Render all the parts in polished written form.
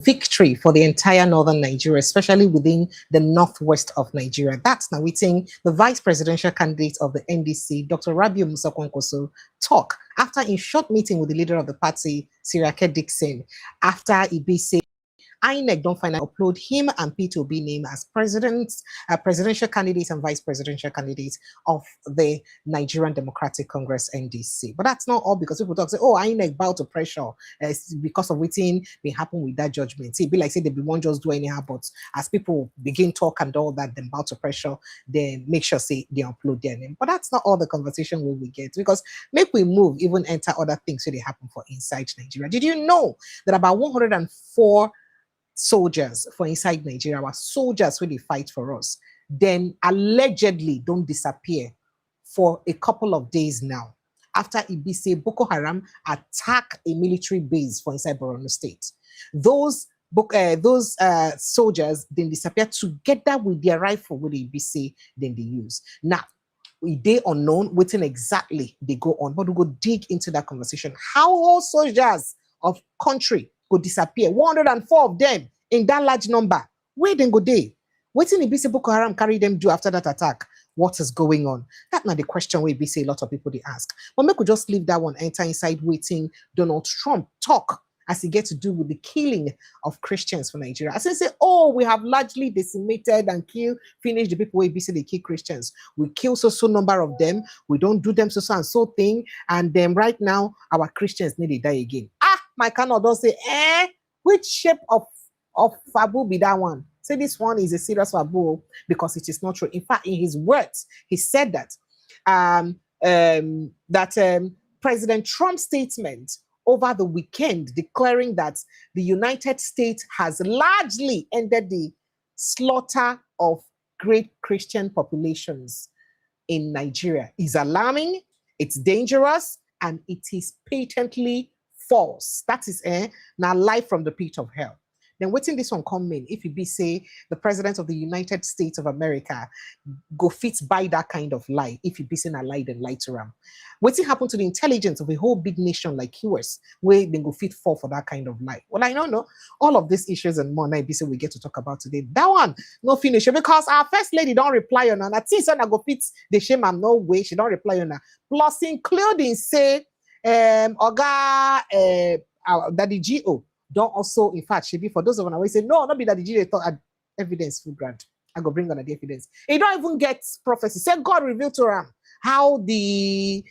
victory for the entire northern Nigeria, especially within the northwest of Nigeria. That's now within the vice presidential candidate of the NDC, Dr. Rabiu Musa Kwankwaso, talk after in short meeting with the leader of the party, Seriake Dickson, after Ibise INEC don't finally upload him and P2B name as presidential candidates and vice presidential candidates of the Nigerian Democratic Congress NDC. But that's not all, because people talk say, oh, INEC bow to pressure because of waiting may happen with that judgment. See, be like say they be won't just do anyhow, but as people begin talk and all that, then bow to pressure, then make sure say they upload their name. But that's not all the conversation we will get, because make we move, even enter other things so they happen for inside Nigeria. Did you know that about 104 soldiers for inside Nigeria, our soldiers when they fight for us, then allegedly don't disappear for a couple of days now after Ibise Boko Haram attack a military base for inside Borno State. Those soldiers then disappear together with their rifle with the Ibise then they use. Now, they unknown waiting exactly they go on, but we go dig into that conversation. How all soldiers of country go disappear, 104 of them in that large number, where then go they? Waiting Ibise Boko Haram carry them do after that attack? What is going on? That's not the question where Ibise a lot of people they ask. But we could just leave that one, enter inside waiting Donald Trump talk as he gets to do with the killing of Christians for Nigeria. As they say, oh, we have largely decimated and finished the people where Ibise they kill Christians. We kill so number of them. We don't do them so and so thing. And then right now, our Christians need to die again. My cannot don't say, which shape of fabu be that one? Say this one is a serious fabu because it is not true. In fact, in his words, he said that President Trump's statement over the weekend declaring that the United States has largely ended the slaughter of great Christian populations in Nigeria is alarming, it's dangerous, and it is patently false. That is now live from the pit of hell. Then waiting this one come in, if you be say the president of the United States of America go fit by that kind of lie, if you be saying a lie, then lie to them. Waiting happen to the intelligence of a whole big nation like US, where they go fit fall for that kind of lie. Well, I don't know. All of these issues and more now be say we get to talk about today. That one no finish because our first lady don't reply on her. At least when I go fit the shame, I'm no way she don't reply on her. Plus including say that the GO don't also, in fact, should be for those of us who say, no, not be that the GO thought evidence full grant. I go bring on the evidence. He don't even get prophecy. Say God revealed to him how the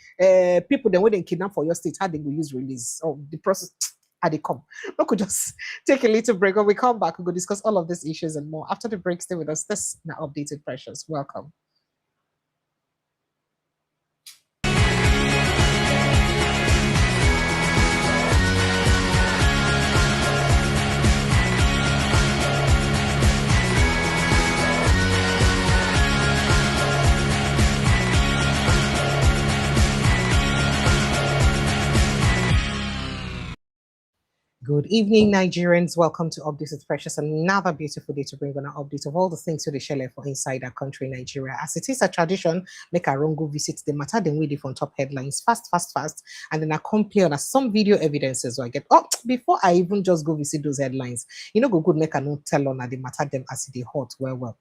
people then when they kidnap for your state, how they will use release or the process, how they come. We could just take a little break. When we come back, we will discuss all of these issues and more. After the break, stay with us. This is now Updated Precious. Welcome. Good evening, Nigerians. Welcome to Updated Precious. Another beautiful day to bring on an update of all the things to the share for inside our country, Nigeria. As it is a tradition, make our own go visit the matter, then we do from top headlines fast, and then I compare on some video evidences. So I get before I even just go visit those headlines, you know, go good make a note tell on the matter them as they hot. Well.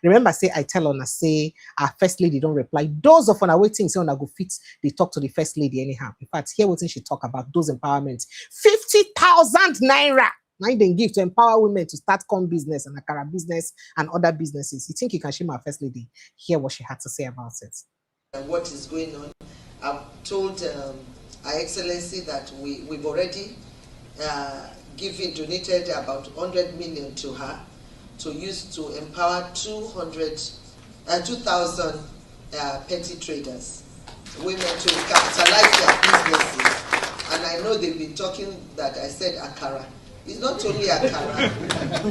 Remember, say I tell on say our first lady don't reply. Those of on are waiting, say on go fit, they talk to the first lady anyhow. In fact, here what she talk about those empowerment. 50,000 naira. Now they give to empower women to start com business and akara business and other businesses. You think you can shame our first lady? Hear what she had to say about it. What is going on? I've told Her Excellency that we've already donated about 100 million to her to use to empower 2,000 petty traders, women to capitalize their businesses. And I know they've been talking that I said akara. It's not only akara.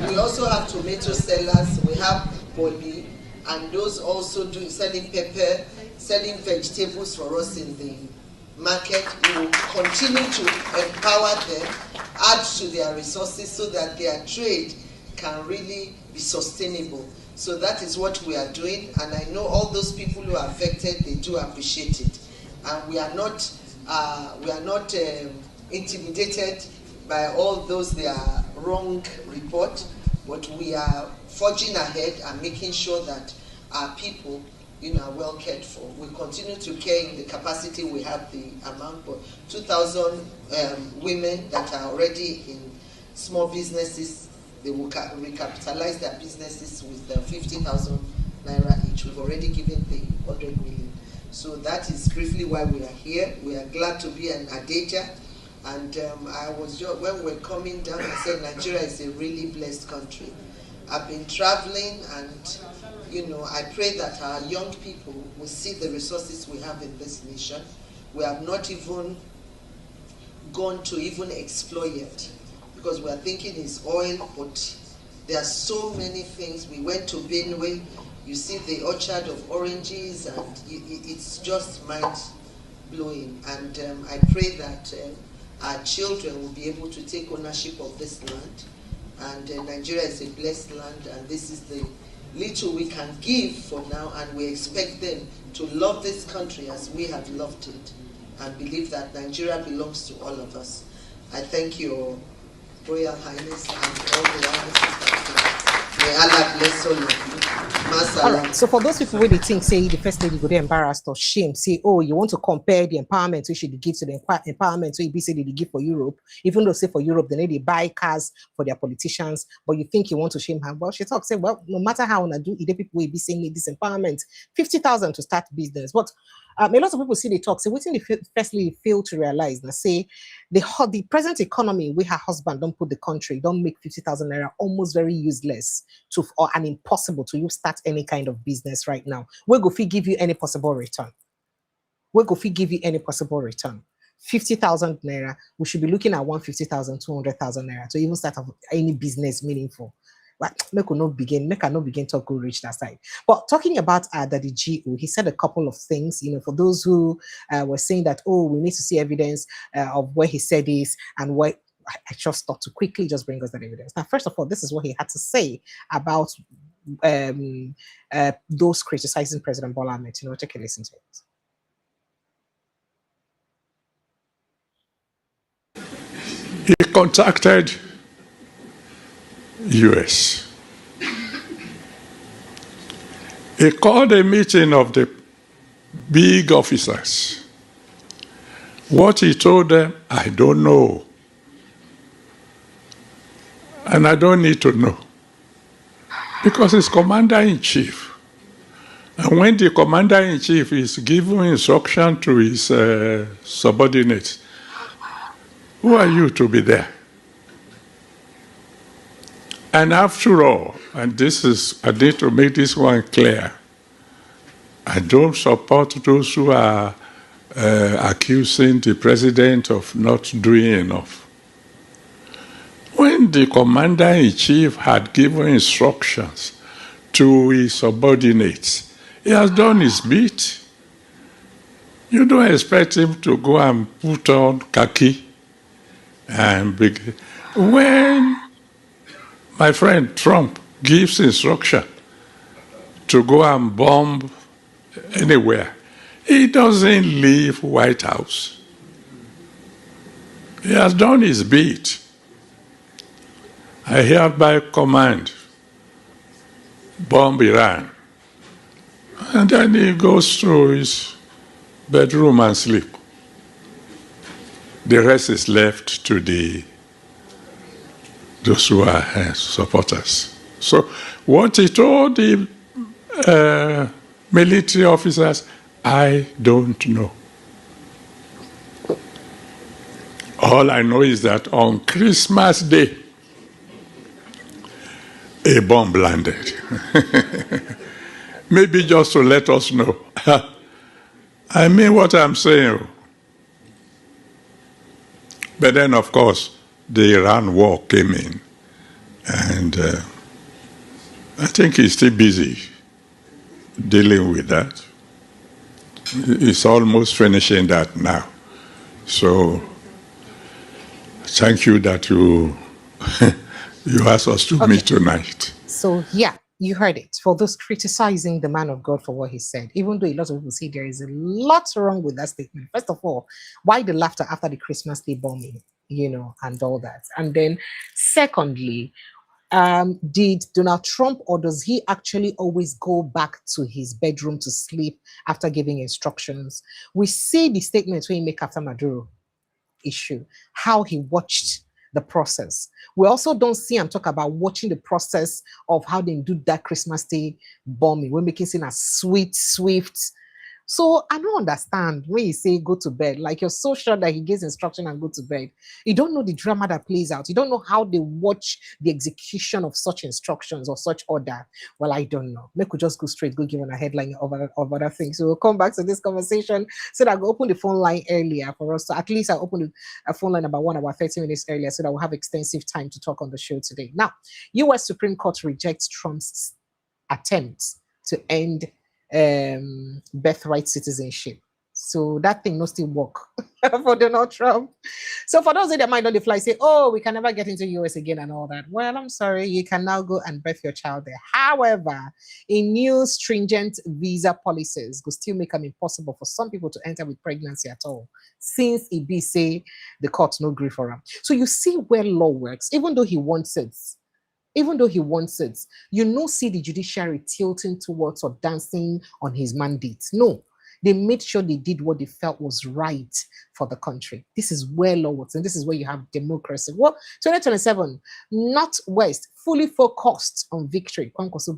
We also have tomato sellers. We have boli, and those also selling pepper, selling vegetables for us in the market. We will continue to empower them, add to their resources so that their trade can really be sustainable. So that is what we are doing, and I know all those people who are affected, they do appreciate it. And we are not intimidated by all those their wrong report, but we are forging ahead and making sure that our people, are well cared for. We continue to care in the capacity we have, the amount, but 2,000 women that are already in small businesses, they will recapitalize their businesses with 50,000 naira each. We've already given the 100 million. So that is briefly why we are here. We are glad to be an Adeja. And I was just, when we're coming down, I said Nigeria is a really blessed country. I've been traveling, and I pray that our young people will see the resources we have in this nation. We have not even gone to even explore yet, because we are thinking it's oil, but there are so many things. We went to Benue, you see the orchard of oranges, and it's just mind-blowing. And I pray that our children will be able to take ownership of this land. And Nigeria is a blessed land, and this is the little we can give for now, and we expect them to love this country as we have loved it, and believe that Nigeria belongs to all of us. I thank your Royal Highness and all the other. May Allah bless all of you. All right. So for those people where they think, say, the first lady go there embarrassed or shame, say, oh, you want to compare the empowerment we should give to the empowerment so you say they give for Europe, even though say for Europe they need to buy cars for their politicians, but you think you want to shame her. Well, she talks, say, well, no matter how I do, either people will be saying this empowerment, 50,000 to start business. But a lot of people see they talk, say, what they firstly fail to realize, now say the present economy where her husband don't put the country, don't make 50,000 naira almost very useless to or and impossible to you start any kind of business right now. Where go give you any possible return? Where go give you any possible return? 50,000 naira, we should be looking at 150,000, 200,000 naira to even start any business meaningful. But make I not begin to go reach that side. But talking about Daddy G.O., he said a couple of things, for those who were saying that, oh, we need to see evidence of where he said this and what I just thought to quickly just bring us that evidence. Now, first of all, this is what he had to say about those criticizing President Bola Ahmed Tinubu. Take a listen to it. He contacted US. He called a meeting of the big officers. What he told them, I don't know. And I don't need to know. Because he's commander-in-chief. And when the commander-in-chief is giving instruction to his subordinates, who are you to be there? And after all, and I need to make this one clear, I don't support those who are accusing the president of not doing enough. When the commander-in-chief had given instructions to his subordinates, he has done his bit. You don't expect him to go and put on khaki and when my friend Trump gives instruction to go and bomb anywhere, he doesn't leave White House. He has done his bit. I hereby command, bomb Iran. And then he goes to his bedroom and sleep. The rest is left to those who are supporters. So what he told the military officers, I don't know. All I know is that on Christmas Day, a bomb landed. Maybe just to let us know. I mean what I'm saying. But then, of course, the Iran war came in. And I think he's still busy dealing with that. He's almost finishing that now. So thank you that you asked us to meet tonight. So yeah, you heard it. For those criticizing the man of God for what he said, even though a lot of people say there is a lot wrong with that statement. First of all, why the laughter after the Christmas Day bombing? and all that. And then, secondly, did Donald Trump, or does he actually always go back to his bedroom to sleep after giving instructions? We see the statements when he make after Maduro issue, how he watched the process. We also don't see him talk about watching the process of how they do that Christmas Day bombing. We're making it as sweet, swift. So I don't understand when you say go to bed, like you're so sure that he gives instruction and go to bed. You don't know the drama that plays out. You don't know how they watch the execution of such instructions or such order. Well, I don't know. Maybe we just go straight, go give on a headline of other things. So we'll come back to this conversation. So that I open the phone line earlier for us. So at least I opened a phone line about 1 hour, 30 minutes earlier so that we'll have extensive time to talk on the show today. Now, US Supreme Court rejects Trump's attempt to end birthright citizenship. So that thing must still work for Donald Trump. So for those that might on the fly say, oh, we can never get into US again and all that. Well, I'm sorry, you can now go and birth your child there. However, in new stringent visa policies will still make them impossible for some people to enter with pregnancy at all, since it be say the court no agree for him. So you see where law works, even though he wants it. See the judiciary tilting towards or dancing on his mandate. No, they made sure they did what they felt was right for the country. This is where law works, and this is where you have democracy. Well, 2027, Northwest fully focused on victory. Kwankwaso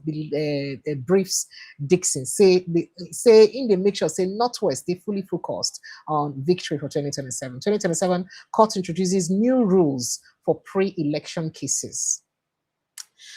briefs Dickson. Say in the make sure, say Northwest, they fully focused on victory for 2027. 2027, court introduces new rules for pre-election cases.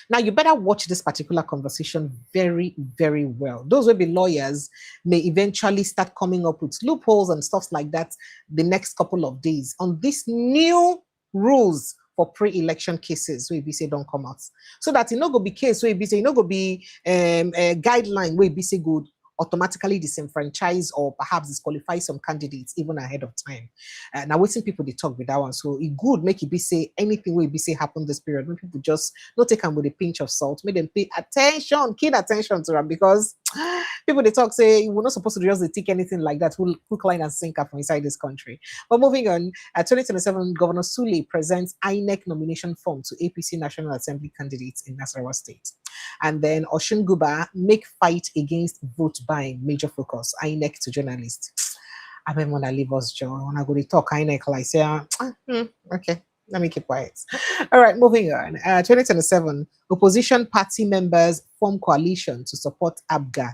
Now, you better watch this particular conversation very, very well. Those will be lawyers may eventually start coming up with loopholes and stuff like that the next couple of days on these new rules for pre-election cases where say don't come out. So that it no go be case where say no go be a guideline where say good automatically disenfranchise or perhaps disqualify some candidates even ahead of time. Now, waiting people they talk with that one. So it good make it be say anything will be say happen this period. When people just not take them with a pinch of salt, make them pay attention, keen attention to them, because people they talk say we're not supposed to just take anything like that. We'll hook, line, and sinker from inside this country. But moving on, 2027, Governor Sule presents INEC nomination form to APC National Assembly candidates in Nasarawa State. And then Oshun Guba make fight against vote buying major focus. INEC to journalists. I don't want to leave us, Joe. When I go to talk INEC, like say, okay, let me keep quiet. All right, moving on. 2027, opposition party members form coalition to support ABGA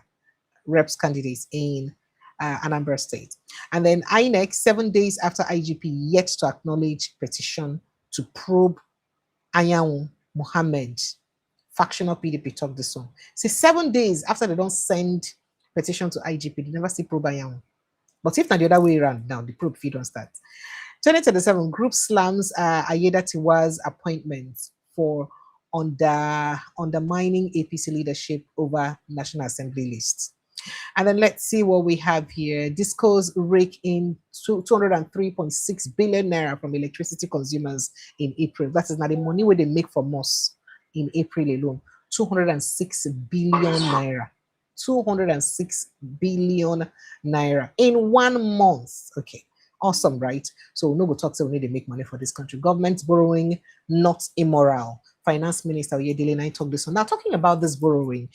reps candidates in Anambra State. And then INEC, 7 days after IGP yet to acknowledge petition to probe Ayaun Mohammed. Factional PDP talk this one. See, 7 days after they don't send petition to IGP, they never see probe Ayaun. But if not the other way around now, the probe feed don't start. 2027, group slams Ayeda Tiwa's appointment for undermining APC leadership over National Assembly lists. And then let's see what we have here. Discos rake in 203.6 billion naira from electricity consumers in April. That is not the money where they make from us in April alone. 206 billion naira. 206 billion naira in 1 month. Okay, awesome, right? So no go talk say we need to make money for this country. Government borrowing, not immoral. Finance Minister Oyedele and I talked this one. Now, talking about this borrowing,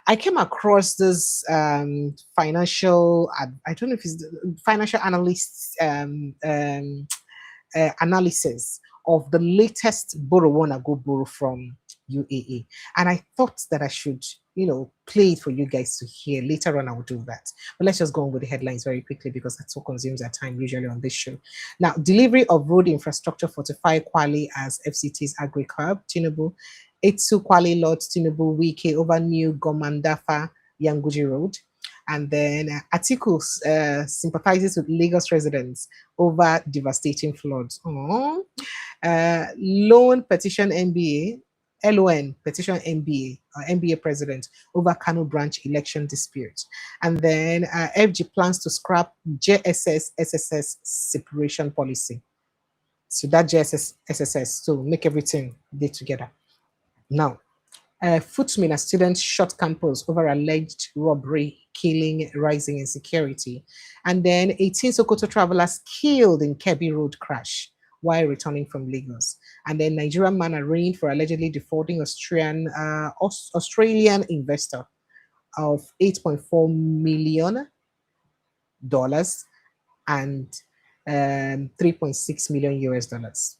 I came across this financial, I don't know if it's the financial analysts analysis of the latest borrow one I go borrow from UAE. And I thought that I should, play it for you guys to hear. Later on, I will do that. But let's just go on with the headlines very quickly because that's what consumes our time usually on this show. Now, delivery of road infrastructure fortify Kwale as FCT's agri-hub. Tinubu, Etsu Kwale Lord Tinubu Wike over new Gomandafa Yanguji Road. And then Atiku sympathizes with Lagos residents over devastating floods. Loan petition NBA, LON petition NBA, NBA president over Kano branch election dispute. And then FG plans to scrap JSS SSS separation policy. So that JSS SSS, so make everything be together. Now, footmen as students shot campus over alleged robbery, killing, rising insecurity. And then 18 Sokoto travelers killed in Kebbi Road crash. while returning from Lagos. And then Nigerian man arraigned for allegedly defrauding Australian investor of $8.4 million and 3.6 million US dollars.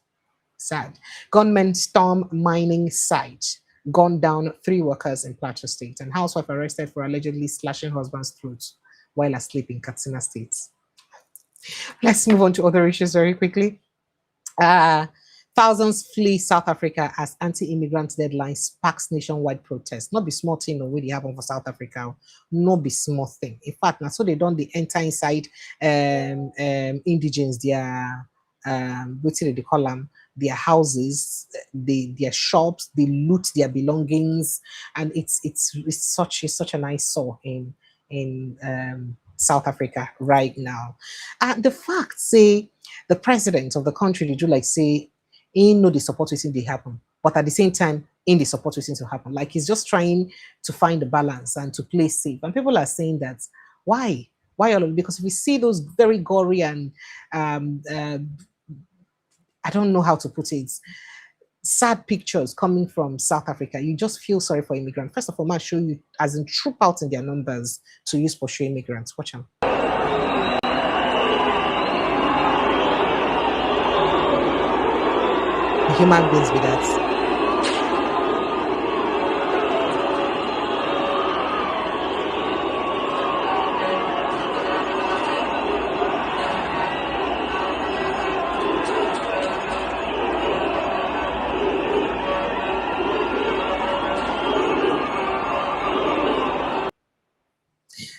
Sad. Gunmen storm mining site, gunned down 3 workers in Plateau State, and housewife arrested for allegedly slashing husband's throat while asleep in Katsina State. Let's move on to other issues very quickly. Thousands flee South Africa as anti-immigrant deadline sparks nationwide protests. Not be small thing no, really happen for South Africa. No be small thing. In fact, now so they don't they enter inside indigens, their what they call them, their houses, their shops, they loot their belongings, and it's such a nice saw in South Africa right now. And the fact say the president of the country they do like say in no the support waiting they happen, but at the same time in the support waiting to happen. Like he's just trying to find the balance and to play safe. And people are saying that why all of it? Because if we see those very gory and I don't know how to put it, sad pictures coming from South Africa, you just feel sorry for immigrants. First of all, I'll show you as in troop out in their numbers to use for show immigrants. Watch them. Human beings with that.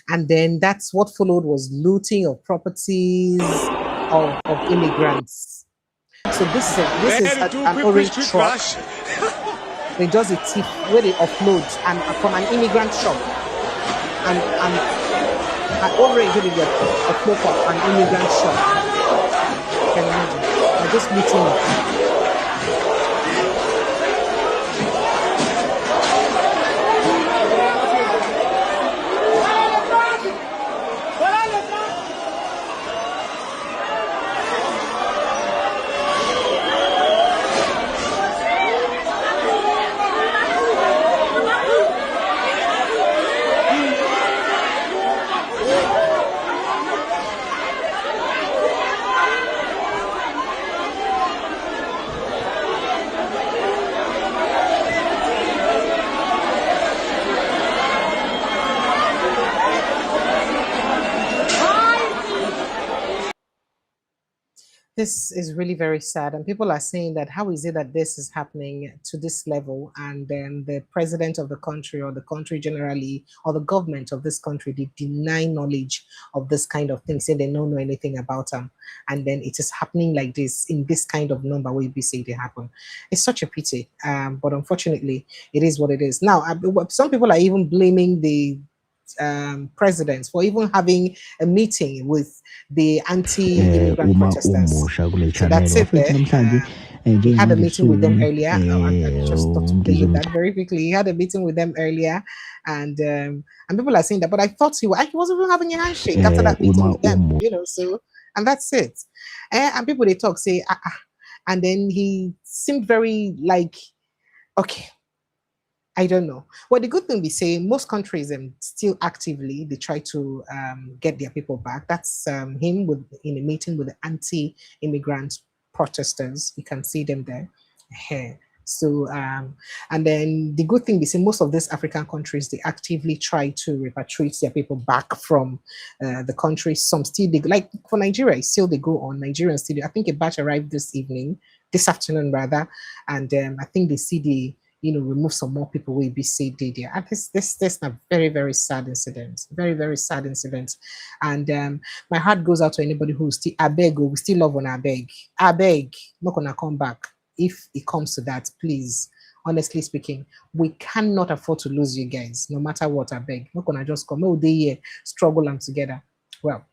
And then that's what followed was looting of properties of immigrants. So this is an orange truck. They just a thief where they offload and from an immigrant shop. And an orange where they get offload from an immigrant shop. You can imagine. They're just looting it. This is really very sad, and people are saying that how is it that this is happening to this level, and then the president of the country or the country generally or the government of this country, they deny knowledge of this kind of thing, say they don't know anything about them, and then it is happening like this in this kind of number where we say they happen. It's such a pity, but unfortunately it is what it is. Now some people are even blaming the presidents for even having a meeting with the anti-immigrant protesters. So that's it there. He had a meeting with them earlier. I just thought to play that very quickly. He had a meeting with them earlier, and people are saying that, but I thought he wasn't even having a handshake after that meeting with them, you know. So, and that's it. And people they talk say, and then he seemed very like, okay. I don't know. Well, the good thing we say, most countries still actively, they try to get their people back. That's him in a meeting with the anti-immigrant protesters. You can see them there. So, and then the good thing we say, most of these African countries, they actively try to repatriate their people back from the country. Some still, like for Nigeria, still they go on. Nigerians still, I think a batch arrived this afternoon rather. And I think they see the, remove some more people will be said there. And this is a very, very sad incident. Very, very sad incident. And my heart goes out to anybody who still we still love on abeg, not gonna come back. If it comes to that, please, honestly speaking, we cannot afford to lose you guys, no matter what. Abeg, not gonna just come all day here, struggle them together. Well,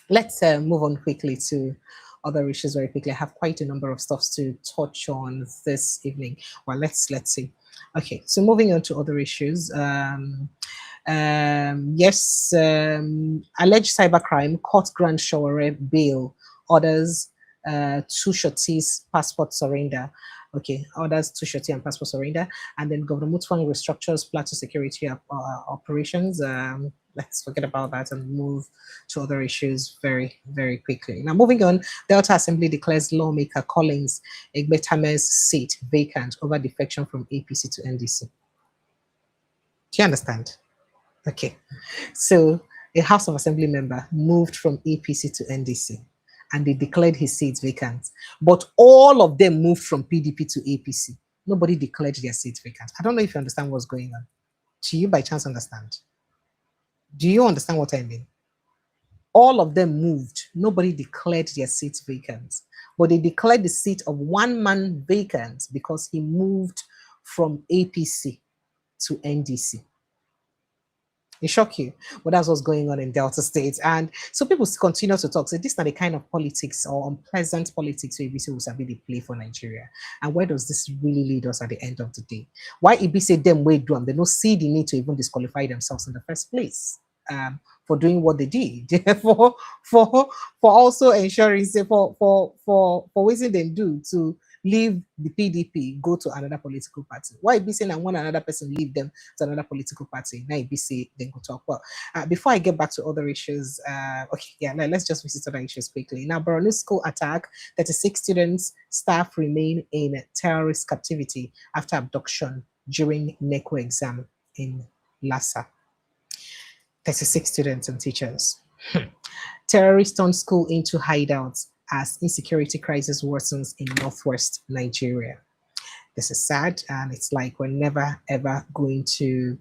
let's move on quickly to other issues very quickly. I have quite a number of stuff to touch on this evening. Well, let's see. Okay, so moving on to other issues. Yes, alleged cybercrime, court grant Shaware bail, orders two shorties passport surrender. Okay, others two shorty and passport surrender, and then Governor Mutfwang restructures plateau security operations. Let's forget about that and move to other issues very, very quickly. Now, moving on, Delta Assembly declares lawmaker Collins Egbetame's seat vacant over defection from APC to NDC. Do you understand? Okay, so a House of Assembly member moved from APC to NDC and they declared his seats vacant. But all of them moved from PDP to APC. Nobody declared their seats vacant. I don't know if you understand what's going on. Do you by chance understand? Do you understand what I mean? All of them moved. Nobody declared their seats vacant. But they declared the seat of one man vacant because he moved from APC to NDC. It shock you, but that's what's going on in Delta State. And so people continue to talk. So this is not the kind of politics or unpleasant politics ABC will Sabi play for Nigeria. And where does this really lead us at the end of the day? Why ABC them way do them? They don't see the need to even disqualify themselves in the first place for doing what they did. for also ensuring say for what they do to leave the PDP, go to another political party. Why be saying and one another person leave them to another political party? Now be say then go talk. Well, before I get back to other issues, okay, yeah, let's just visit other issues quickly. Now, Borno school attack: 36 students, staff remain in terrorist captivity after abduction during NECO exam in Lassa. 36 students and teachers. Terrorists turn school into hideouts as insecurity crisis worsens in northwest Nigeria. This is sad, and it's like we're never ever going to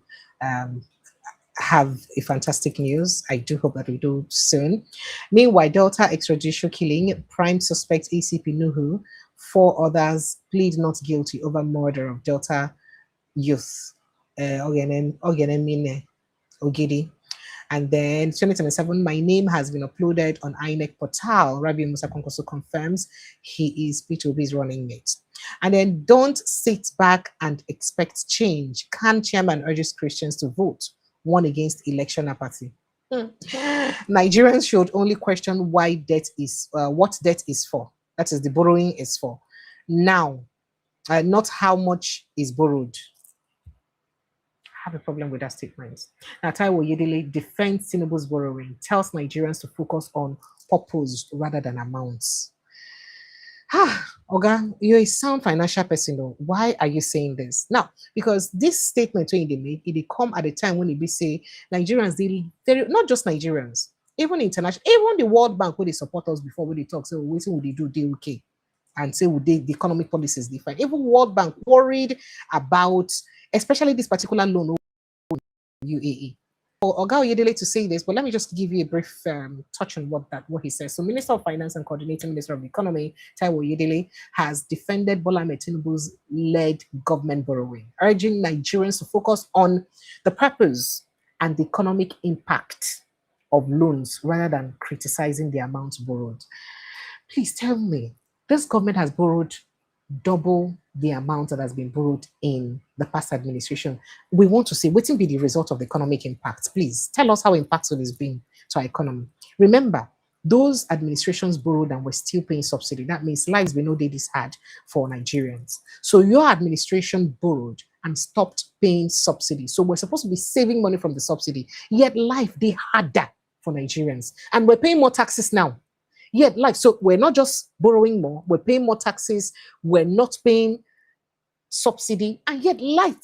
have a fantastic news. I do hope that we do soon. Meanwhile, Delta extrajudicial killing, prime suspect ACP Nuhu, 4 others plead not guilty over murder of Delta youth. Ogidi. And then 2027, my name has been uploaded on INEC portal. Rabiu Musa Kwankwaso confirms he is P2B's running mate. And then don't sit back and expect change. Can chairman urges Christians to vote? One against election apathy. Nigerians should only question why debt is, what debt is for. That is, the borrowing is for. Now, not how much is borrowed. Have a problem with that statement. Now, Taiwo Yedele defends Tinubu's borrowing, tells Nigerians to focus on purpose rather than amounts. Oga, you're a sound financial person, though. Why are you saying this? Now, because this statement when they make, it come at a time when it be say Nigerians, not just Nigerians, even international, even the World Bank, where they support us before when they talk, so what would they do? They okay. And say would the economic policies different. Even World Bank worried about, especially this particular loan UAE. Oga Oyedele to say this, but let me just give you a brief touch on what he says. So, Minister of Finance and Coordinating Minister of Economy, Taiwo Oyedele, has defended Bola Ahmed Tinubu's led government borrowing, urging Nigerians to focus on the purpose and the economic impact of loans rather than criticizing the amounts borrowed. Please tell me, this government has borrowed double the amount that has been borrowed in the past administration. We want to see what will be the result of the economic impact. Please tell us how impactful it's been to our economy. Remember, those administrations borrowed and were still paying subsidy. That means lives we know they this hard for Nigerians. So your administration borrowed and stopped paying subsidy. So we're supposed to be saving money from the subsidy. Yet life they harder for Nigerians. And we're paying more taxes now. Yet, so we're not just borrowing more, we're paying more taxes, we're not paying subsidy, and yet life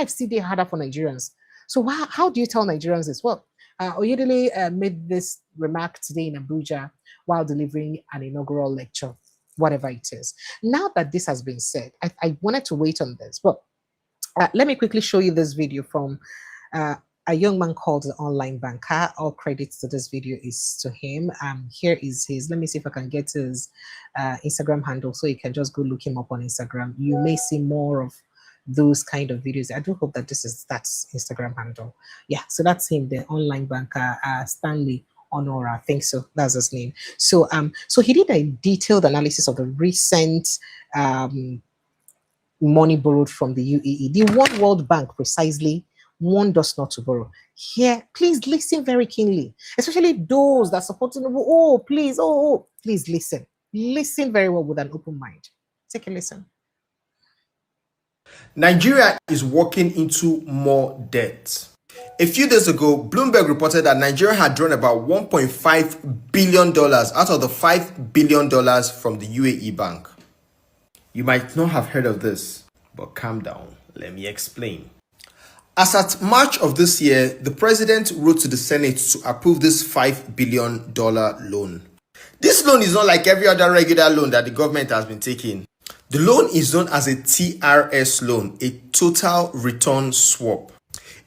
still harder for Nigerians. So how do you tell Nigerians this? Well, Oyedele made this remark today in Abuja while delivering an inaugural lecture, whatever it is. Now that this has been said, I wanted to wait on this, but let me quickly show you this video from a young man called the online banker. All credits to this video is to him. Here is his, let me see if I can get his Instagram handle so you can just go look him up on Instagram. You may see more of those kind of videos. I do hope that that's Instagram handle. Yeah, so that's him, the online banker, Stanley Honora, I think so, that's his name. So so he did a detailed analysis of the recent money borrowed from the UAE. The One World Bank precisely warned us not to borrow. Here, please listen very keenly, especially those that support Tinubu. Please listen Listen very well with an open mind. Take a listen. Nigeria is walking into more debt. A few days ago, Bloomberg reported that Nigeria had drawn about $1.5 billion out of the $5 billion from the UAE Bank. You might not have heard of this, but calm down. Let me explain. As at March of this year, the president wrote to the Senate to approve this $5 billion loan. This loan is not like every other regular loan that the government has been taking. The loan is known as a TRS loan, a total return swap.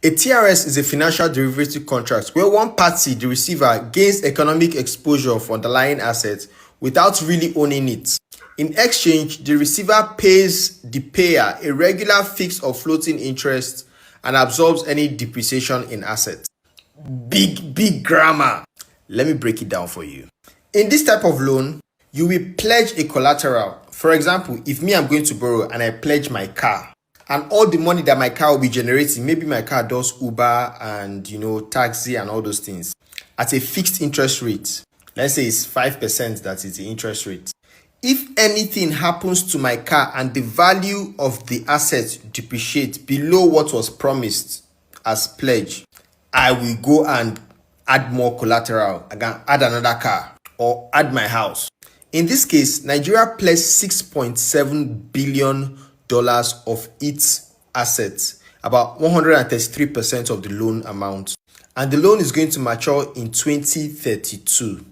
A TRS is a financial derivative contract where one party, the receiver, gains economic exposure for underlying assets without really owning it. In exchange, the receiver pays the payer a regular fixed or floating interest and absorbs any depreciation in assets. Big grammar. Let me break it down for you. In this type of loan, you will pledge a collateral. For example, if I'm going to borrow and I pledge my car, and all the money that my car will be generating, maybe my car does Uber and taxi and all those things, at a fixed interest rate. Let's say it's 5%, that is the interest rate. If anything happens to my car and the value of the asset depreciates below what was promised as pledge, I will go and add more collateral. I can add another car or add my house. In this case, Nigeria pledged $6.7 billion of its assets, about 133% of the loan amount. And the loan is going to mature in 2032.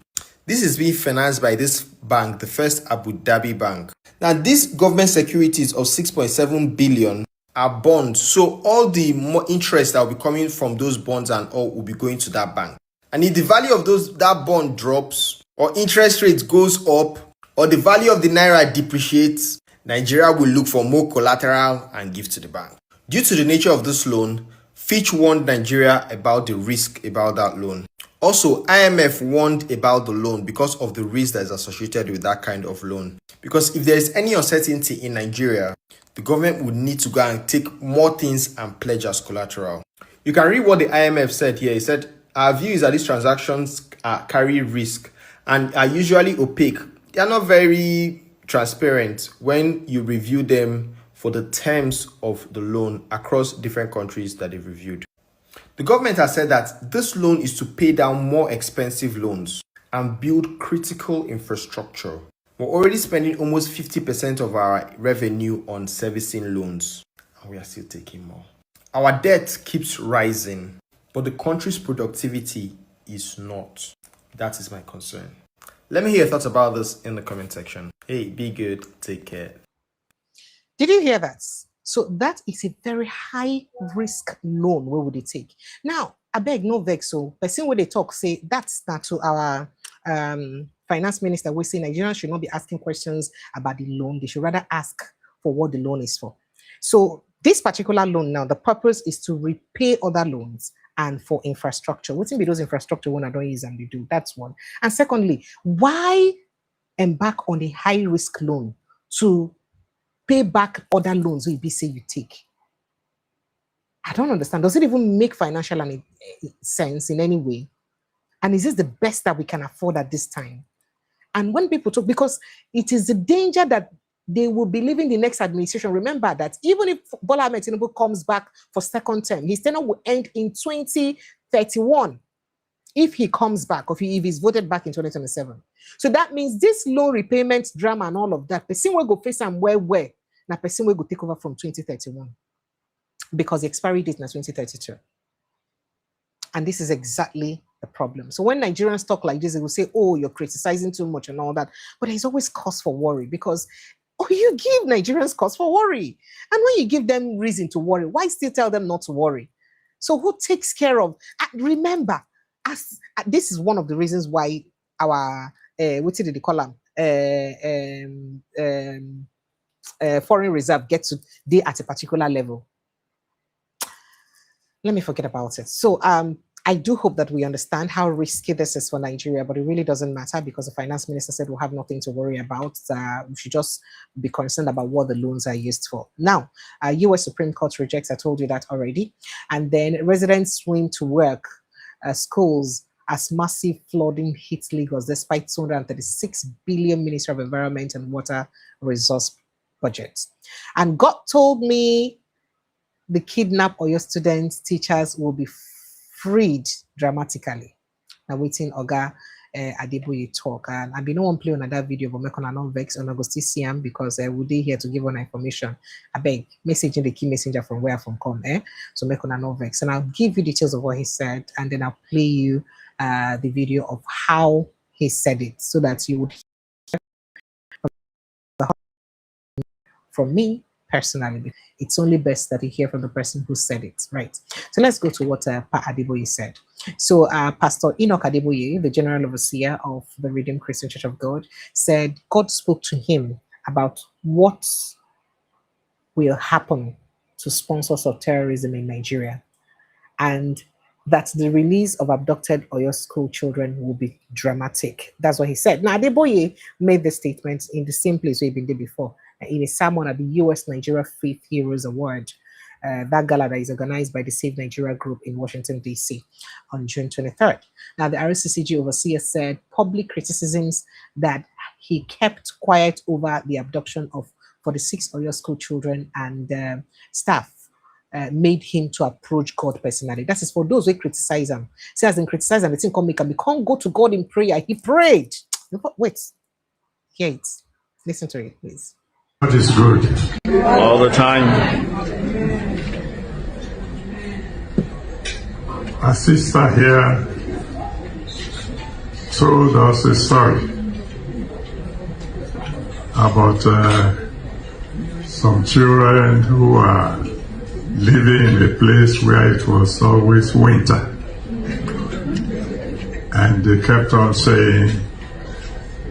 This is being financed by this bank, the First Abu Dhabi Bank. Now, these government securities of 6.7 billion are bonds. So all the more interest that will be coming from those bonds and all will be going to that bank. And if the value of that bond drops, or interest rates goes up, or the value of the naira depreciates, Nigeria will look for more collateral and give to the bank. Due to the nature of this loan, Fitch warned Nigeria about the risk about that loan. Also, IMF warned about the loan because of the risk that is associated with that kind of loan. Because if there is any uncertainty in Nigeria, the government would need to go and take more things and pledge as collateral. You can read what the IMF said here. It said, our view is that these transactions carry risk and are usually opaque. They are not very transparent when you review them for the terms of the loan across different countries that they've reviewed. The government has said that this loan is to pay down more expensive loans and build critical infrastructure. We're already spending almost 50% of our revenue on servicing loans, and we are still taking more. Our debt keeps rising, but the country's productivity is not. That is my concern. Let me hear your thoughts about this in the comment section. Hey, be good. Take care. Did you hear that? So that is a very high risk loan. Where would it take? Now, I beg no vex. So person when they talk say that's not to our finance minister. We say Nigerians should not be asking questions about the loan. They should rather ask for what the loan is for. So this particular loan now, the purpose is to repay other loans and for infrastructure. What's in those infrastructure when I don't use and they do? That's one. And secondly, why embark on a high risk loan to pay back other loans we say you take? I don't understand. Does it even make financial sense in any way? And is this the best that we can afford at this time? And when people talk, because it is the danger that they will be leaving the next administration. Remember that even if Bola Ahmed Tinubu comes back for second term, his tenure will end in 2031. If he comes back, or if he's voted back in 2027. So that means this loan repayment drama and all of that, person will go face and where, now person will go take over from 2031. Because the expiry date is 2032. And this is exactly the problem. So when Nigerians talk like this, they will say, oh, you're criticizing too much and all that. But there's always cause for worry because you give Nigerians cause for worry. And when you give them reason to worry, why still tell them not to worry? So who takes care of? Remember, this is one of the reasons why our, what did they call them? Foreign reserve gets to be at a particular level. Let me forget about it. So I do hope that we understand how risky this is for Nigeria, but it really doesn't matter because the finance minister said we'll have nothing to worry about. We should just be concerned about what the loans are used for. Now, US Supreme Court rejects, I told you that already. And then residents swim to work, schools as massive flooding hit Lagos despite 236 billion Ministry of Environment and Water Resource budget. And God told me the kidnapped Oyo students, teachers will be freed dramatically. Now waiting Oga Adeboye talk, and I be no one play on that video, but make on not vex on August CM because we dey here to give on information. I beg message in the key messenger from where from come, so make on not vex, and I'll give you details of what he said, and then I'll play you the video of how he said it, so that you would hear from me personally. It's only best that you hear from the person who said it, right? So let's go to what Pa Adeboye said. So Pastor Enoch Adeboye, the General Overseer of the Redeemed Christian Church of God, said God spoke to him about what will happen to sponsors of terrorism in Nigeria, and that the release of abducted Oyo school children will be dramatic. That's what he said. Now, Adeboye made the statement in the same place where he'd been there before, in a sermon at the US Nigeria Faith Heroes Award, that gala that is organized by the Save Nigeria Group in Washington, D.C. on June 23rd. Now, the RCCG overseer said public criticisms that he kept quiet over the abduction of 46 Oyo school children and staff made him to approach God personally. That is for those who criticize him. See, as in criticize him, they think come make him become go to God in prayer. He prayed. Wait, hear it. Listen to it, please. God is good all the time. A sister here told us a story about some children who are living in a place where it was always winter, and they kept on saying,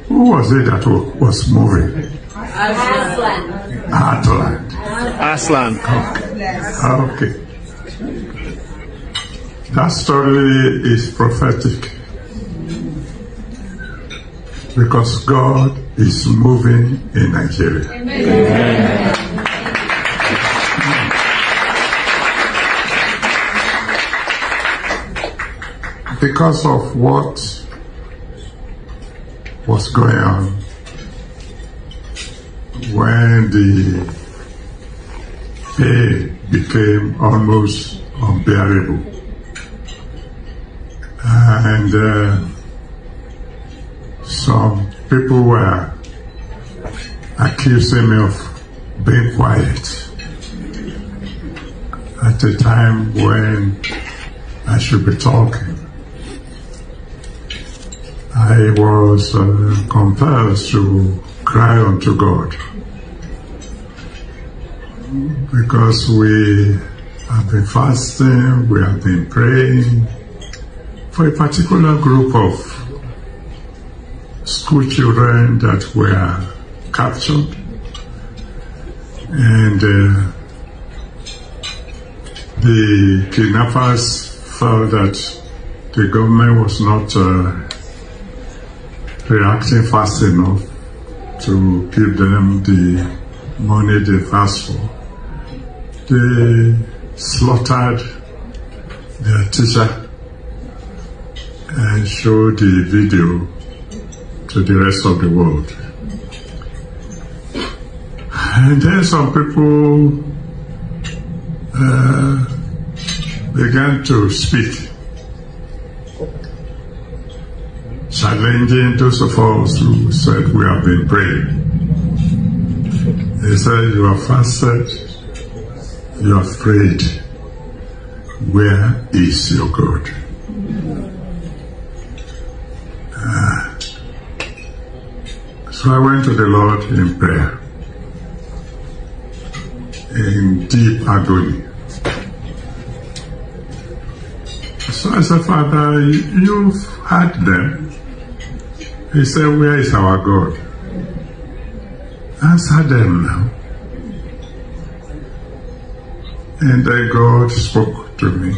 who was it that was moving? Aslan. Aslan. Okay. That story is prophetic because God is moving in Nigeria. Amen. Because of what was going on when the pain became almost unbearable. And some people were accusing me of being quiet at a time when I should be talking. I was compelled to cry unto God because we have been fasting, we have been praying for a particular group of school children that were captured, and the kidnappers felt that the government was not reacting fast enough to give them the money they asked for. They slaughtered their teacher and showed the video to the rest of the world. And then some people began to speak, challenging those of us who said we have been praying. They said, you have fasted, you have prayed. Where is your God? So I went to the Lord in prayer, in deep agony. So I said, Father, you've had them. He said, where is our God? Answer them now. And then God spoke to me,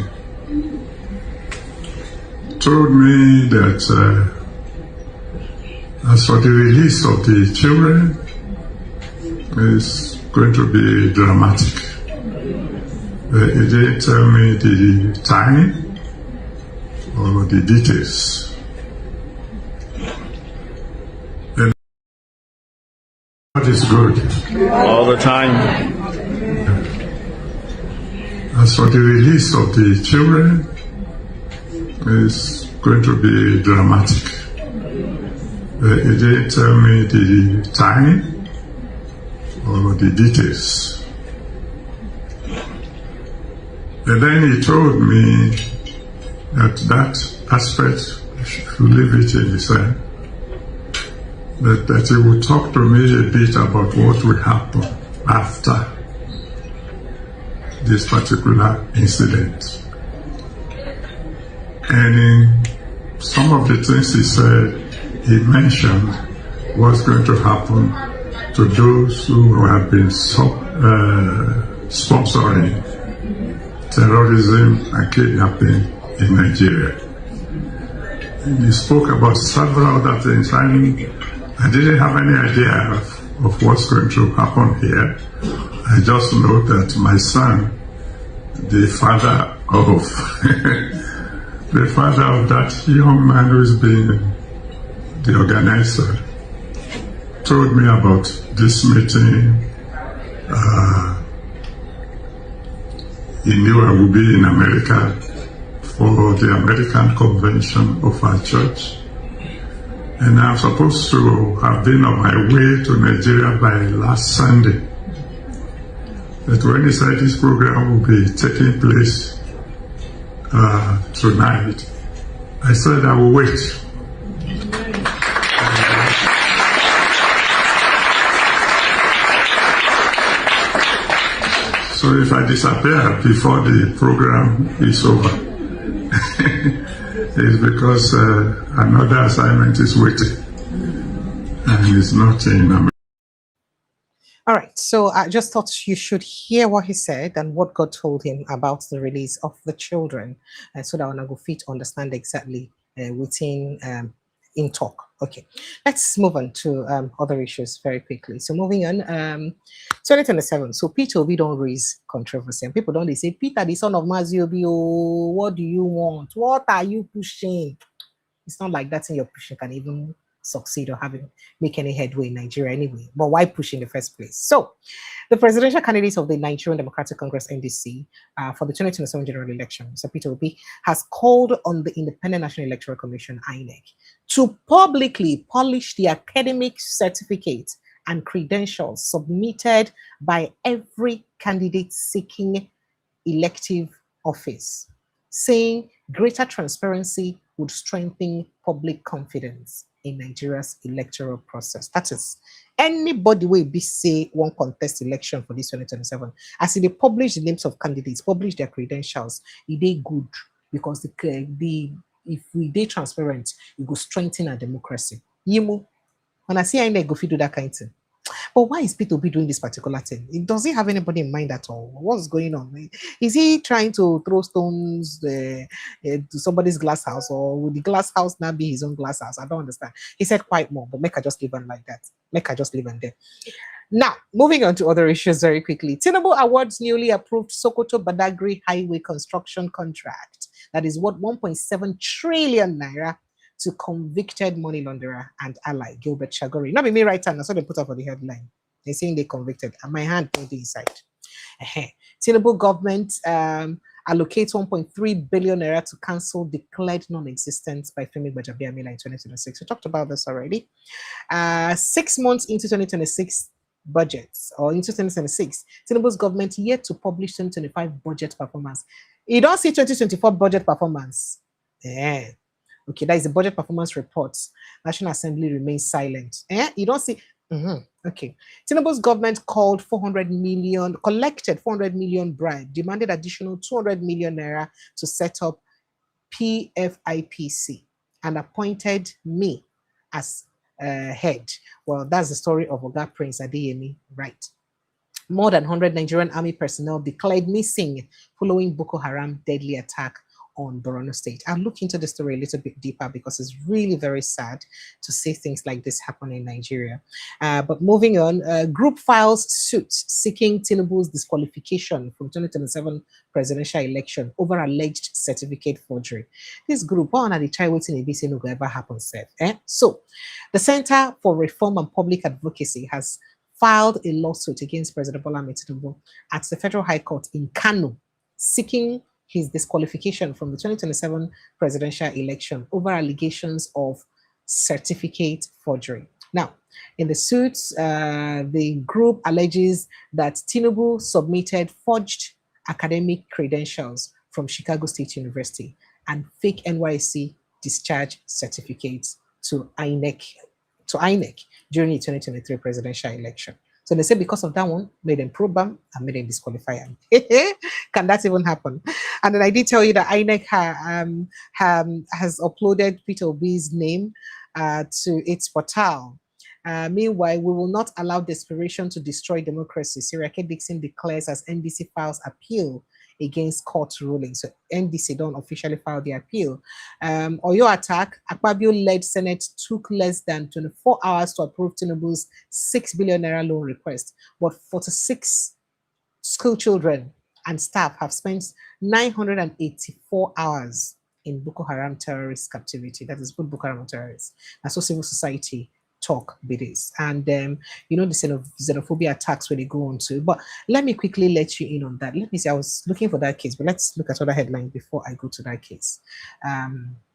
told me that as for the release of the children, it's going to be dramatic. He didn't tell me the time all of the details. And what is good? All the time. As for the release of the children, it's going to be dramatic. He didn't tell me the time or the details. And then he told me that aspect, I should leave it in his hand, that he would talk to me a bit about what will happen after this particular incident. And in some of the things he said, he mentioned what's going to happen to those who have been sponsoring terrorism and kidnapping in Nigeria. And he spoke about several other things. I didn't have any idea of what's going to happen here. I just know that my son, the father of the father of that young man who's been the organizer, told me about this meeting. He knew I would be in America for the American convention of our church. And I'm supposed to have been on my way to Nigeria by last Sunday. But when he said this program will be taking place tonight, I said I will wait. So if I disappear before the program is over, it's because another assignment is waiting and it's not in America. All right, so I just thought you should hear what he said and what God told him about the release of the children, so that when I go fit understand exactly within in talk. Okay, let's move on to other issues very quickly. So moving on, 2027. So Peter Obi don't raise controversy, and people don't, they say, Peter, the son of Maziobi, oh, what do you want? What are you pushing? It's not like that in your pushing can even succeed or make any headway in Nigeria anyway. But why push in the first place? So the presidential candidates of the Nigerian Democratic Congress NDC for the 2027 general election, Mr. Peter Obi, has called on the Independent National Electoral Commission (INEC) to publicly polish the academic certificate and credentials submitted by every candidate seeking elective office, saying greater transparency would strengthen public confidence in Nigeria's electoral process. That is, anybody will be say one contest election for this 2027, as they publish the names of candidates, publish their credentials, it is good, because if we dey transparent, it will strengthen our democracy. Yimu, when I see INEC go fit do that kind of thing. But why is Peter Obi doing this particular thing? Does he have anybody in mind at all? What's going on? Is he trying to throw stones to somebody's glass house, or would the glass house now be his own glass house? I don't understand. He said quite more, but make I just leave on like that. Make I just leave on there. Now, moving on to other issues very quickly. Tinubu awards newly approved Sokoto Badagry highway construction contract that is worth 1.7 trillion naira to convicted money launderer and ally Gilbert Chagori. Not be me right hand, that's what they put up on the headline. They're saying they convicted, and my hand pointing inside. Tinubu government allocates 1.3 billion naira to cancel declared non-existence by Femi Gbajabiamila in 2026. We talked about this already. 6 months into 2026 budgets, or into 2026, Tinubu's government yet to publish 2025 budget performance. You don't see 2024 budget performance. Yeah. Okay, that is the budget performance report. National Assembly remains silent. You don't see. Okay. Tinubu's government collected 400 million bribe, demanded additional 200 million naira to set up PFIPC, and appointed me as head. Well, that's the story of Oga Prince Adeyemi, right? More than 100 Nigerian army personnel declared missing following Boko Haram deadly attack on Borno State. I'll look into the story a little bit deeper because it's really very sad to see things like this happen in Nigeria. But moving on, group files suit seeking Tinubu's disqualification from 2027 presidential election over alleged certificate forgery. This group, one of the try waiting ABC no go ever happen, said. So, the Center for Reform and Public Advocacy has filed a lawsuit against President Bola Ahmed Tinubu at the Federal High Court in Kano, seeking his disqualification from the 2027 presidential election over allegations of certificate forgery. Now, in the suit, the group alleges that Tinubu submitted forged academic credentials from Chicago State University and fake NYC discharge certificates to INEC during the 2023 presidential election. So they say because of that one, made them probe him and made them disqualify him. Can that even happen? And then I did tell you that INEC has uploaded Peter Obi's name to its portal. Meanwhile, we will not allow desperation to destroy democracy. Seriake Dickson declares as NDC files appeal against court ruling. So NDC don't officially file the appeal. Oyo attack, Akpabio-led Senate took less than 24 hours to approve Tinubu's 6 billion naira loan request, but 46 school children and staff have spent 984 hours in Boko Haram terrorist captivity. That is good Boko Haram terrorists. And so civil society talk be this. And the xenophobia attacks where they go on to. But let me quickly let you in on that. Let me see, I was looking for that case, but let's look at other headlines before I go to that case.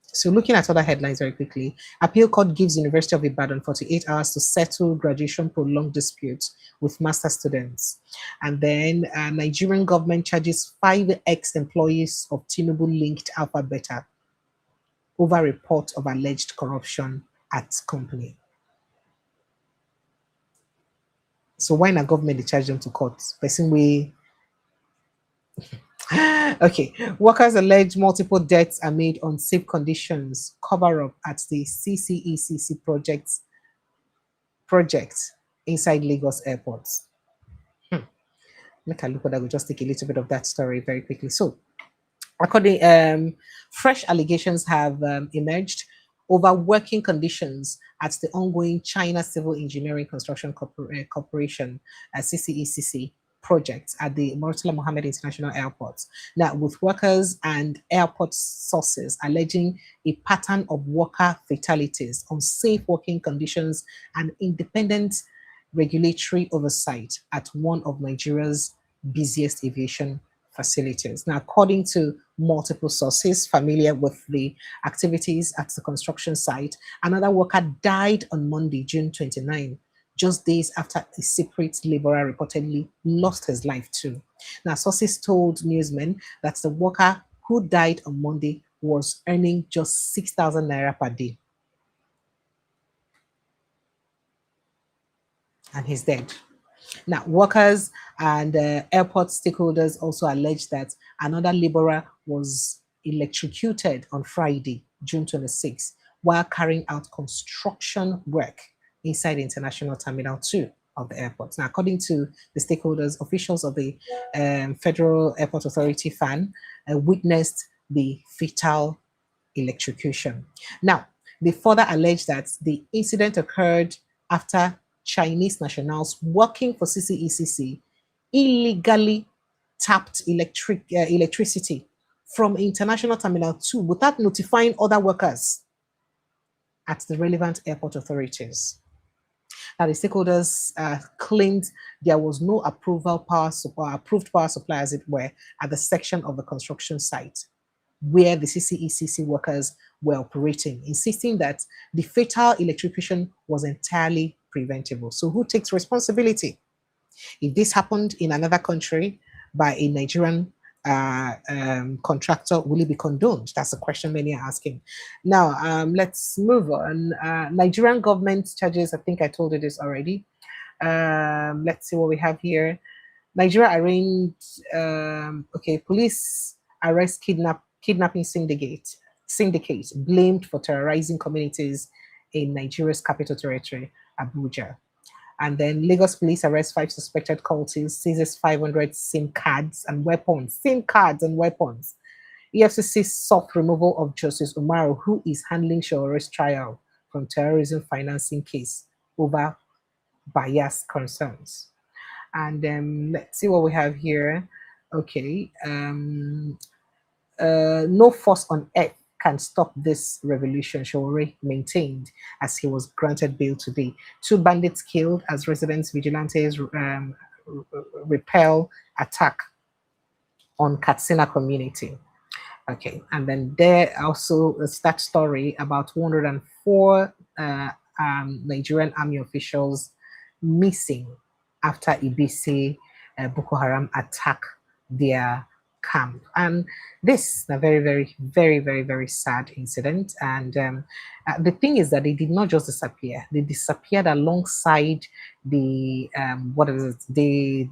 So looking at other headlines very quickly, appeal court gives University of Ibadan 48 hours to settle graduation prolonged disputes with master students. And then Nigerian government charges 5 ex-employees of Tinubu-linked Alpha Beta over report of alleged corruption at company. So why not government they charge them to court? Person we okay. Workers allege multiple deaths amid unsafe conditions. Cover up at the CCECC project inside Lagos airports. Make a look at that. We'll just take a little bit of that story very quickly. So, according, fresh allegations have emerged over working conditions at the ongoing China Civil Engineering Construction Corporation, CCECC, project at the Murtala Mohammed International Airport. Now, with workers and airport sources alleging a pattern of worker fatalities, unsafe working conditions, and independent regulatory oversight at one of Nigeria's busiest aviation facilities. Now, according to multiple sources familiar with the activities at the construction site, another worker died on Monday, June 29, just days after a separate laborer reportedly lost his life too. Now, sources told newsmen that the worker who died on Monday was earning just 6,000 naira per day. And he's dead. Now, workers and airport stakeholders also allege that another laborer was electrocuted on Friday, June 26, while carrying out construction work inside the International Terminal 2 of the airport. Now, according to the stakeholders, officials of the Federal Airport Authority FAN witnessed the fatal electrocution. Now, they further allege that the incident occurred after Chinese nationals working for CCECC illegally tapped electricity from International Terminal 2 without notifying other workers at the relevant airport authorities. Now, the stakeholders claimed there was no approved power supply, as it were, at the section of the construction site where the CCECC workers were operating, insisting that the fatal electrocution was entirely preventable. So who takes responsibility? If this happened in another country by a Nigerian contractor, will it be condoned? That's a question many are asking. Now, let's move on. Nigerian government charges, I think I told you this already. Let's see what we have here. Nigeria arraigned, police arrest kidnapping syndicate blamed for terrorizing communities in Nigeria's capital territory, Abuja. And then Lagos police arrest 5 suspected cultists, seizes 500 SIM cards and weapons. EFCC soft removal of Justice Umaru, who is handling Shore's trial from terrorism financing case over bias concerns. And let's see what we have here. Okay. No force on earth can stop this revolution, Shore maintained as he was granted bail today. 2 bandits killed as residents vigilantes repel attack on Katsina community. Okay, and then there also is that story about 204 Nigerian army officials missing after Ibisi Boko Haram attack their camp. And this is a very, very, very, very, very sad incident. And the thing is that they did not just disappear; they disappeared alongside the what is it? The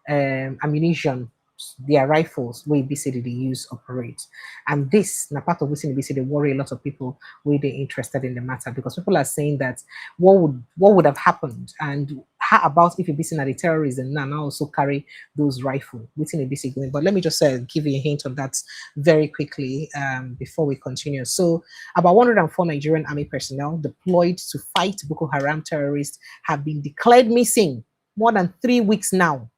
ammunition, their rifles where BC they use operate. And this na part of which BC they worry a lot of people where they're interested in the matter, because people are saying that what would have happened, and how about if BC na the terrorism now also carry those rifles within BC going. But let me just give you a hint on that very quickly before we continue. So about 104 Nigerian army personnel deployed to fight Boko Haram terrorists have been declared missing more than 3 weeks now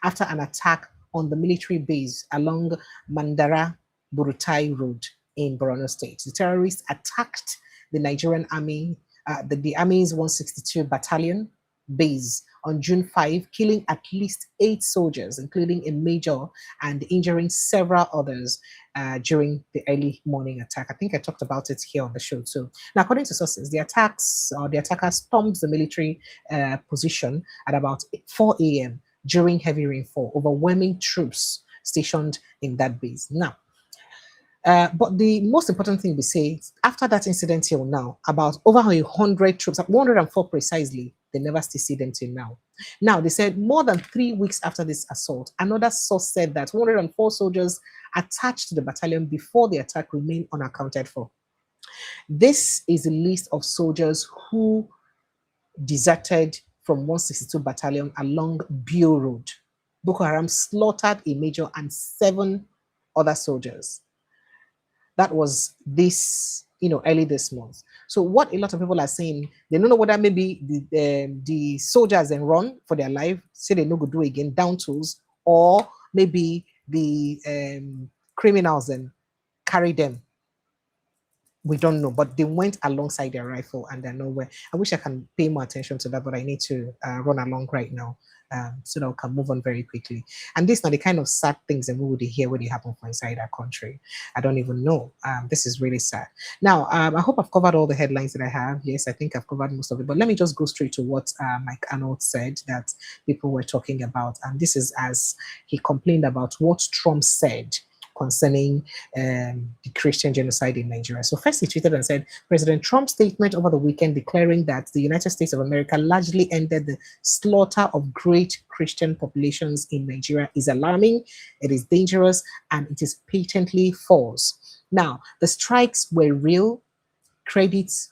after an attack on the military base along Mandara Burutai Road in Borno State. The terrorists attacked the Nigerian army, the Army's 162 Battalion base on June 5, killing at least 8 soldiers, including a major, and injuring several others during the early morning attack. I think I talked about it here on the show too. Now, according to sources, the attackers stormed the military position at about 4 a.m. during heavy rainfall, overwhelming troops stationed in that base. Now, but the most important thing we say, after that incident till now, about over 100 troops, 104 precisely, they never still see them till now. Now, they said more than 3 weeks after this assault, another source said that 104 soldiers attached to the battalion before the attack remain unaccounted for. This is a list of soldiers who deserted from 162 Battalion along Bio Road. Boko Haram slaughtered a major and 7 other soldiers. That was this, early this month. So what a lot of people are saying, they don't know whether maybe the soldiers then run for their life, say they no go do again, down tools, or maybe the criminals then carry them. We don't know, but they went alongside their rifle and they're nowhere. I wish I can pay more attention to that, but I need to run along right now so that we can move on very quickly. And these are the kind of sad things that we would hear when they happen from inside our country. I don't even know. This is really sad. Now, I hope I've covered all the headlines that I have. Yes, I think I've covered most of it, but let me just go straight to what Mike Arnold said that people were talking about. And this is as he complained about what Trump said concerning the Christian genocide in Nigeria. So first he tweeted and said, President Trump's statement over the weekend declaring that the United States of America largely ended the slaughter of great Christian populations in Nigeria is alarming, it is dangerous, and it is patently false. Now, the strikes were real, credits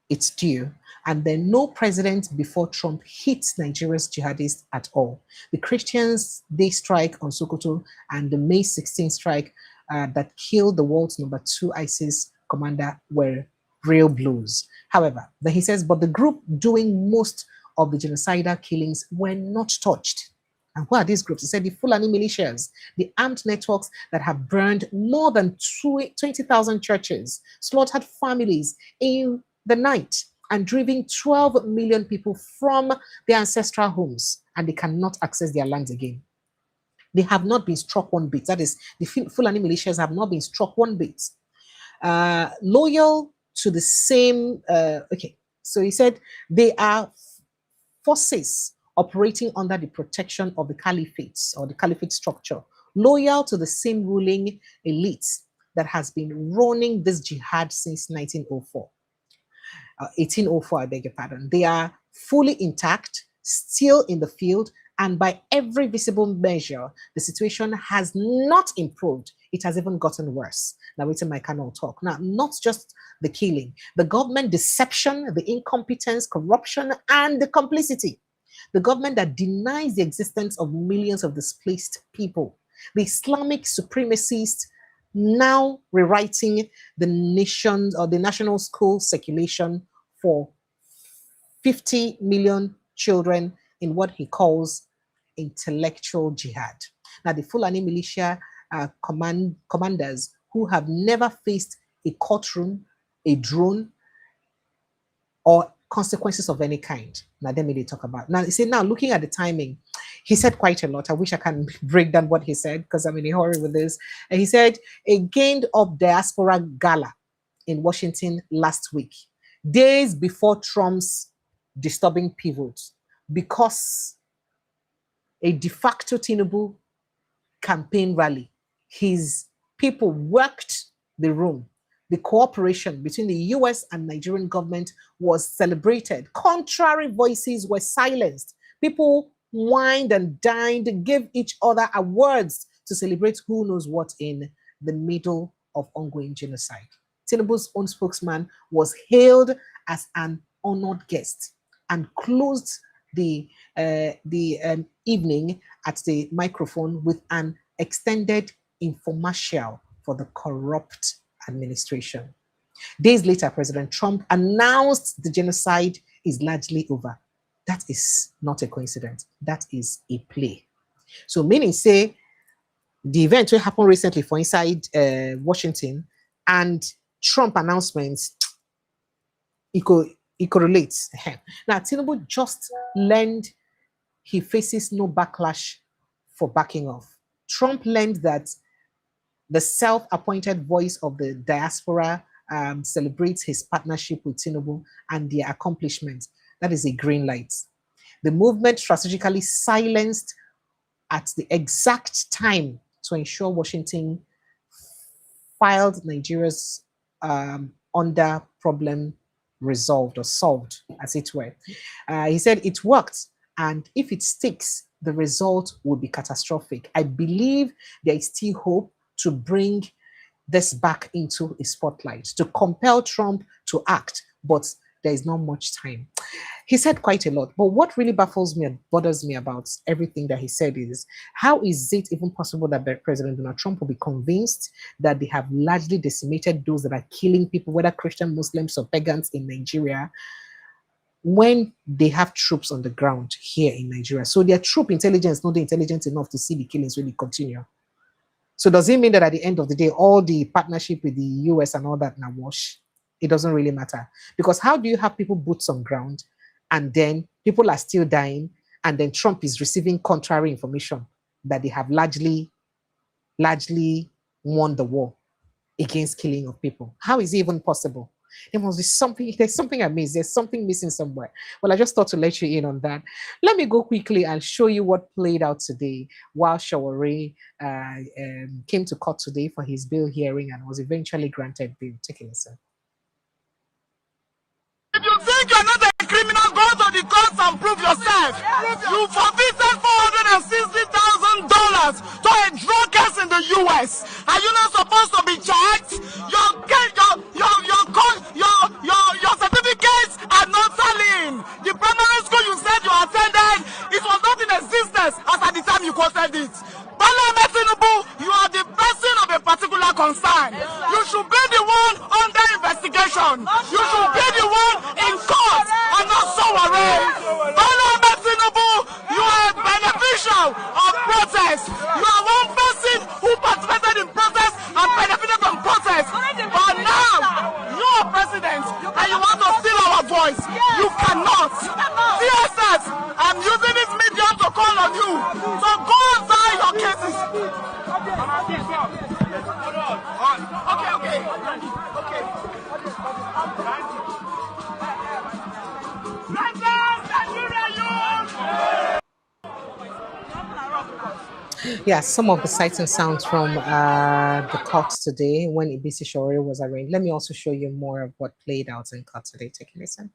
it's due, and then no president before Trump hit Nigeria's jihadists at all. The Christians, they strike on Sokoto, and the May 16th strike that killed the world's #2 ISIS commander were real blows. However, then he says, but the group doing most of the genocidal killings were not touched. And what are these groups? He said the Fulani militias, the armed networks that have burned more than 20,000 churches, slaughtered families in the night, and driving 12 million people from their ancestral homes, and they cannot access their lands again. They have not been struck one bit. That is, the Fulani militias have not been struck one bit. Loyal to the same, so he said they are forces operating under the protection of the caliphates or the caliphate structure, loyal to the same ruling elite that has been running this jihad since 1904. 1804, I beg your pardon. They are fully intact, still in the field, and by every visible measure, the situation has not improved. It has even gotten worse. Now, it's in my canal talk. Now, not just the killing, the government deception, the incompetence, corruption, and the complicity. The government that denies the existence of millions of displaced people, The Islamic supremacists now rewriting the nation's or the national school circulation for 50 million children in what he calls intellectual jihad. Now, the Fulani militia commanders who have never faced a courtroom, a drone, or consequences of any kind. Now, let me talk about. Now, you see, now looking at the timing, he said quite a lot. I wish I can break down what he said because I'm in a hurry with this. And he said a gained up diaspora gala in Washington last week, days before Trump's disturbing pivot, because a de facto Tinubu campaign rally, his people worked the room. The cooperation between the US and Nigerian government was celebrated. Contrary voices were silenced. People wined and dined, gave each other awards to celebrate who knows what in the middle of ongoing genocide. Tinubu's own spokesman was hailed as an honored guest and closed the evening at the microphone with an extended infomercial for the corrupt administration. Days later, President Trump announced the genocide is largely over. That is not a coincidence. That is a play. So meaning say the event will happen recently for inside Washington and Trump announcements, it correlates. Now, Tinubu just learned he faces no backlash for backing off. Trump learned that the self-appointed voice of the diaspora celebrates his partnership with Tinubu and their accomplishments. That is a green light. The movement strategically silenced at the exact time to ensure Washington filed Nigeria's under problem resolved or solved, as it were. He said it worked, and if it sticks, the result will be catastrophic. I believe there is still hope to bring this back into a spotlight, to compel Trump to act, but there is not much time. He said quite a lot, but what really baffles me and bothers me about everything that he said is, how is it even possible that President Donald Trump will be convinced that they have largely decimated those that are killing people, whether Christian, Muslims, or pagans in Nigeria, when they have troops on the ground here in Nigeria? So their troop intelligence, not the intelligent enough to see the killings really continue. So does it mean that at the end of the day, all the partnership with the US and all that now wash? It doesn't really matter. Because how do you have people boots on ground and then people are still dying and then Trump is receiving contrary information that they have largely won the war against killing of people? How is it even possible? There must be something, there's something amiss, there's something missing somewhere. Well, I just thought to let you in on that. Let me go quickly and show you what played out today while Shawore came to court today for his bail hearing and was eventually granted bail. Take a listen. If you think you're not a criminal, go to the courts and prove yourself. You forfeited $460,000 to a drug case in the US. Are you not supposed to be charged? Your certificates are not selling. The primary school you said you attended, it was not in existence as at the time you quoted it. Tinubu, you are the person of a particular concern. You should be the one under investigation. You should be the one in court and not so worried. Tinubu, you are a beneficial of protest. You are one person who participated in protest and benefited from protest. But now, you are president and you want to steal our voice. You cannot. CSS, I'm using this medium to call on you. So go answer your cases. Yeah, some of the sights and sounds from the court today when Ibisi Shawore was arraigned. Let me also show you more of what played out in court today. Take a listen.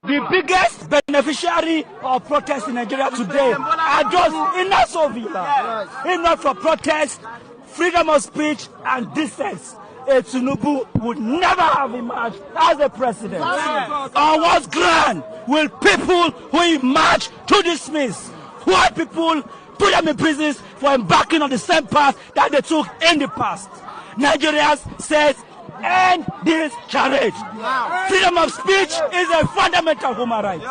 The biggest beneficiary of protest in Nigeria today are just xenophobia. Enough for protest, freedom of speech, and dissent. Tinubu would never have emerged as a president. On what ground will people who emerge to dismiss white people put them in prisons for embarking on the same path that they took in the past. Nigerians says, end this charade. Freedom of speech is a fundamental human right.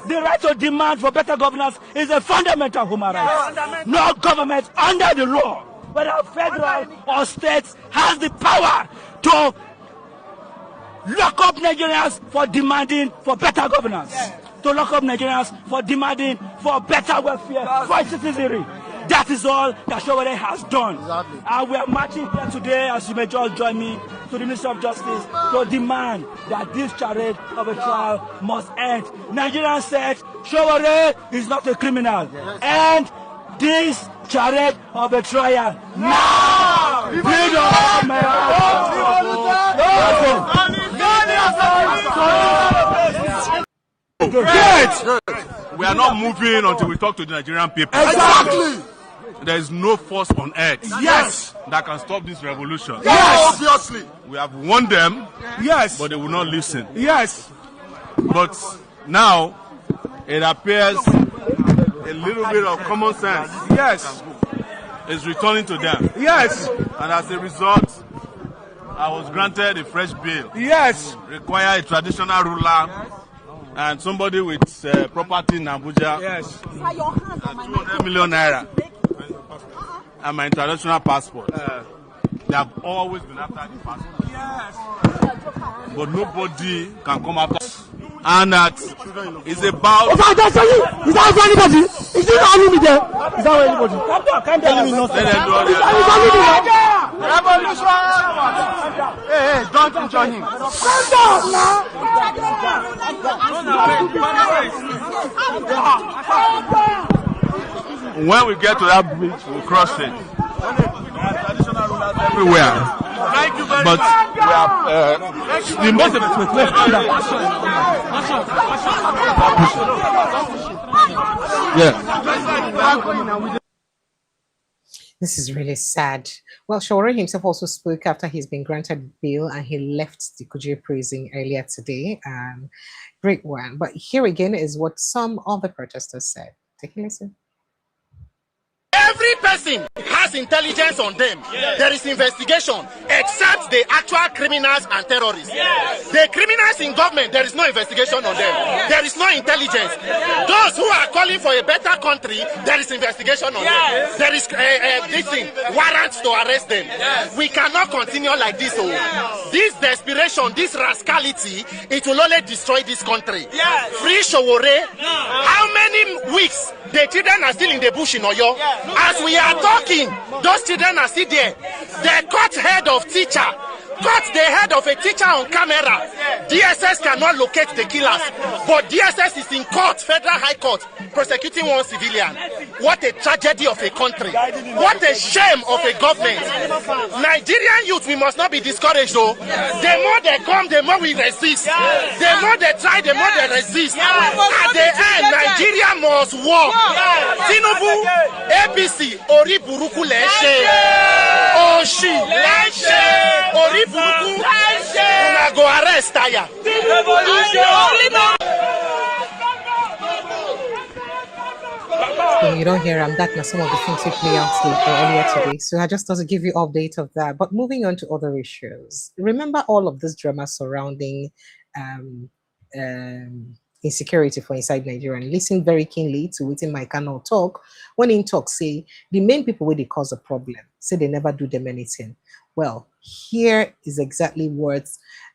The right to demand for better governance is a fundamental human right. No government under the law, whether federal or states, has the power to lock up Nigerians for demanding for better governance. To lock up Nigerians for demanding for better welfare for citizenry. That is all that Showore has done. And we are marching here today, as you may just join me, to the Ministry of Justice to demand that this charade of a trial must end. Nigerians said Showore is not a criminal. And this charade of a trial now! We are not moving until we talk to the Nigerian people. Exactly! There is no force on earth that can stop this revolution. Obviously. We have warned them, but they will not listen. But now it appears a little bit of common sense is returning to them. And as a result, I was granted a fresh bill. Require a traditional ruler and somebody with property in Abuja. And 200 million naira. And my international passport. They have always been after the passport. But nobody can come after. And that is about. Is that anybody? Is it only me there? Is that anybody? Can't tell me nothing. Revolution! Hey, don't enjoy him. When we get to that bridge, we'll cross it. Traditional rulers everywhere. Thank you very much. But we have the most This is really sad. Well, Showore himself also spoke after he's been granted bail and he left the Kuje prison earlier today. Great one. But here again is what some of the protesters said. Take a listen. Every person has intelligence on them. There is investigation, except the actual criminals and terrorists. The criminals in government, there is no investigation on them. There is no intelligence. Those who are calling for a better country, there is investigation on them. There is warrants to arrest them. We cannot continue like this. This desperation, this rascality, it will only destroy this country. Free Showore. How many weeks the children are still in the bush in Oyo? As we are talking, those children are still there. They cut head of teacher, cut the head of a teacher on camera. DSS cannot locate the killers, but DSS is in court, federal high court, prosecuting one civilian. What a tragedy of a country. What a shame of a government. Nigerian youth, we must not be discouraged though. The more they come, the more we resist. The more they try, the more they resist. At the end, Nigeria must walk. Tinubu, ABC, Ori Buruku Leshe. Oshi, Leshe. Ori Buruku, Una go arrest Taya. You don't hear that now some of the things we play out earlier today. So I just thought to give you update of that. But moving on to other issues. Remember all of this drama surrounding insecurity for inside Nigeria. And listen very keenly to within my canal talk. When in talk, say the main people where they cause a problem, say they never do them anything. Well, here is exactly what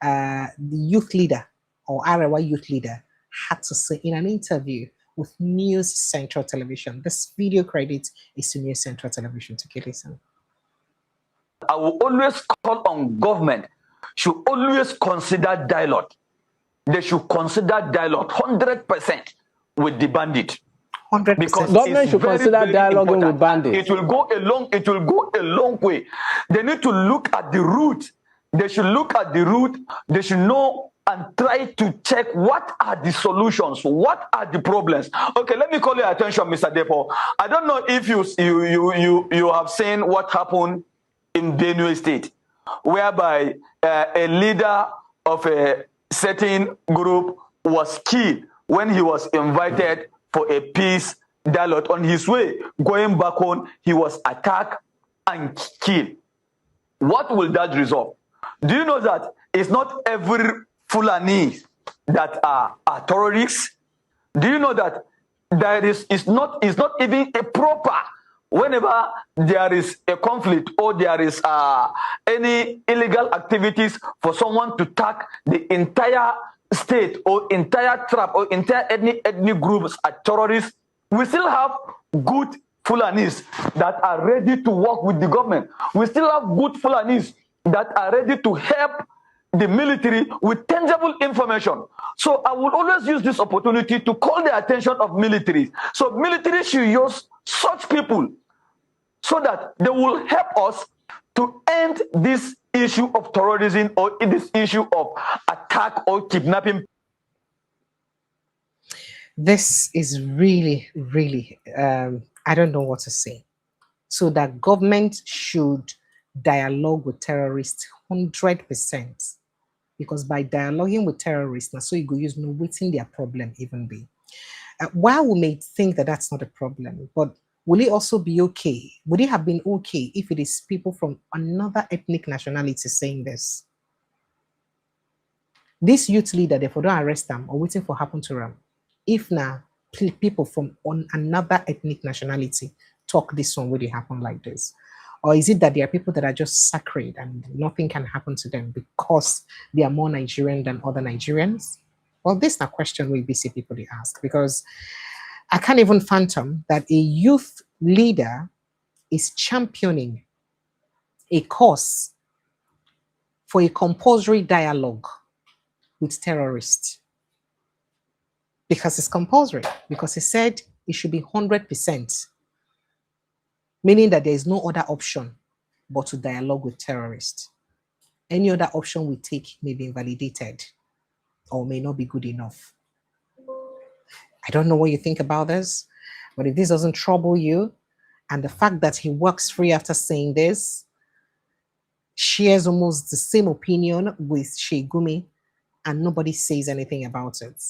the youth leader or Arewa youth leader had to say in an interview with News Central Television. This video credit is to News Central Television. Take a listen. I will always call on government should always consider dialogue. They should consider dialogue 100% with the bandit. 100%. Because government should consider dialoguing with bandits. It will go a long way. They need to look at the root. They should look at the root. They should know and try to check what are the solutions, what are the problems. Okay, let me call your attention, Mr. Depo. I don't know if you have seen what happened in Benue State, whereby a leader of a certain group was killed when he was invited for a peace dialogue. On his way going back home, he was attacked and killed. What will that resolve? Do you know that it's not every Fulani that are terrorists? Do you know that there is it's not even a proper whenever there is a conflict or there is any illegal activities for someone to attack the entire state or entire tribe or entire ethnic groups as terrorists, we still have good Fulanis that are ready to work with the government. We still have good Fulanis that are ready to help the military with tangible information. So I will always use this opportunity to call the attention of military. So military should use such people so that they will help us to end this issue of terrorism or this issue of attack or kidnapping. This is really, really, I don't know what to say. So that government should dialogue with terrorists 100%. Because by dialoguing with terrorists, now so you go use no waiting their problem even be. While we may think that that's not a problem, but will it also be okay? Would it have been okay if it is people from another ethnic nationality saying this? This youth leader, therefore, don't arrest them or waiting for happen to them. If now people from another ethnic nationality talk this one, will it happen like this? Or is it that there are people that are just sacred and nothing can happen to them because they are more Nigerian than other Nigerians? Well, this is a question we BC people ask, because I can't even fathom that a youth leader is championing a cause for a compulsory dialogue with terrorists. Because it's compulsory, because he said it should be 100%. Meaning that there is no other option but to dialogue with terrorists. Any other option we take may be invalidated or may not be good enough. I don't know what you think about this, but if this doesn't trouble you, and the fact that he works free after saying this, shares almost the same opinion with Sheikh-Gumi, and nobody says anything about it,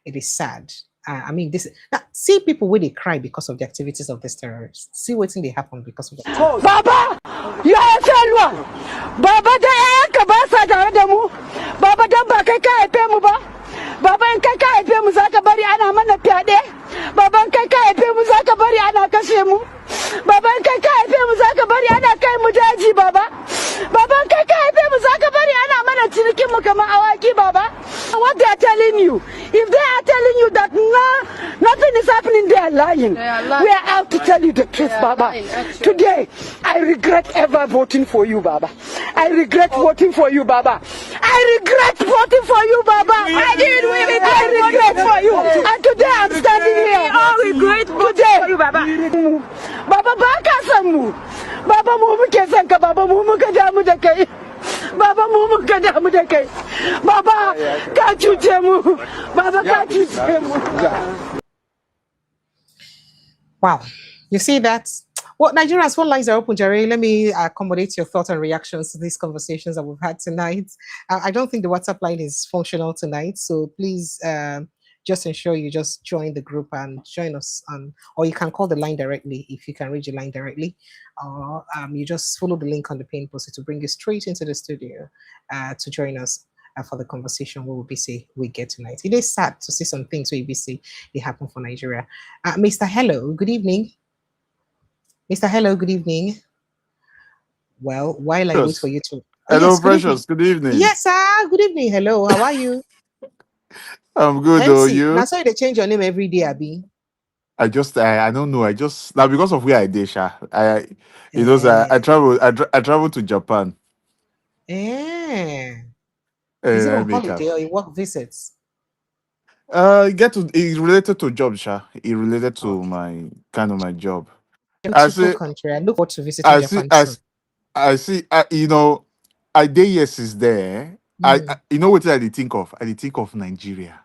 it is sad. I mean, this now, see people where they cry because of the activities of these terrorists. See what thing they happen because of that. Baba, you are a failure. Baba, they kabasa demu. Baba, the bakaka epemuba. Baba, nkaka epemuzaka bari ana mana piade. Baba, nkaka epemuzaka bari ana kashemu. Baba, nkaka epemuzaka bari ana kai mujaji baba. Baba, nkaka epemuzaka bari ana mana chiniki mukama awaki baba. What they are telling you, if they are telling you that nothing is happening, they are lying. We are out to tell you the truth, Baba. Today, I regret ever voting for you, Baba. I regret voting for you, Baba. I regret voting for you, Baba. I regret for you. And today I'm standing here. We all regret voting for you, Baba. Baba, Baka Samu. Baba, Mumu Kesanka, Baba, Mumu Kadamu Dekai. Baba Mumu Kadamu Dekai. Baba, Kachu Temu. Baba, Kachu Temu. Wow. You see that? Well, Nigerians, phone lines are open, Jerry. Let me accommodate your thoughts and reactions to these conversations that we've had tonight. I don't think the WhatsApp line is functional tonight, so please just ensure you just join the group and join us on, or you can call the line directly if you can reach the line directly, or you just follow the link on the pin poster to bring you straight into the studio to join us for the conversation we will be say we get tonight. It is sad to see some things we be say they happen for Nigeria. Mr. Hello, good evening. Mr. Hello, good evening. Well, while I wait for you to... Hello, yes, Precious. Good evening. Yes, sir. Good evening. Hello. How are you? I'm good. Though you? That's why they change your name every day, Abi. I don't know. I just now because of where I did, I travel to Japan. Is it on holiday or you work visits? It related to job, Sha. It related to my job. I country. I look forward to visiting Japan soon. I see. I day yes is there. You know what I think of? I think of Nigeria.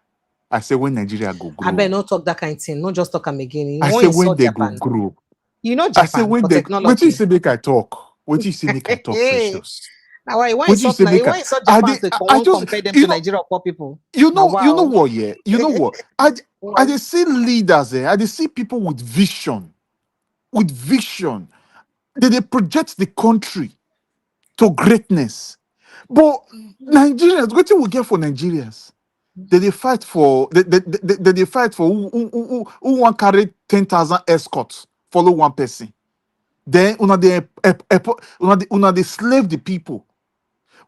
I say when Nigeria go grow. I better not talk that kind of thing. Not just talk them again. I say when they Japan. Go grow. You know Japan. I say when they. What you say make I talk? What you say make I talk? Precious. Now, why What do you insult say, make Why a- insult I Japan did, to I won't just, compare them you to know, Nigeria poor people? you Now, know, you know wow. what, yeah, you know what, I What? dey see leaders, I dey see people with vision, they project the country to greatness. But Nigerians, what you will get for Nigerians? They fight for they fight for who want carry 10,000 escorts, follow one person. Then una they slave the people.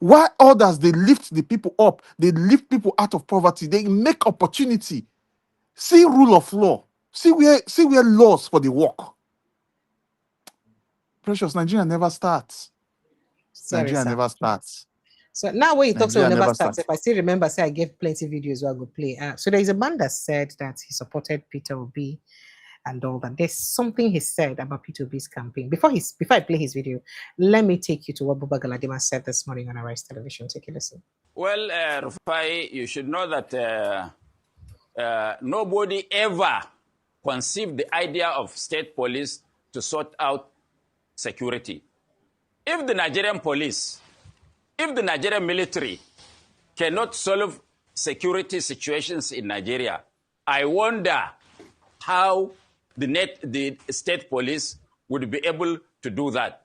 Why others they lift the people up, they lift people out of poverty, they make opportunity. See rule of law. See where laws for the work. Precious Nigeria never starts. Sorry, Nigeria sir. never starts. So now when you talk, so Nigeria we never never starts. starts. If I still remember, say I gave plenty videos where I go play. So there is a man that said that he supported Peter Obi and all that. There's something he said about Peter Obi's campaign. Before I play his video, let me take you to what Buba Galadima said this morning on Arise Television. Take a listen. Well, Rufai, you should know that nobody ever conceived the idea of state police to sort out security. If the Nigerian police, if the Nigerian military cannot solve security situations in Nigeria, I wonder how the state police would be able to do that.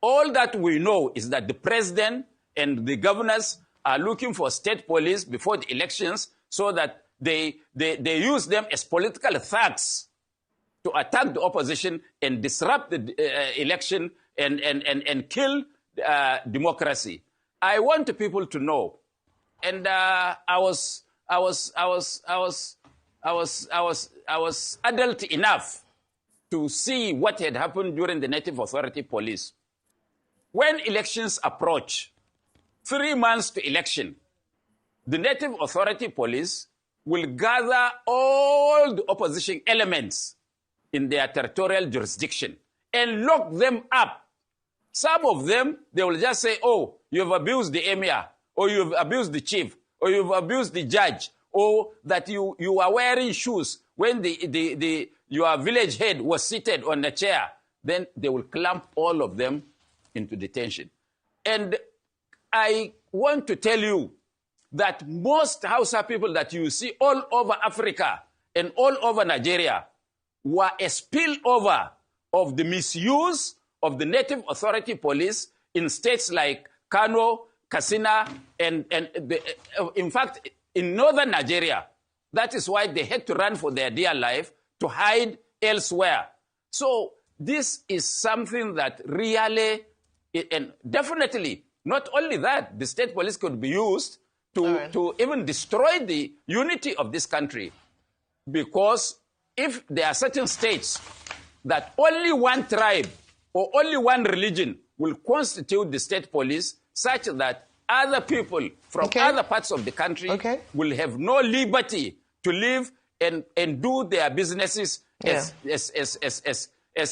All that we know is that the president and the governors are looking for state police before the elections so that they use them as political thugs to attack the opposition and disrupt the election and kill democracy. I want people to know, and I was adult enough to see what had happened during the Native Authority Police. When elections approach, 3 months to election, the Native Authority Police will gather all the opposition elements in their territorial jurisdiction and lock them up. Some of them, they will just say, oh, you've abused the emir, or you've abused the chief, or you've abused the judge, or that you are wearing shoes when your village head was seated on the chair. Then they will clamp all of them into detention. And I want to tell you that most Hausa people that you see all over Africa and all over Nigeria were a spillover of the misuse of the Native Authority Police in states like Kano, Katsina, and in fact, in northern Nigeria. That is why they had to run for their dear life to hide elsewhere. So this is something that really, and definitely, not only that, the state police could be used to even destroy the unity of this country. Because if there are certain states that only one tribe or only one religion will constitute the state police, such that other people from other parts of the country will have no liberty to live and do their businesses as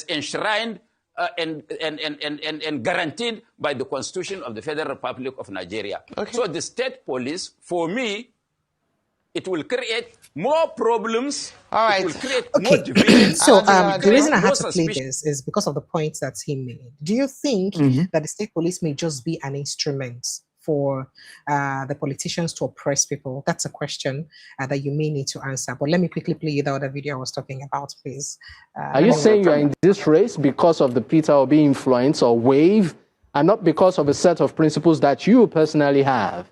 enshrined and guaranteed by the Constitution of the Federal Republic of Nigeria. So the state police, for me, it will create more problems. All right. It will create more division. So the reason I had to play this is because of the points that he made. Do you think that the state police may just be an instrument for the politicians to oppress people? That's a question that you may need to answer. But let me quickly play you the other video I was talking about, please. Are you saying you're in this race because of the Peter Obi influence or wave, and not because of a set of principles that you personally have?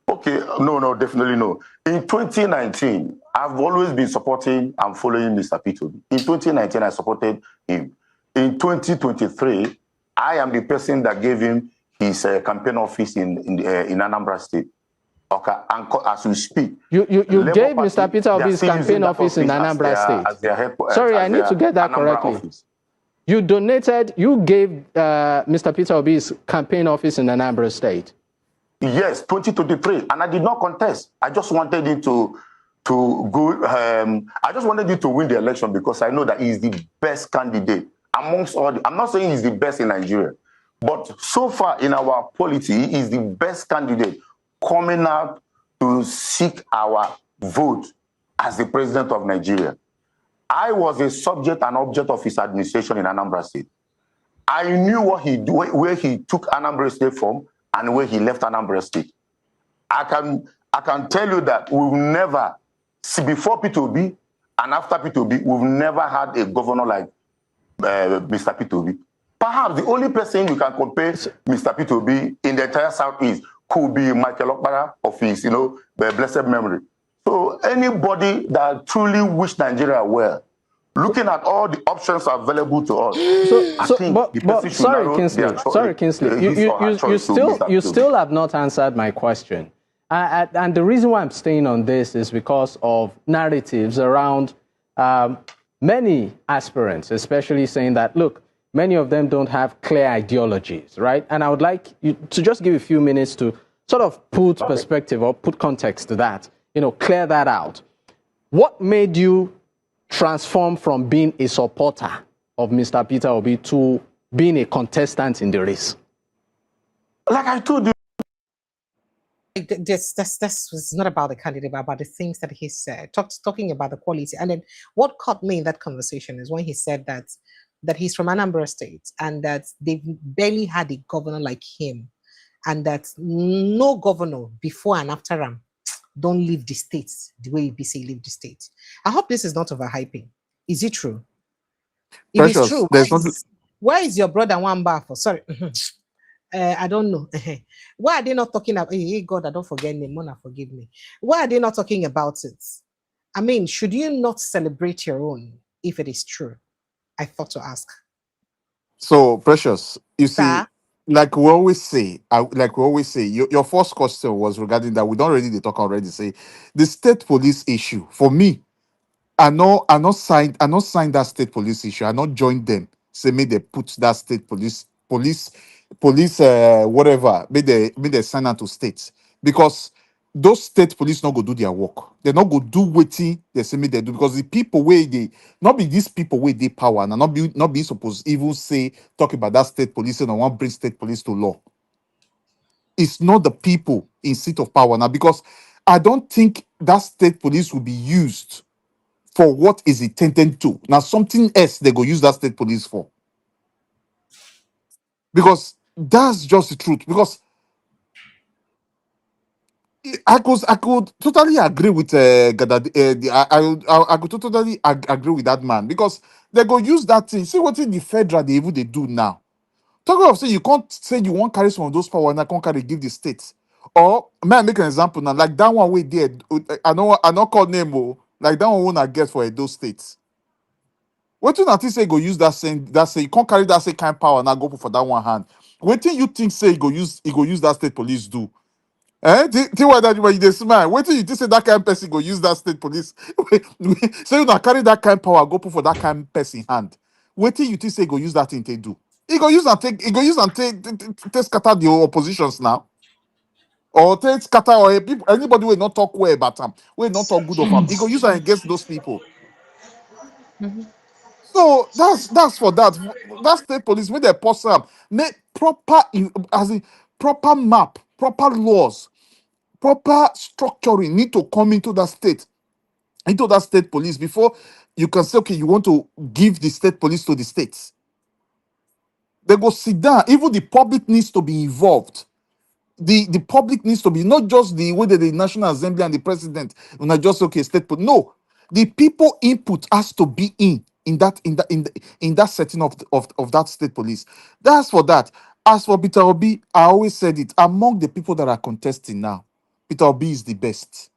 Okay, no, definitely no. In 2019, I've always been supporting and following Mr. Peter Obi. In 2019, I supported him. In 2023, I am the person that gave him his campaign office in Anambra State. Okay, and as we speak, you gave Mr. Peter Obi's campaign office in Anambra State. Sorry, I need to get that correctly. Office. You gave Mr. Peter Obi's campaign office in Anambra State. Yes, 2023, and I did not contest. I just wanted him to go. I just wanted him to win the election because I know that he is the best candidate amongst all. I'm not saying he's the best in Nigeria, but so far in our polity, he is the best candidate coming out to seek our vote as the president of Nigeria. I was a subject and object of his administration in Anambra State. I knew what he do, where he took Anambra State from, and where he left Anambra State. I can tell you that we've never, see, before P2B and after P2B, we've never had a governor like Mr. P2B. Perhaps the only person you can compare Mr. P2B in the entire Southeast could be Michael Okpara of his, blessed memory. So anybody that truly wish Nigeria well, looking at all the options available to us, sorry, Kingsley, you still have not answered my question. And the reason why I'm staying on this is because of narratives around many aspirants, especially saying that, look, many of them don't have clear ideologies, right? And I would like you to just give a few minutes to sort of put perspective or put context to that, clear that out. What made you transform from being a supporter of Mr. Peter Obi to being a contestant in the race? Like I told you. This was not about the candidate, but about the things that he said, talking about the quality. And then what caught me in that conversation is when he said that he's from Anambra State and that they've barely had a governor like him, and that no governor before and after him don't leave the state the way BC leave the state. I hope this is not overhyping. Is it true? If it's true, why is your brother Wamba for? Sorry. I don't know. Why are they not talking about? Hey, God, I don't forget name. Mona, forgive me. Why are they not talking about it? I mean, should you not celebrate your own if it is true? I thought to ask. So, Precious, you see, like we always say, your first question was regarding that we don't already talk already. Say the state police issue. For me, I not signed that state police issue. I not joined them. Say me they put that state police whatever, may they sign out to states, because those state police not go do their work. They not go do waiting. They say me they do, because the people where they not be these people where they power and not be supposed even say talk about that state police and I want bring state police to law. It's not the people in seat of power now, because I don't think that state police will be used for what is intended to. Now something else they go use that state police for. Because that's just the truth. Because I could totally agree with I could totally agree with that man, because they go use that thing. See what in the federal they do now. Talking of say you can't say you want carry some of those power and I can't carry give the states. Or may I make an example now? Like that one we did. I know call name like that one I get for those states. What you not say go use that same you can't carry that same kind of power and I go for that one hand. What thing you think say go use that state police do? Think why that when you smile. Wait till you think say that kind of person go use that state police. So you not carry that kind of power, go put for that kind of person hand. Wait till you think say go use that thing to do. He go use and take scatter the oppositions now. Or take scatter or people, anybody will not talk well about them, will not talk good of them. He go use and against those people. Mm-hmm. So that's for that. That state police when they post up, make proper as in proper map, proper laws, proper structuring need to come into that state police before you can say, okay, you want to give the state police to the states. They go sit down. Even the public needs to be involved. The public needs to be not just the way that the National Assembly and the president when I just okay state police. No, the people input has to be in that setting of that state police. That's for that. As for Peter Obi, I always said it, among the people that are contesting now, Peter Obi is the best.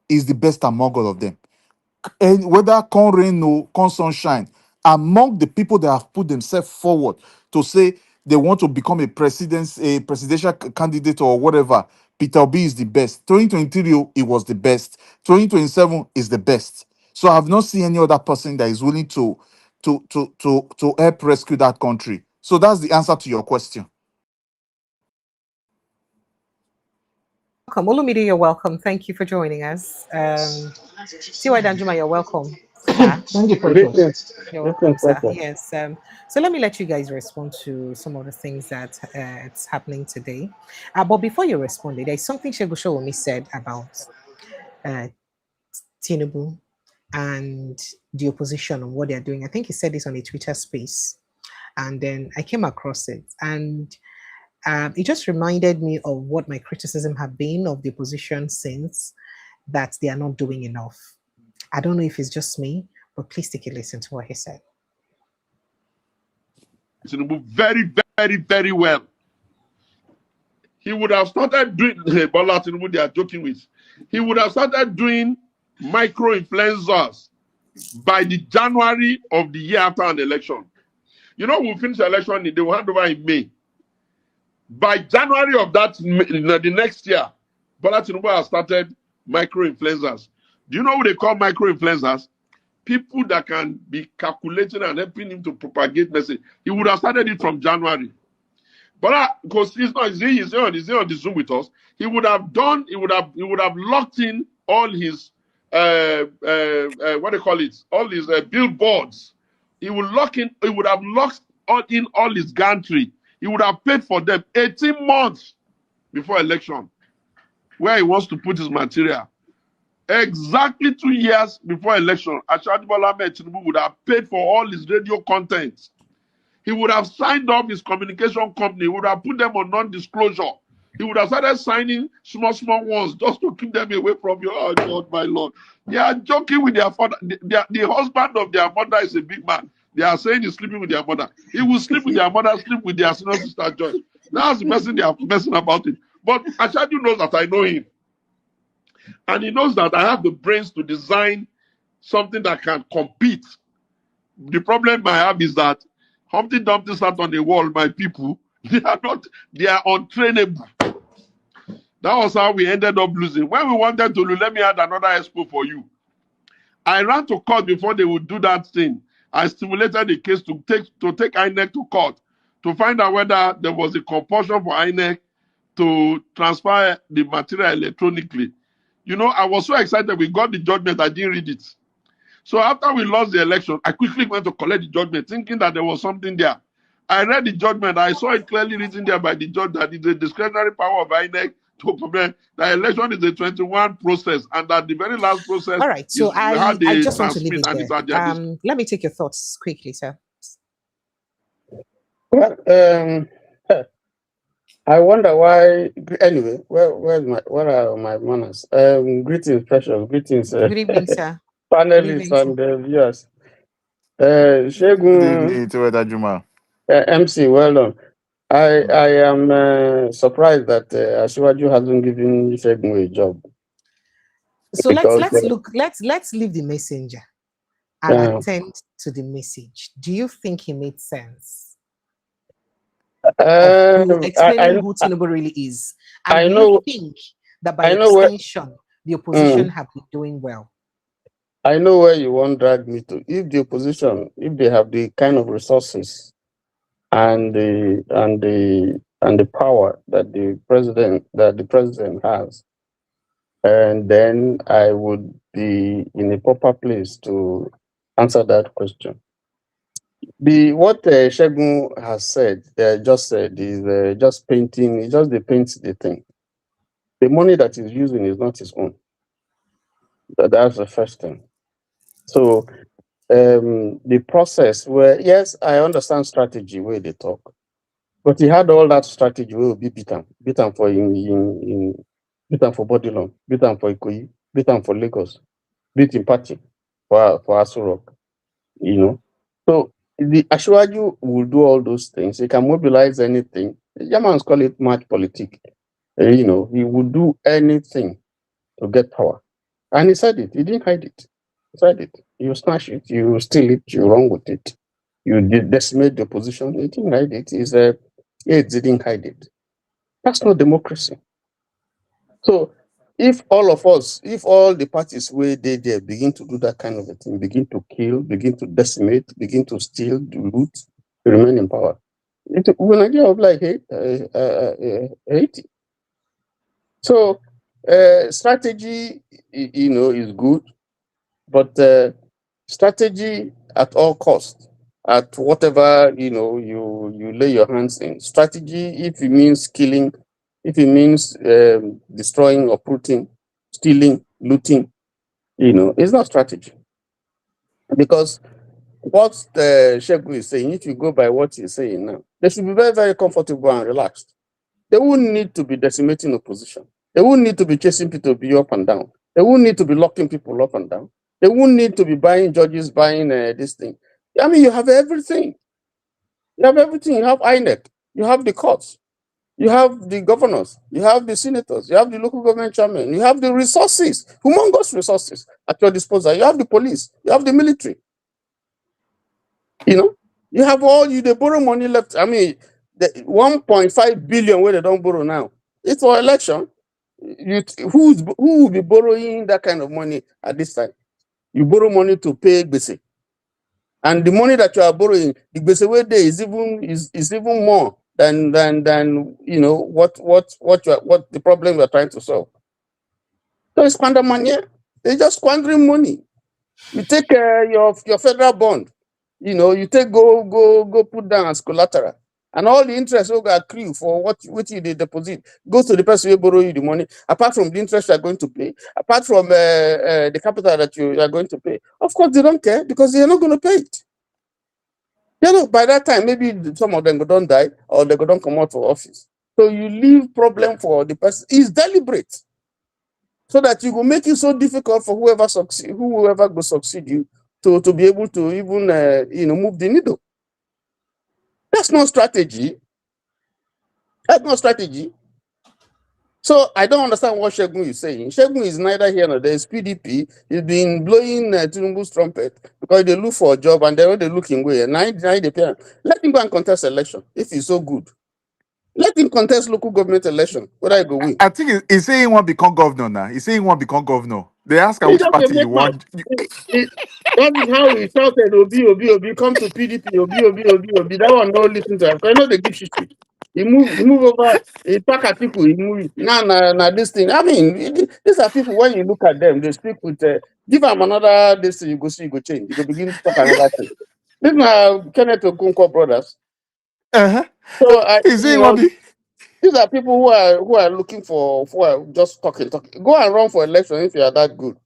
Is the best among all of them. And whether con rain or con sunshine, among the people that have put themselves forward to say they want to become a presidential candidate or whatever, Peter Obi is the best. 2023, it was the best. 2027 is the best. So I have not seen any other person that is willing to help rescue that country. So that's the answer to your question. Welcome. Olumide, you're welcome. Thank you for joining us. Tiwa Danjuma, you're welcome. Thank you for this. You're welcome, sir. Yes. So let me let you guys respond to some of the things that it's happening today. But before you respond, there's something Segun Sowunmi said about Tinubu and the opposition and what they're doing. I think he said this on a Twitter space. And then I came across it. And It just reminded me of what my criticism have been of the opposition since, that they are not doing enough. I don't know if it's just me, but please take a listen to what he said. Tinubu very, very, very well. He would have started doing Bola Tinubu they are joking with. He would have started doing micro-influencers by the January of the year after an election. You know, we'll finish the election, they will hand over in May. By January of that, the next year, Bola Tinubu has started micro-influencers. Do you know what they call micro-influencers? People that can be calculating and helping him to propagate message. He would have started it from January. But because he's on the Zoom with us, he would have locked in all his what do you call it? All his billboards. He would have locked in all his gantry. He would have paid for them 18 months before election, where he wants to put his material. Exactly 2 years before election, Asiwaju Bola Ahmed Tinubu would have paid for all his radio content. He would have signed up his communication company. He would have put them on non-disclosure. He would have started signing small ones just to keep them away from you. Oh, God, my Lord. They are joking with their father. The husband of their mother is a big man. They are saying he's sleeping with their mother. He will sleep with their mother, sleep with their senior sister, Joy. That's the messing they are messing about it. But Asiwaju knows that I know him. And he knows that I have the brains to design something that can compete. The problem I have is that Humpty Dumpty sat on the wall, my people. They are untrainable. That was how we ended up losing. When we wanted to, let me add another expo for you. I ran to court before they would do that thing. I stimulated the case to take INEC to court to find out whether there was a compulsion for INEC to transfer the material electronically. You know, I was so excited. We got the judgment. I didn't read it. So after we lost the election, I quickly went to collect the judgment, thinking that there was something there. I read the judgment. I saw it clearly written there by the judge that it's a discretionary power of INEC to prevent the election is a 21 process, and that the very last process. All right. So I just want to leave it there. Let me take your thoughts quickly, sir. Well, I wonder why. Anyway, what are my manners? Greetings, precious. Greetings. Good evening, sir. Panelists and viewers. Shegun, MC, well done. I am surprised that Asiwaju hasn't given Shegun a job. So let's leave the messenger and attend to the message. Do you think he made sense? Explaining who Tinubu really is. And do you think that by extension, the opposition have been doing well? I know where you want to drag me to. If the opposition, if they have the kind of resources and the power that the president has, and then I would be in a proper place to answer that question. What Shegun has said, just said, is just painting. He just paints the thing. The money that he's using is not his own. That's the first thing. So the process where, yes, I understand strategy where they talk, but he had all that strategy where be beaten for beaten for Bodilon, beaten for Ikoyi, beaten for Lagos, beaten party for Aso Rock, you know. So the Asiwaju will do all those things. He can mobilize anything. Germans call it match politics. You know, he would do anything to get power. And he said it. He didn't hide it. He said it. You smash it. You steal it. You wrong with it. You decimate the opposition. He didn't hide it. He didn't hide it. That's not democracy. So if all of us, if all the parties where they begin to do that kind of a thing, begin to kill, begin to decimate, begin to steal, loot, to remain in power, when I of like Haiti. So strategy, you know, is good, but strategy at all costs, at whatever, you know, you lay your hands in. Strategy, if it means killing, if it means destroying, uprooting, stealing, looting, you know, it's not strategy. Because what Shegun is saying, if you go by what he's saying now, they should be very, very comfortable and relaxed. They wouldn't need to be decimating opposition. They wouldn't need to be chasing people to be up and down. They wouldn't need to be locking people up and down. They wouldn't need to be buying judges, buying this thing. I mean, you have everything. You have everything. You have INEC. You have the courts. You have the governors. You have the senators. You have the local government chairman. You have the resources, humongous resources at your disposal. You have the police. You have the military. You know, you have all they borrow money left. I mean, the 1.5 billion where they don't borrow now. It's for election. Who will be borrowing that kind of money at this time? You borrow money to pay basic. And the money that you are borrowing, the basic way there is even more than you know what the problem we are trying to solve. So it's squander money. They're just squandering money. You take your federal bond, you know, you take go put down as collateral, and all the interest will accrue for what you did deposit goes to the person who borrow you the money. Apart from the interest you are going to pay, apart from the capital that you are going to pay, of course they don't care because they are not going to pay it. You know, by that time maybe some of them don't die or they don't come out for office. So you leave problem for the person. It's deliberate, so that you will make it so difficult for whoever will succeed you to be able to even you know, move the needle. That's not strategy. That's not strategy. So I don't understand what Shegun is saying. Shegun is neither here nor there. It's PDP. He's been blowing Tinubu's trumpet because they look for a job and they're looking way. Now they pay. Let him go and contest election if he's so good. Let him contest local government election. Whether I go win. I think he's saying he won't become governor now. He's saying he won't become governor. They ask him He which just party a he make man. want. That is how he shouted, Obi, come to PDP, Obi. That one don't listen to him. I know they give history. He move over, he pack at people, he move. Now this thing. I mean, these are people, when you look at them, they speak with, give them another, this thing, you go see, you go change. You go begin to talk another thing. This is Kenneth Okonkwo brothers. Uh-huh. So, Is he you one know, these are people who are looking for, who are just talking. Go and run for election if you are that good.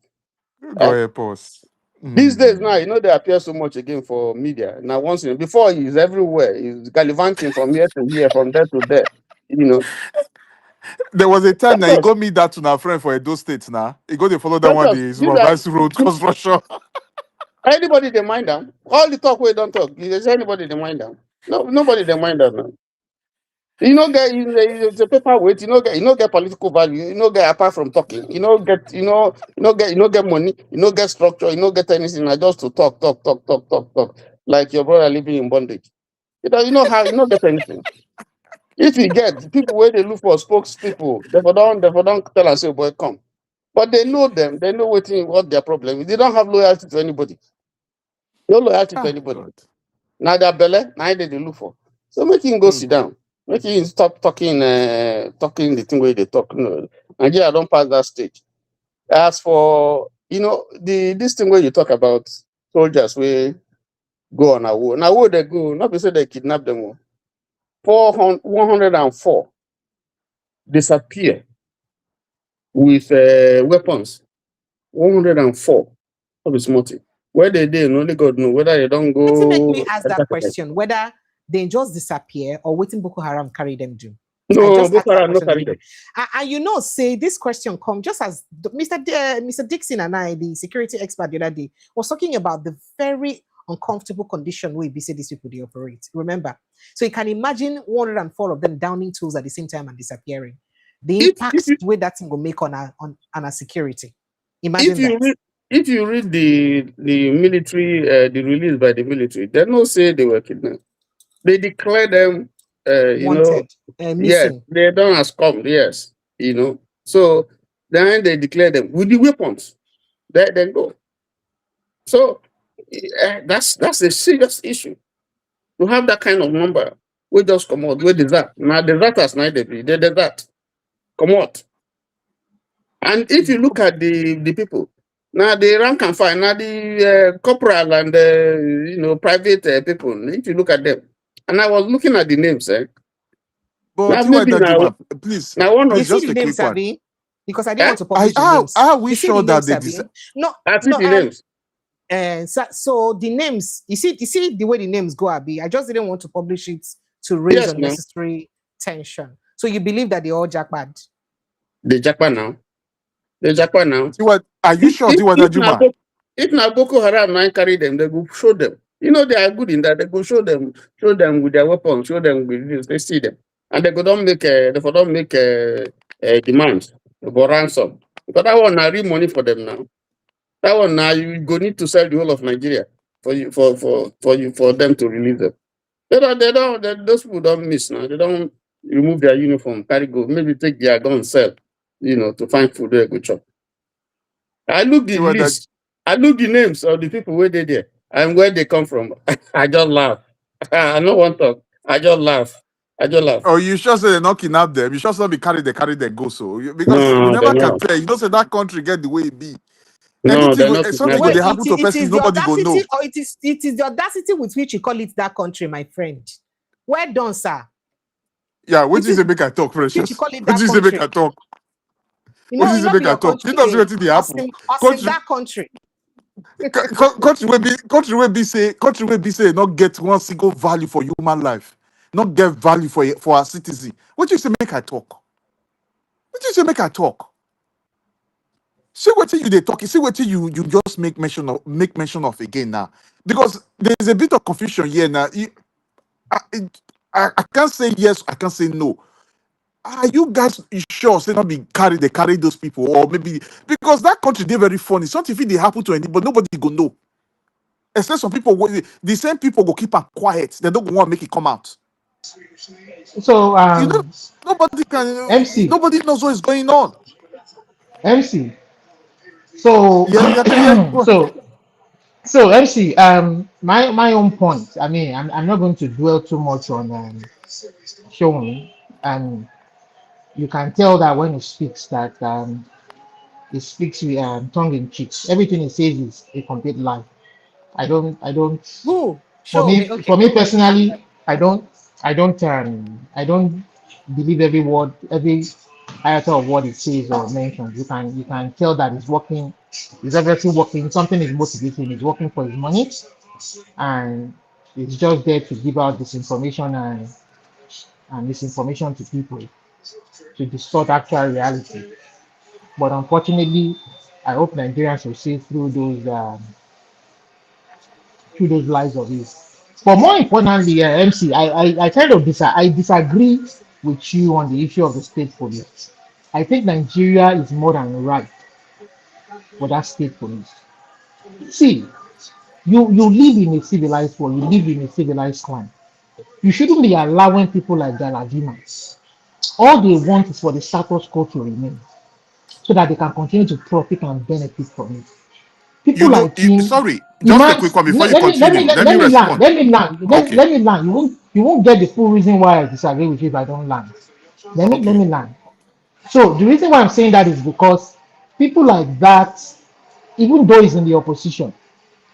Go ahead, pause. These days now, you know, they appear so much again for media. Now, before he's everywhere, he's gallivanting from here to here, from there to there. You know, There was a time that he got me that to our friend for Edo State now. He got to follow that one, the supervised road construction. Anybody they mind them? All the talk we don't talk. Is anybody they mind them? No, nobody they mind them now. You know, get the paperweight. You know, get political value. You know, get apart from talking. You know, get get money. You know, get structure. You know, get anything. Just to talk. Like your brother living in bondage. You know how you know get anything. If you get people where they look for spokespeople, they don't tell us, say, boy, come. But they know them. They know what their problem is. They don't have loyalty to anybody. No loyalty to anybody. God. Now their belly, now they look for. So make him go sit down. Make him stop talking the thing where they talk. No, Nigeria don't pass that stage. As for, you know, this thing where you talk about soldiers where go on a war. Now where they go, not be say they kidnap them. 104 disappear with weapons. 104. What is multi? Where they only God know. Whether they don't go. Let's make me ask that question: whether they just disappear or waiting Boko Haram carry them do. No, Boko Haram not carry them. And you know, say this question come just as Mr. Dickson and I, the security expert the other day, was talking about the very uncomfortable condition where we say these people they operate. Remember, so you can imagine 104 of them downing tools at the same time and disappearing. The impact way that thing will make on our security. Imagine that. If you read the military, the release by the military, they don't say they were kidnapped. They declare them, you wanted, know, missing. Yes, they don't as come. Yes, you know. So then they declare them with the weapons. They go. So that's a serious issue. To have that kind of number, we just come out. Where is that? Now deserters, now they desert. Come out. And if you look at the people, now the rank and file, now the corporal and you know, private people, if you look at them, and I was looking at the names, But please, now one please, of just a quick one. Because I didn't want to publish the names. Are we sure that they I see the names. So the names, you see the way the names go, Abi. I just didn't want to publish it to raise unnecessary tension. So you believe that they all jackpot? They jackpot now. They jackpot now. Are you sure? If na Boko Haram man carry them, they go show them. You know they are good in that. They go show them with their weapons, show them with this. They see them, and they go don't make demands for ransom. Because that one na real money for them now. That one now you go need to sell the whole of Nigeria for them to release them. Those people don't miss now. They don't remove their uniform, carry go, maybe take their gun, sell, to find food where they go chop. I look the list. I look the names of the people where they there and where they come from. I just laugh. I don't want to talk. I just laugh. Oh, you sure say they not kidnap them? You sure say they carry they go so? Because No, you never they're can not. tell. You don't say that country get the way it be. No, they're not Something kidnapping. they happen to a person, nobody go know. Or it is the audacity with which you call it that country, my friend. Well done, sir. Yeah, what is the make I talk, precious? You call it What that is the make country. I talk? You What know, is the make I talk? It doesn't what the happen. That country. Country will be say not get one single value for human life, not get value for our citizen. What you say make I talk? What you say make I talk? See what you they talk. See what you just make mention of again now, because there's a bit of confusion here now. I can't say yes, I can't say no. Are you guys sure say not be they carry those people, or maybe because that country they're very funny. Something if they happen to anybody, nobody go know. Except some people, the same people go keep it quiet. They don't want to make it come out. So nobody knows what is going on. MC. So Yeah. so MC. My own point. I mean, I'm not going to dwell too much on showing, and you can tell that when he speaks that he speaks with tongue in cheek. Everything he says is a complete lie. I don't. Who? For me personally, I don't believe every word, every iota of what it says or mentions. You can tell that it's working. It's obviously working. Something is motivating. It's working for his money, and it's just there to give out disinformation and misinformation to people to distort actual reality. But unfortunately, I hope Nigerians will see through those lies of his. But more importantly, MC, I kind of disagree with you on the issue of the state police. I think Nigeria is more than right for that state police. See, you live in a civilized world, you live in a civilized clan. You shouldn't be allowing people like Galadima. All they want is for the status quo to remain, so that they can continue to profit and benefit from it. People like him. Sorry, just a quick one before you continue. Let me respond. Let me land. You won't get the full reason why I disagree with you if I don't land. Let me land. So the reason why I'm saying that is because people like that, even though he's in the opposition,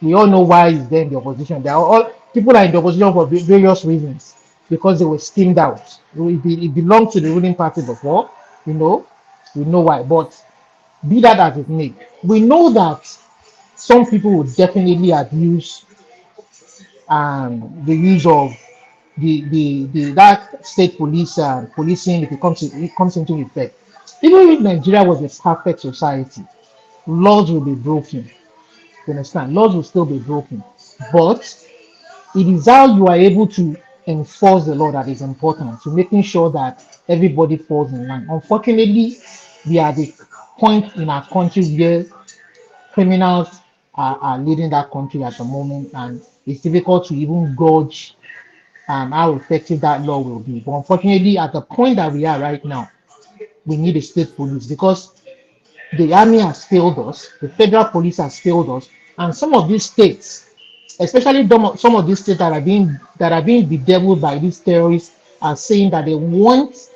we all know why he's there in the opposition. They are all people are in the opposition for various reasons, because they were steamed out. It belonged to the ruling party before, we know why. But be that as it may, we know that some people would definitely abuse the use of the that state police policing if it comes into effect. Even if Nigeria was a perfect society, laws will be broken. You understand? Laws will still be broken, but it is how you are able to enforce the law that is important to making sure that everybody falls in line. Unfortunately, we are at the point in our country where criminals are leading that country at the moment, and it's difficult to even gauge how effective that law will be. But unfortunately, at the point that we are right now, we need a state police, because the army has failed us, the federal police has failed us, and some of these states, especially some of these states that are being bedeviled by these terrorists, are saying that they want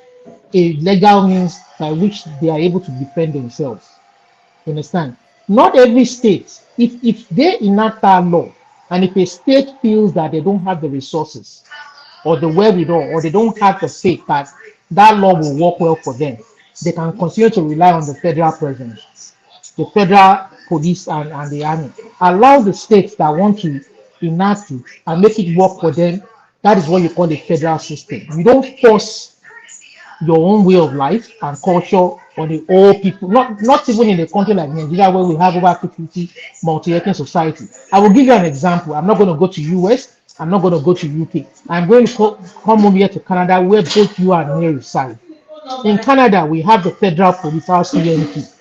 a legal means by which they are able to defend themselves. You understand? Not every state, if they enact that law, and if a state feels that they don't have the resources or the wherewithal, or they don't have the faith that that law will work well for them, they can continue to rely on the federal presence, the federal police and the army. Allow the states that want to enact it and make it work for them. That is what you call the federal system. You don't force your own way of life and culture or the old people, not even in a country like Nigeria where we have over 50 multi-ethnic society. I will give you an example. I'm not going to go to US. I'm not going to go to UK. I'm going to come over here to Canada where both you and me reside. In Canada, we have the federal police, our CNP.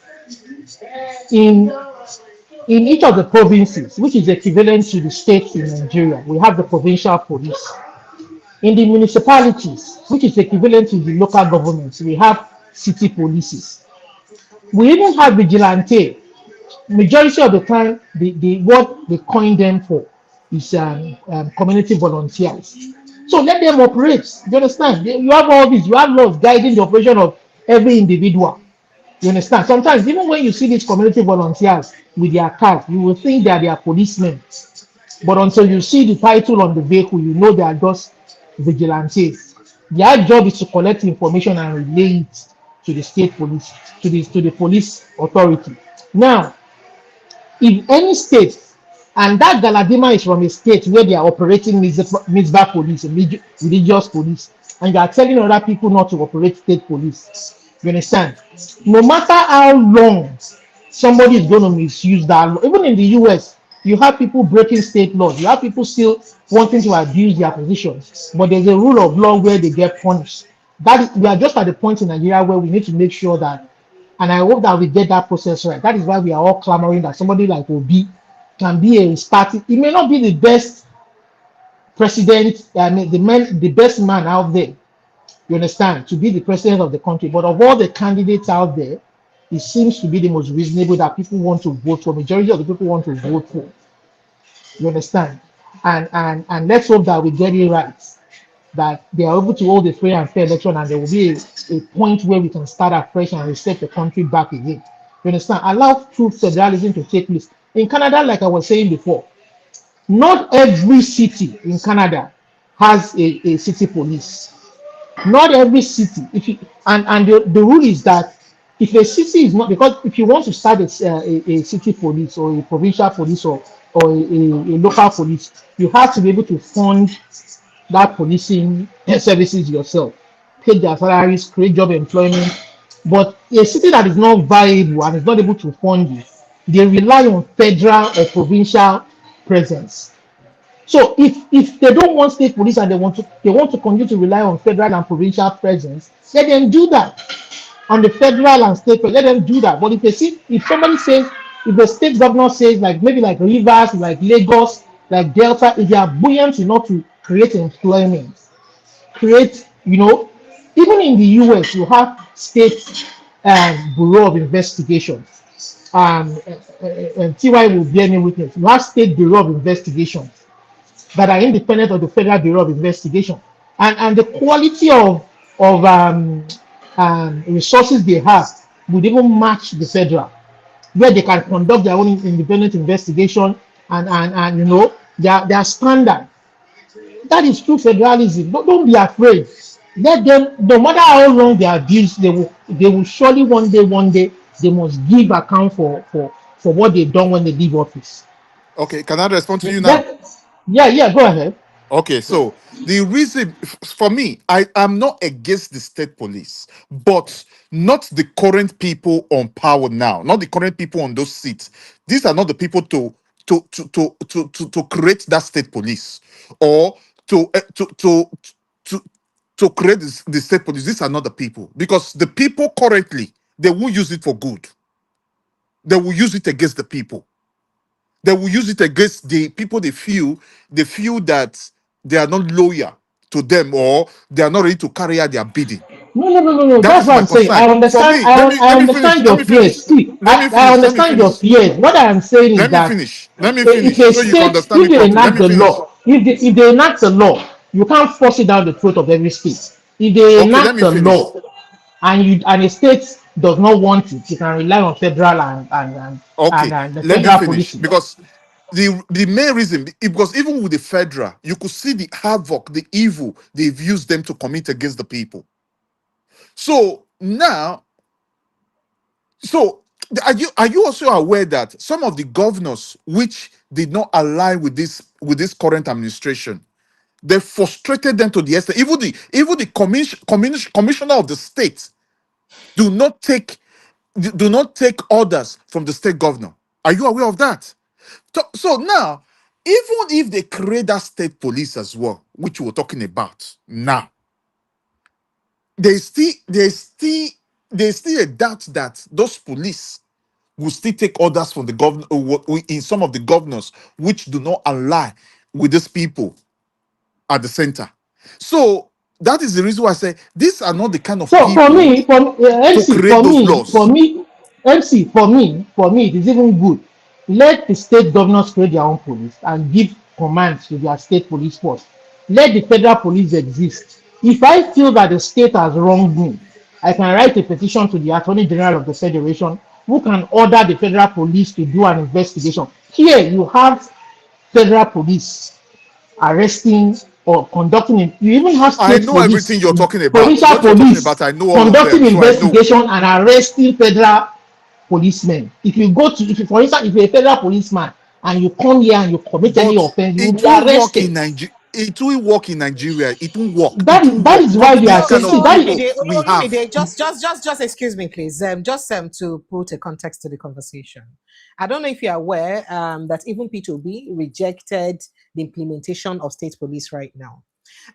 In each of the provinces, which is equivalent to the states in Nigeria, we have the provincial police. In the municipalities, which is equivalent to the local governments, we have city polices. We even have vigilante. Majority of the time, the what they coin them for is community volunteers. So let them operate. You understand? You have all these. You have laws guiding the operation of every individual. You understand? Sometimes, even when you see these community volunteers with their cars, you will think that they are policemen. But until you see the title on the vehicle, you know they are just vigilantes. Their job is to collect information and relay it to the state police, to the police authority. Now, if any state, and that Galadima is from a state where they are operating mitzvah police, religious police, and you are telling other people not to operate state police, you understand? No matter how long somebody is going to misuse that law, even in the US, you have people breaking state laws, you have people still wanting to abuse their positions, but there's a rule of law where they get punished. We are just at the point in Nigeria where we need to make sure that, and I hope that we get that process right. That is why we are all clamoring that somebody like Obi can be a party. He may not be the best president, the best man out there, you understand, to be the president of the country. But of all the candidates out there, it seems to be the most reasonable that people want to vote for. Majority of the people want to vote for. You understand? And let's hope that we get it right. That they are able to hold a free and fair election, and there will be a point where we can start afresh and reset the country back again. You understand? Allow true federalism to take place. In Canada, like I was saying before, not every city in Canada has a city police. Not every city. And the rule is that if a city is not, because if you want to start a city police or a provincial police or a local police, you have to be able to fund that policing services yourself, pay their salaries, create job employment. But a city that is not viable and is not able to fund you, they rely on federal or provincial presence. So if they don't want state police and they want to continue to rely on federal and provincial presence, let them do that. On the federal and state, let them do that. But if somebody says, if the state governor says, like maybe like Rivers, like Lagos, like Delta, if they are buoyant enough to create employment, even in the US, you have state bureau of investigation. And TY will bear me witness. You have state bureau of investigation that are independent of the federal bureau of investigation, and the quality of resources they have would even match the federal, where they can conduct their own independent investigation and their standard. That is true federalism. Don't be afraid. Let them, no matter how long they abuse, they will surely one day they must give account for what they've done when they leave office. Okay, can I respond to you now? Yeah, go ahead. Okay, so the reason for me, I am not against the state police, but not the current people on power now, not the current people on those seats. These are not the people to create that state police or to create the state police. These are not the people, because the people currently, they will use it for good. They will use it against the people. They will use it against the people they feel that they are not loyal to them, or they are not ready to carry out their bidding. No. That's what I'm saying. I understand. I understand your fears. I understand your fears. What I am saying is that let me finish. If a state, if they enact the law, if they enact the law, you can't force it down the throat of every state. If they enact the law, and a state does not want it, you can rely on federal and the federal police. Because the main reason, because even with the federal, you could see the havoc, the evil they've used them to commit against the people. So now, are you also aware that some of the governors which did not align with this current administration, They frustrated them to the extent. Even the commissioner of the state do not take orders from the state governor. Are you aware of that? So now, even if they create that state police as well, which we're talking about now, there's still a doubt that those police will still take orders from the governor in some of the governors which do not align with these people at the center. So that is the reason why I say these are not the kind of So people MC, to create those laws. MC, for me, it is even good. Let the state governors create their own police and give commands to their state police force. Let the federal police exist. If I feel that the state has wronged me, I can write a petition to the Attorney General of the Federation, who can order the federal police to do an investigation. Here you have federal police arresting or conducting it. You even have I state know police, everything you're talking about. provincial What you're talking police about, I know all of conducting them. So investigation and arresting federal policemen. If you go to, if you, for instance, if you're a federal policeman and you come here and you commit any offense, you will it be will work in arrested. Nigeria. It will work in Nigeria. It won't work. That It is won't that work. is why Not we are this saying. kind See, of that people is, we have. Just excuse me, please. Just to put a context to the conversation. I don't know if you're aware that even P2B rejected the implementation of state police right now.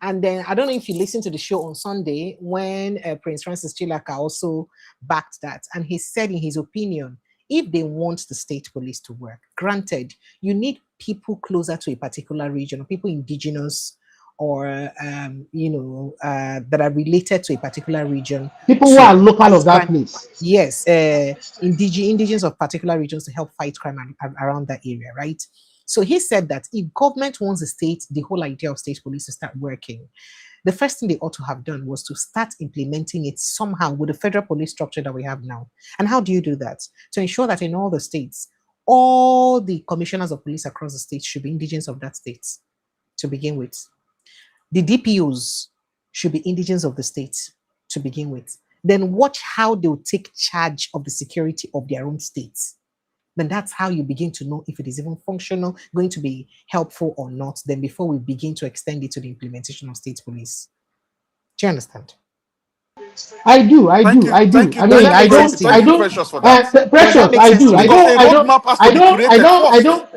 And then I don't know if you listened to the show on Sunday when Prince Francis Chilaka also backed that. And he said in his opinion, if they want the state police to work, granted, you need people closer to a particular region, or people indigenous or, that are related to a particular region. people who are local of that place. Yes, indigenous of particular regions to help fight crime around that area, right? So he said that if government wants the whole idea of state police to start working, the first thing they ought to have done was to start implementing it somehow with the federal police structure that we have now. And how do you do that? To ensure that in all the states, all the commissioners of police across the state should be indigenous of that state to begin with. The DPOs should be indigenous of the state to begin with. Then watch how they'll take charge of the security of their own states. Then that's how you begin to know if it is even functional, going to be helpful or not, then before we begin to extend it to the implementation of state police. Do you understand? I do. I Thank do. you. I do. Thank you. I mean, Thank I you, don't. Precious. I Thank you, don't. Precious, for that. Precious. I do. I Because don't. a I don't. roadmap has to I be don't. I created don't. I first. don't.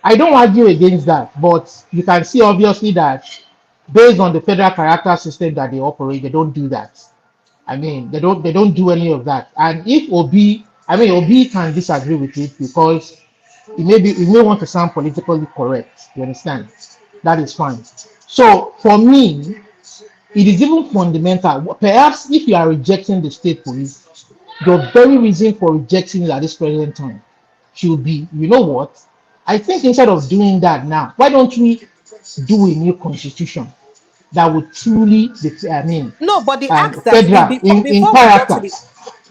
I don't argue against that, but you can see obviously that based on the federal character system that they operate, they don't do that. I mean, they don't do any of that. And if Obi can disagree with it because it may want to sound politically correct. You understand? That is fine. So for me, it is even fundamental. Perhaps if you are rejecting the state police, your very reason for rejecting it at this present time should be, you know what? I think instead of doing that now, why don't we do a new constitution that would truly, No, but the act that federal in before we got to character. the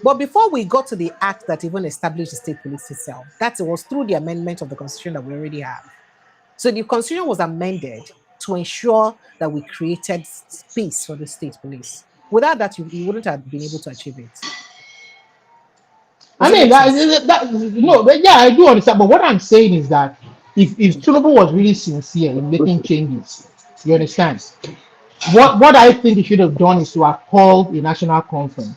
but before we got to the act that even established the state police itself, that was through the amendment of the constitution that we already have. So the constitution was amended to ensure that we created space for the state police. Without that, you wouldn't have been able to achieve it. I mean, no, but yeah, I do understand. But what I'm saying is that if Tinubu was really sincere in making changes, you understand? What I think he should have done is to have called a national conference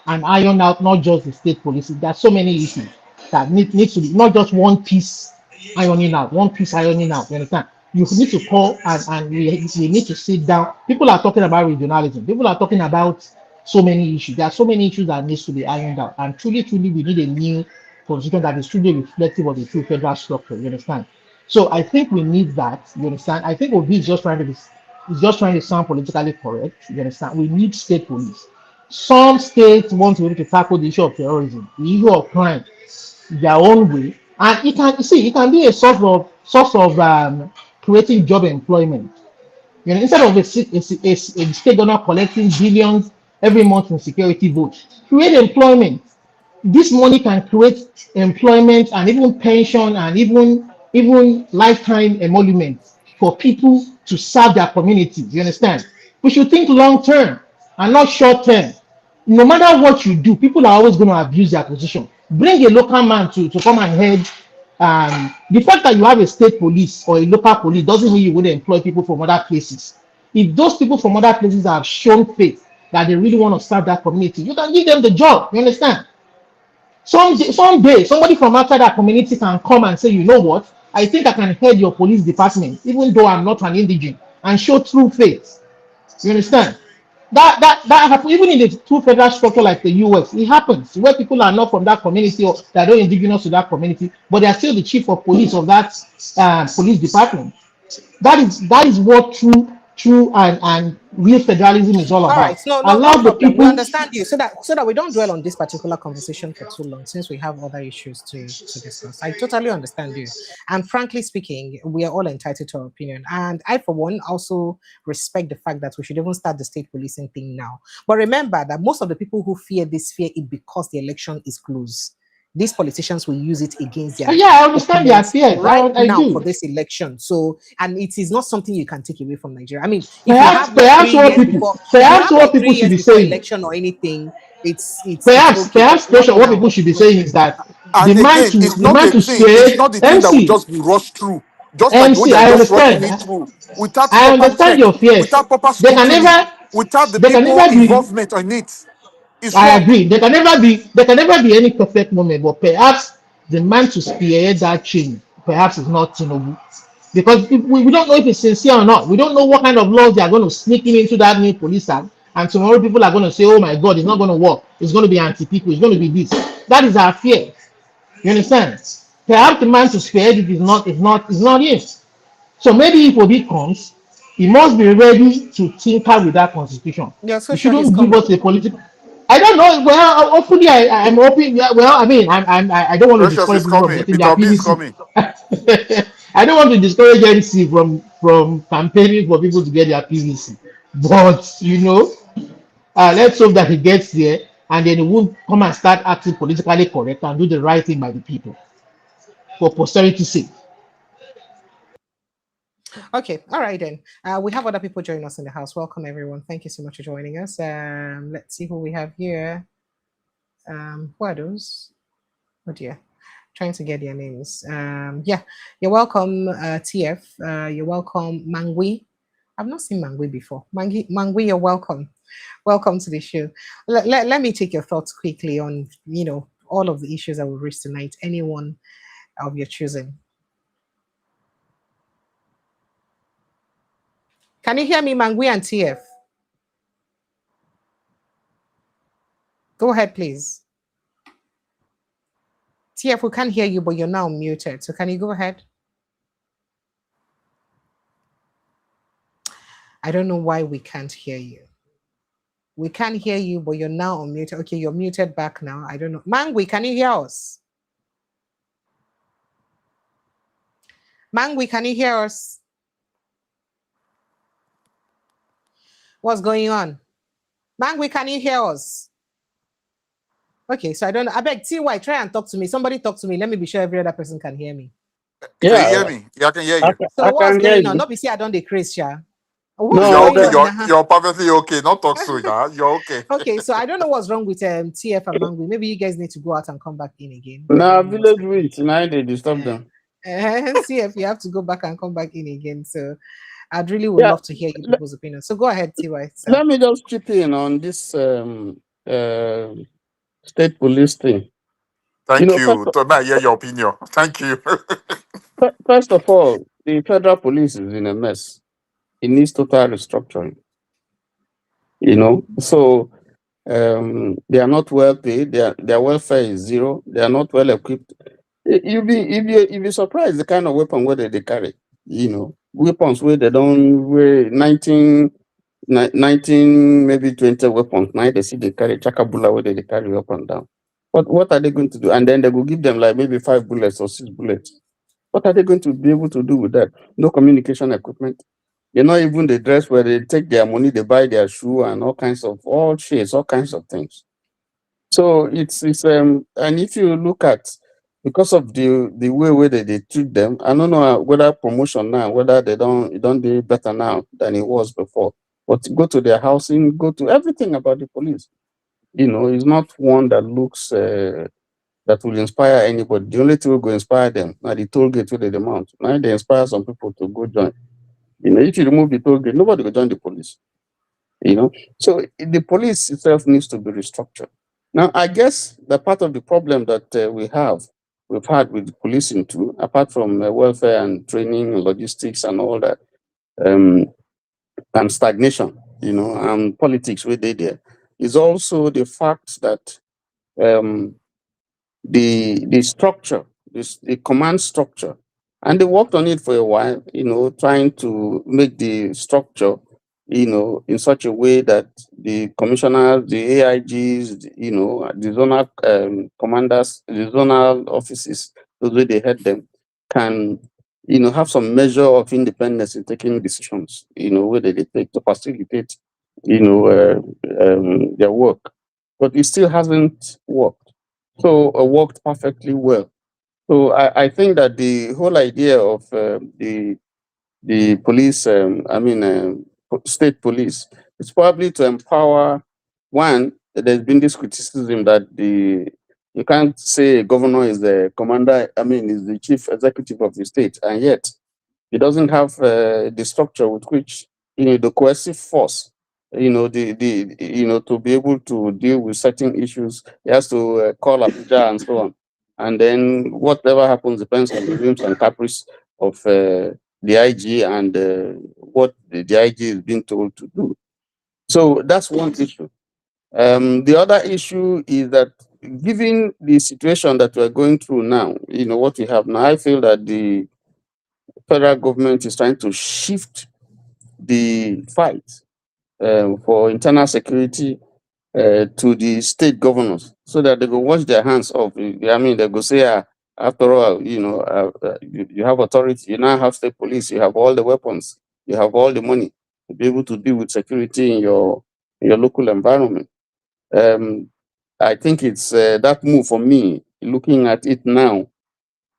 and iron out not just the state policy. There are so many issues that needs to be not just one piece ironing out, You understand? You need to call and we need to sit down. People are talking about regionalism. People are talking about so many issues. There are so many issues that needs to be ironed out. And truly, we need a new constitution that is truly reflective of the true federal structure. You understand? So I think we need that. You understand? I think Obi is just trying to sound politically correct. You understand? We need state police. Some states want to be able to tackle the issue of terrorism, the issue of crime, their own way, and it can be a source of creating job employment. You know, instead of a state donor collecting billions every month in security votes, create employment. This money can create employment and even pension and even lifetime emolument for people to serve their community. You understand? We should think long term and not short term. No matter what you do, people are always going to abuse their position. Bring a local man to come and head The fact that you have a state police or a local police doesn't mean you wouldn't employ people from other places. If those people from other places have shown faith that they really want to serve that community, you can give them the job. You understand? Someday, somebody from outside that community can come and say, you know what? I think I can head your police department, even though I'm not an indigene, and show true faith. You understand? That happens even in the two federal structure like the US. It happens where people are not from that community or they're not indigenous to that community, but they are still the chief of police of that police department. That is what true and real federalism is all All about. right, no Allow the problem. We people. understand you, so that we don't dwell on this particular conversation for too long, since we have other issues to discuss. I totally understand you, and frankly speaking, we are all entitled to our opinion. And I, for one, also respect the fact that we should even start the state policing thing now. But remember that most of the people who fear it because the election is close. These politicians will use it against their Yeah, I understand their opponents fears. right I now do. for this election. So, and it is not something you can take away from Nigeria. I mean, if Perhaps you have like 3 years what before, people should be before saying. election or anything, it's Perhaps okay. what people should be saying is that And the man again, it's to not the thing. It's say not the thing that will MC. just be rushed through, just like the way they're I just rushing it understand. through, without I proper understand check, your fears. without proper They can scrutiny, never without the they can people never be involvement on it. It's I wrong. agree. There can never be any perfect moment, but perhaps the man to spearhead that change perhaps is not Tinubu. Because if we don't know if it's sincere or not. We don't know what kind of laws they are going to sneak into that new police act. And tomorrow people are going to say, oh my God, it's not going to work. It's going to be anti-people. It's going to be this. That is our fear. You understand? Perhaps the man to spearhead it is not him. So maybe if Obi comes, he must be ready to tinker with that constitution. You're so He sure he's shouldn't give coming? us a political. I don't know. Well, hopefully, I'm hoping. Well, I mean, I don't want to Precious discourage is people from coming. getting their Peter B is PVC. coming. I don't want to discourage NC from campaigning for people to get their PVC. But let's hope that he gets there and then he will come and start acting politically correct and do the right thing by the people for posterity's sake. Okay, all right then. We have other people joining us in the house. Welcome everyone. Thank you so much for joining us. Let's see who we have here. Who are those? Oh dear, trying to get their names. Yeah, you're welcome, TF. You're welcome, Mangui. I've not seen Mangui before. Mangui, you're welcome. Welcome to the show. Let me take your thoughts quickly on all of the issues that we'll raise tonight. Anyone of your choosing. Can you hear me, Mangui and TF? Go ahead, please. TF, we can't hear you, but you're now muted. So can you go ahead? I don't know why we can't hear you. We can't hear you, but you're now unmuted. Okay, you're muted back now. I don't know. Mangui, can you hear us? Mangui, can you hear us? What's going on? Mangui, can you hear us? Okay, so I don't know. I beg TY, try and talk to me. Somebody talk to me. Let me be sure every other person can hear me. Yeah, can you hear me? Yeah, I can hear you. So what's going on? Not be see I don't decrease, yeah. You're perfectly okay. Not talk so, yeah. You're okay. Okay, so I don't know what's wrong with TF and Mangui. Maybe you guys need to go out and come back in again. No, village wheat. Now they disturb them. CF, you have to go back and come back in again. So I'd really would love to hear your people's opinion. So go ahead, TY. So. Let me just chip in on this state police thing. Thank you. I hear your opinion. Thank you. First of all, the federal police is in a mess. It needs total restructuring. So they are not well paid. Their welfare is zero. They are not well equipped. You'll be surprised the kind of weapon where they carry. Weapons where they don't weigh 19 maybe 20 weapons. Now they see they carry chakabula where they carry up and down. What are they going to do? And then they will give them like maybe 5 bullets or 6 bullets. What are they going to be able to do with that? No communication equipment. Even the dress where they take their money, they buy their shoe and all kinds of all kinds of things. So it's and if you look at because of the way they treat them, I don't know whether promotion now, whether they don't do better now than it was before. But go to their housing, go to everything about the police. It's not one that looks that will inspire anybody. The only thing will go inspire them now the toll gate where they mount. Now they inspire some people to go join. If you remove the toll gate, nobody will join the police. So the police itself needs to be restructured. Now, I guess the part of the problem that we've had with policing too, apart from welfare and training, and logistics and all that, and stagnation, and politics where they there, is also the fact that the structure, the command structure, and they worked on it for a while, trying to make the structure, in such a way that the commissioners, the AIGs, the zonal commanders, the zonal offices, those way they head them, can, have some measure of independence in taking decisions, where they take to facilitate, their work. But it still hasn't worked. So worked perfectly well. So I think that the whole idea of the police, state police, is probably to empower. One, there's been this criticism that you can't say a governor is the commander, is the chief executive of the state, and yet he doesn't have the structure with which, the coercive force, to be able to deal with certain issues. He has to call Abuja and so on. And then whatever happens depends on the whims and caprice of the IG and what the IG is being told to do. So that's one issue. The other issue is that given the situation that we're going through now, what we have now, I feel that the federal government is trying to shift the fight for internal security to the state governors so that they will wash their hands off. They go say, after all, you have authority, you now have state police, you have all the weapons, you have all the money to be able to deal with security in your local environment. I think it's that move for me, looking at it now,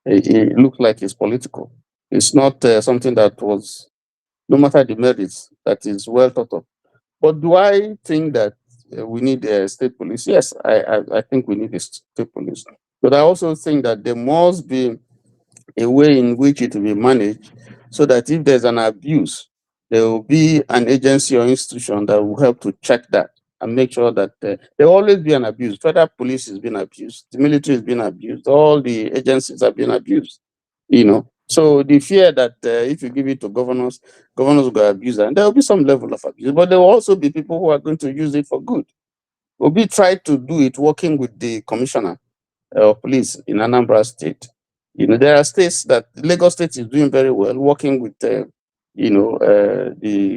it looks like it's political. It's not something that was, no matter the merits, that is well thought of. But do I think that we need a state police? Yes, I think we need a state police. But I also think that there must be a way in which it will be managed so that if there's an abuse, there will be an agency or institution that will help to check that and make sure that there will always be an abuse. Federal police has been abused, the military has been abused, all the agencies have been abused, So the fear that if you give it to governors will abuse it, and there will be some level of abuse, but there will also be people who are going to use it for good. Obi tried to do it working with the commissioner of police in Anambra State. There are states that Lagos State is doing very well, working with the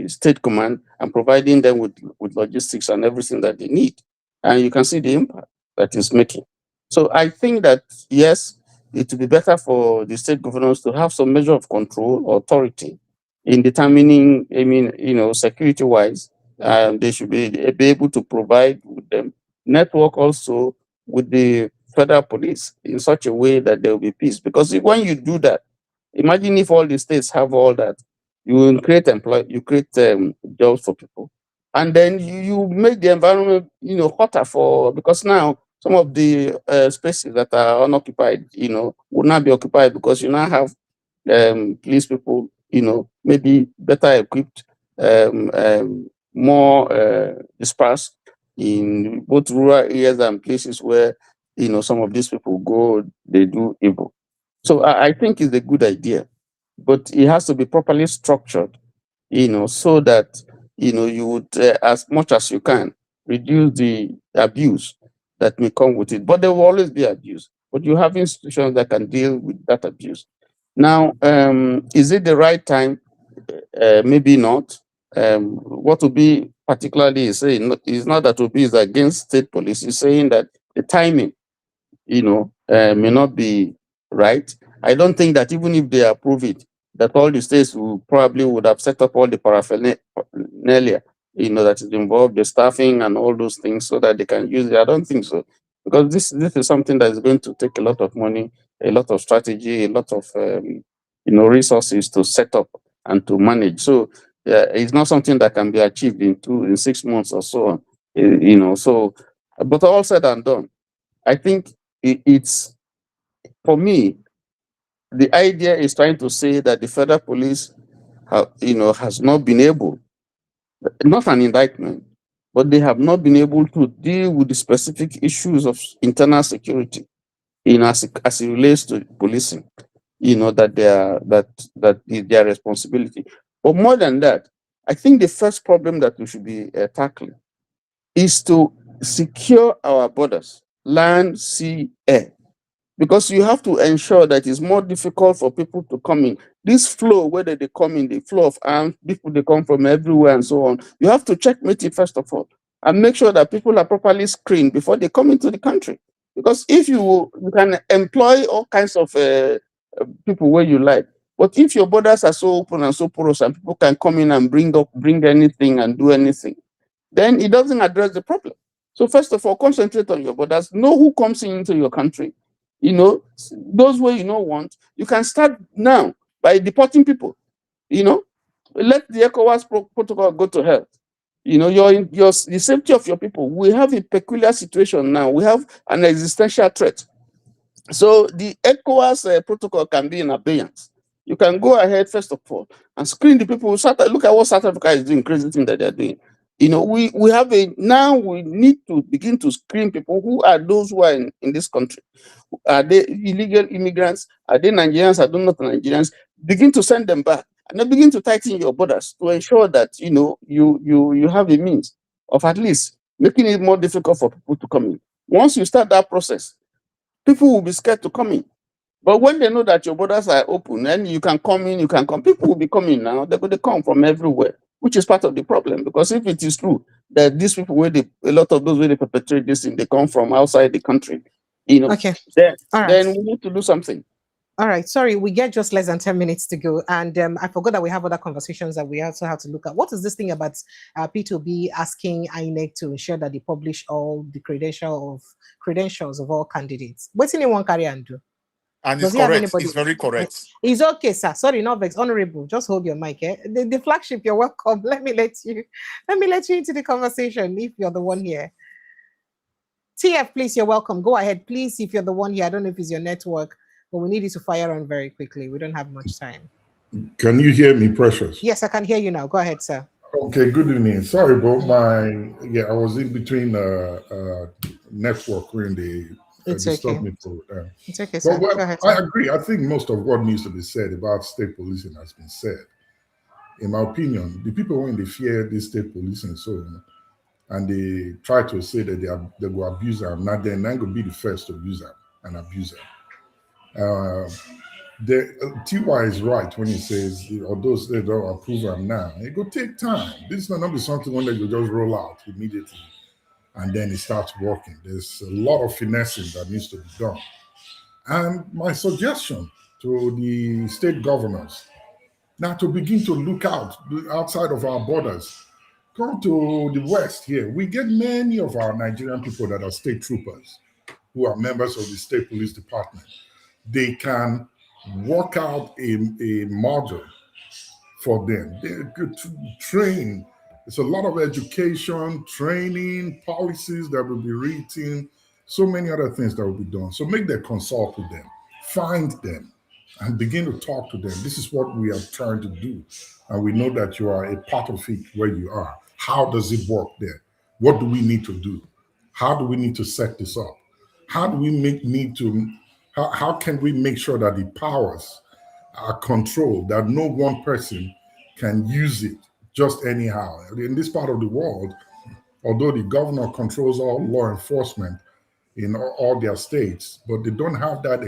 state command and providing them with logistics and everything that they need. And you can see the impact that it's making. So I think that, yes, it would be better for the state governors to have some measure of control or authority in determining, security-wise, they should be able to provide with them network also with the federal police in such a way that there will be peace. Because when you do that, imagine if all the states have all that, you will create jobs for people, and then you make the environment hotter because now some of the spaces that are unoccupied will not be occupied because you now have police people maybe better equipped, more dispersed in both rural areas and places where some of these people go, they do evil. So I think it's a good idea, but it has to be properly structured, so that you would, as much as you can, reduce the abuse that may come with it. But there will always be abuse. But you have institutions that can deal with that abuse. Now, is it the right time? Maybe not. What Obi particularly is saying is not that Obi is against state police. He's saying that the timing, may not be right. I don't think that even if they approve it, that all the states would have set up all the paraphernalia, that is involved, the staffing and all those things, so that they can use it. I don't think so, because this is something that is going to take a lot of money, a lot of strategy, a lot of resources to set up and to manage. So it's not something that can be achieved in 6 months or so on. So, but all said and done, I think it's, for me, the idea is trying to say that the federal police, has not been able, not an indictment, but they have not been able to deal with the specific issues of internal security, as it relates to policing. That is their responsibility. But more than that, I think the first problem that we should be tackling is to secure our borders, land, sea, air. Because you have to ensure that it's more difficult for people to come in. This flow, whether they come in, the flow of arms, people they come from everywhere and so on, you have to checkmate it first of all and make sure that people are properly screened before they come into the country. Because if you can employ all kinds of people where you like, but if your borders are so open and so porous and people can come in and bring anything and do anything, then it doesn't address the problem. So first of all, concentrate on your borders, know who comes into your country. Those where you don't want, you can start now by deporting people. Let the ECOWAS protocol go to hell. The safety of your people. We have a peculiar situation now. We have an existential threat. So the ECOWAS protocol can be in abeyance. You can go ahead, first of all, and screen the people. Look at what South Africa is doing, crazy thing that they're doing. We need to begin to screen people. Who are those who are in this country? Are they illegal immigrants? Are they Nigerians? Are they not Nigerians? Begin to send them back, and then begin to tighten your borders to ensure that you have a means of at least making it more difficult for people to come in. Once you start that process, people will be scared to come in. But when they know that your borders are open and you can come in, people will be coming now. They're going to come from everywhere, which is part of the problem. Because if it is true that these people, a lot of those where they perpetrate this thing, they come from outside the country, Okay. then we need to do something. All right. Sorry, we get just less than 10 minutes to go. And I forgot that we have other conversations that we also have to look at. What is this thing about P2B asking INEC to ensure that they publish all the credentials of all candidates? What's anyone carry and do? And it's correct. It's very correct. It's okay, sir. Sorry, not vex. Honorable, just hold your mic. The flagship, you're welcome. Let me let you into the conversation if you're the one here. TF, please, you're welcome. Go ahead, please, if you're the one here. I don't know if it's your network, but we need you to fire on very quickly. We don't have much time. Can you hear me, Precious? Yes, I can hear you now. Go ahead, sir. Okay, good evening. Sorry about I was in between network when they disturbed me. It's okay, sir. But, go ahead, I agree. I think most of what needs to be said about state policing has been said. In my opinion, the people when they fear this state policing so on, and they try to say that they go abuse them, not then I'm going to be the first to abuse them and abuse them. TY is right when he says, although they don't approve them now, it will take time. This will not be something when they just roll out immediately and then it starts working. There's a lot of finessing that needs to be done. And my suggestion to the state governors, now to begin to look outside of our borders. Come to the West here. We get many of our Nigerian people that are state troopers who are members of the state police department. They can work out a model for them. They could train. It's a lot of education, training, policies that will be written, so many other things that will be done. So make them consult with them, find them, and begin to talk to them. This is what we are trying to do. And we know that you are a part of it where you are. How does it work there? What do we need to do? How do we need to set this up? How do we how can we make sure that the powers are controlled, that no one person can use it just anyhow? In this part of the world, although the governor controls all law enforcement in all their states, but they don't have that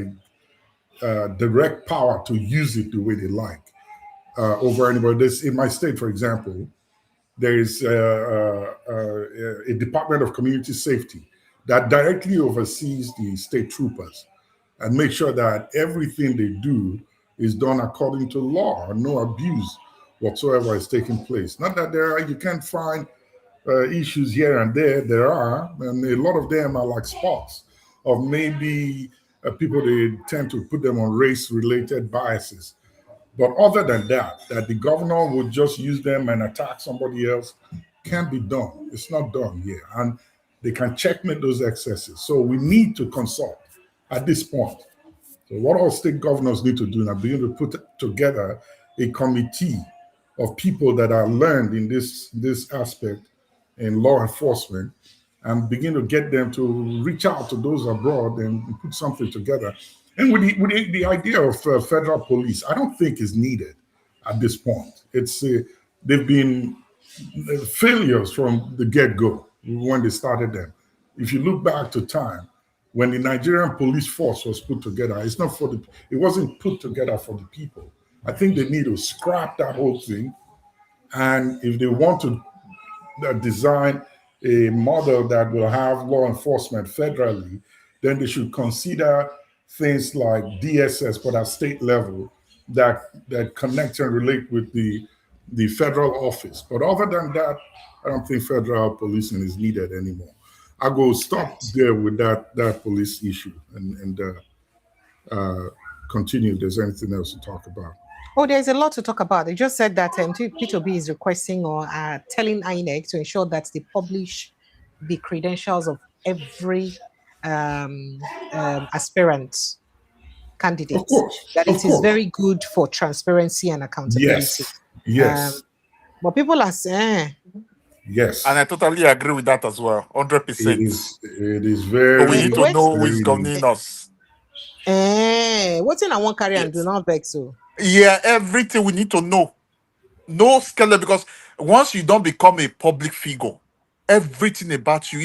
direct power to use it the way they like over anybody. In my state, for example, there is a Department of Community Safety that directly oversees the state troopers and make sure that everything they do is done according to law and no abuse whatsoever is taking place. Not that you can't find issues here and there are, and a lot of them are like spots of maybe people, they tend to put them on race-related biases. But other than that the governor would just use them and attack somebody else can't be done. It's not done here. And they can checkmate those excesses. So we need to consult. at this point. So what all state governors need to do now, begin to put together a committee of people that are learned in this aspect in law enforcement, and begin to get them to reach out to those abroad and put something together. And with the idea of federal police, I don't think is needed at this point. It's they've been failures from the get-go when they started them. If you look back to time, when the Nigerian police force was put together, it wasn't put together for the people. I think they need to scrap that whole thing. And if they want to design a model that will have law enforcement federally, then they should consider things like DSS, but at state level, that connect and relate with the federal office. But other than that, I don't think federal policing is needed anymore. I go stop there with that police issue and continue if there's anything else to talk about. Oh, there's a lot to talk about. They just said that P2B is requesting or telling INEC to ensure that they publish the credentials of every aspirant candidate. Of course. That it is very good for transparency and accountability. Yes. But people are saying... Yes. And I totally agree with that as well. 100%. It is very... So we need to know who is governing us. What's in I want carry and do not vex so? Yeah, everything we need to know. No scandal, because once you don't become a public figure, everything about you,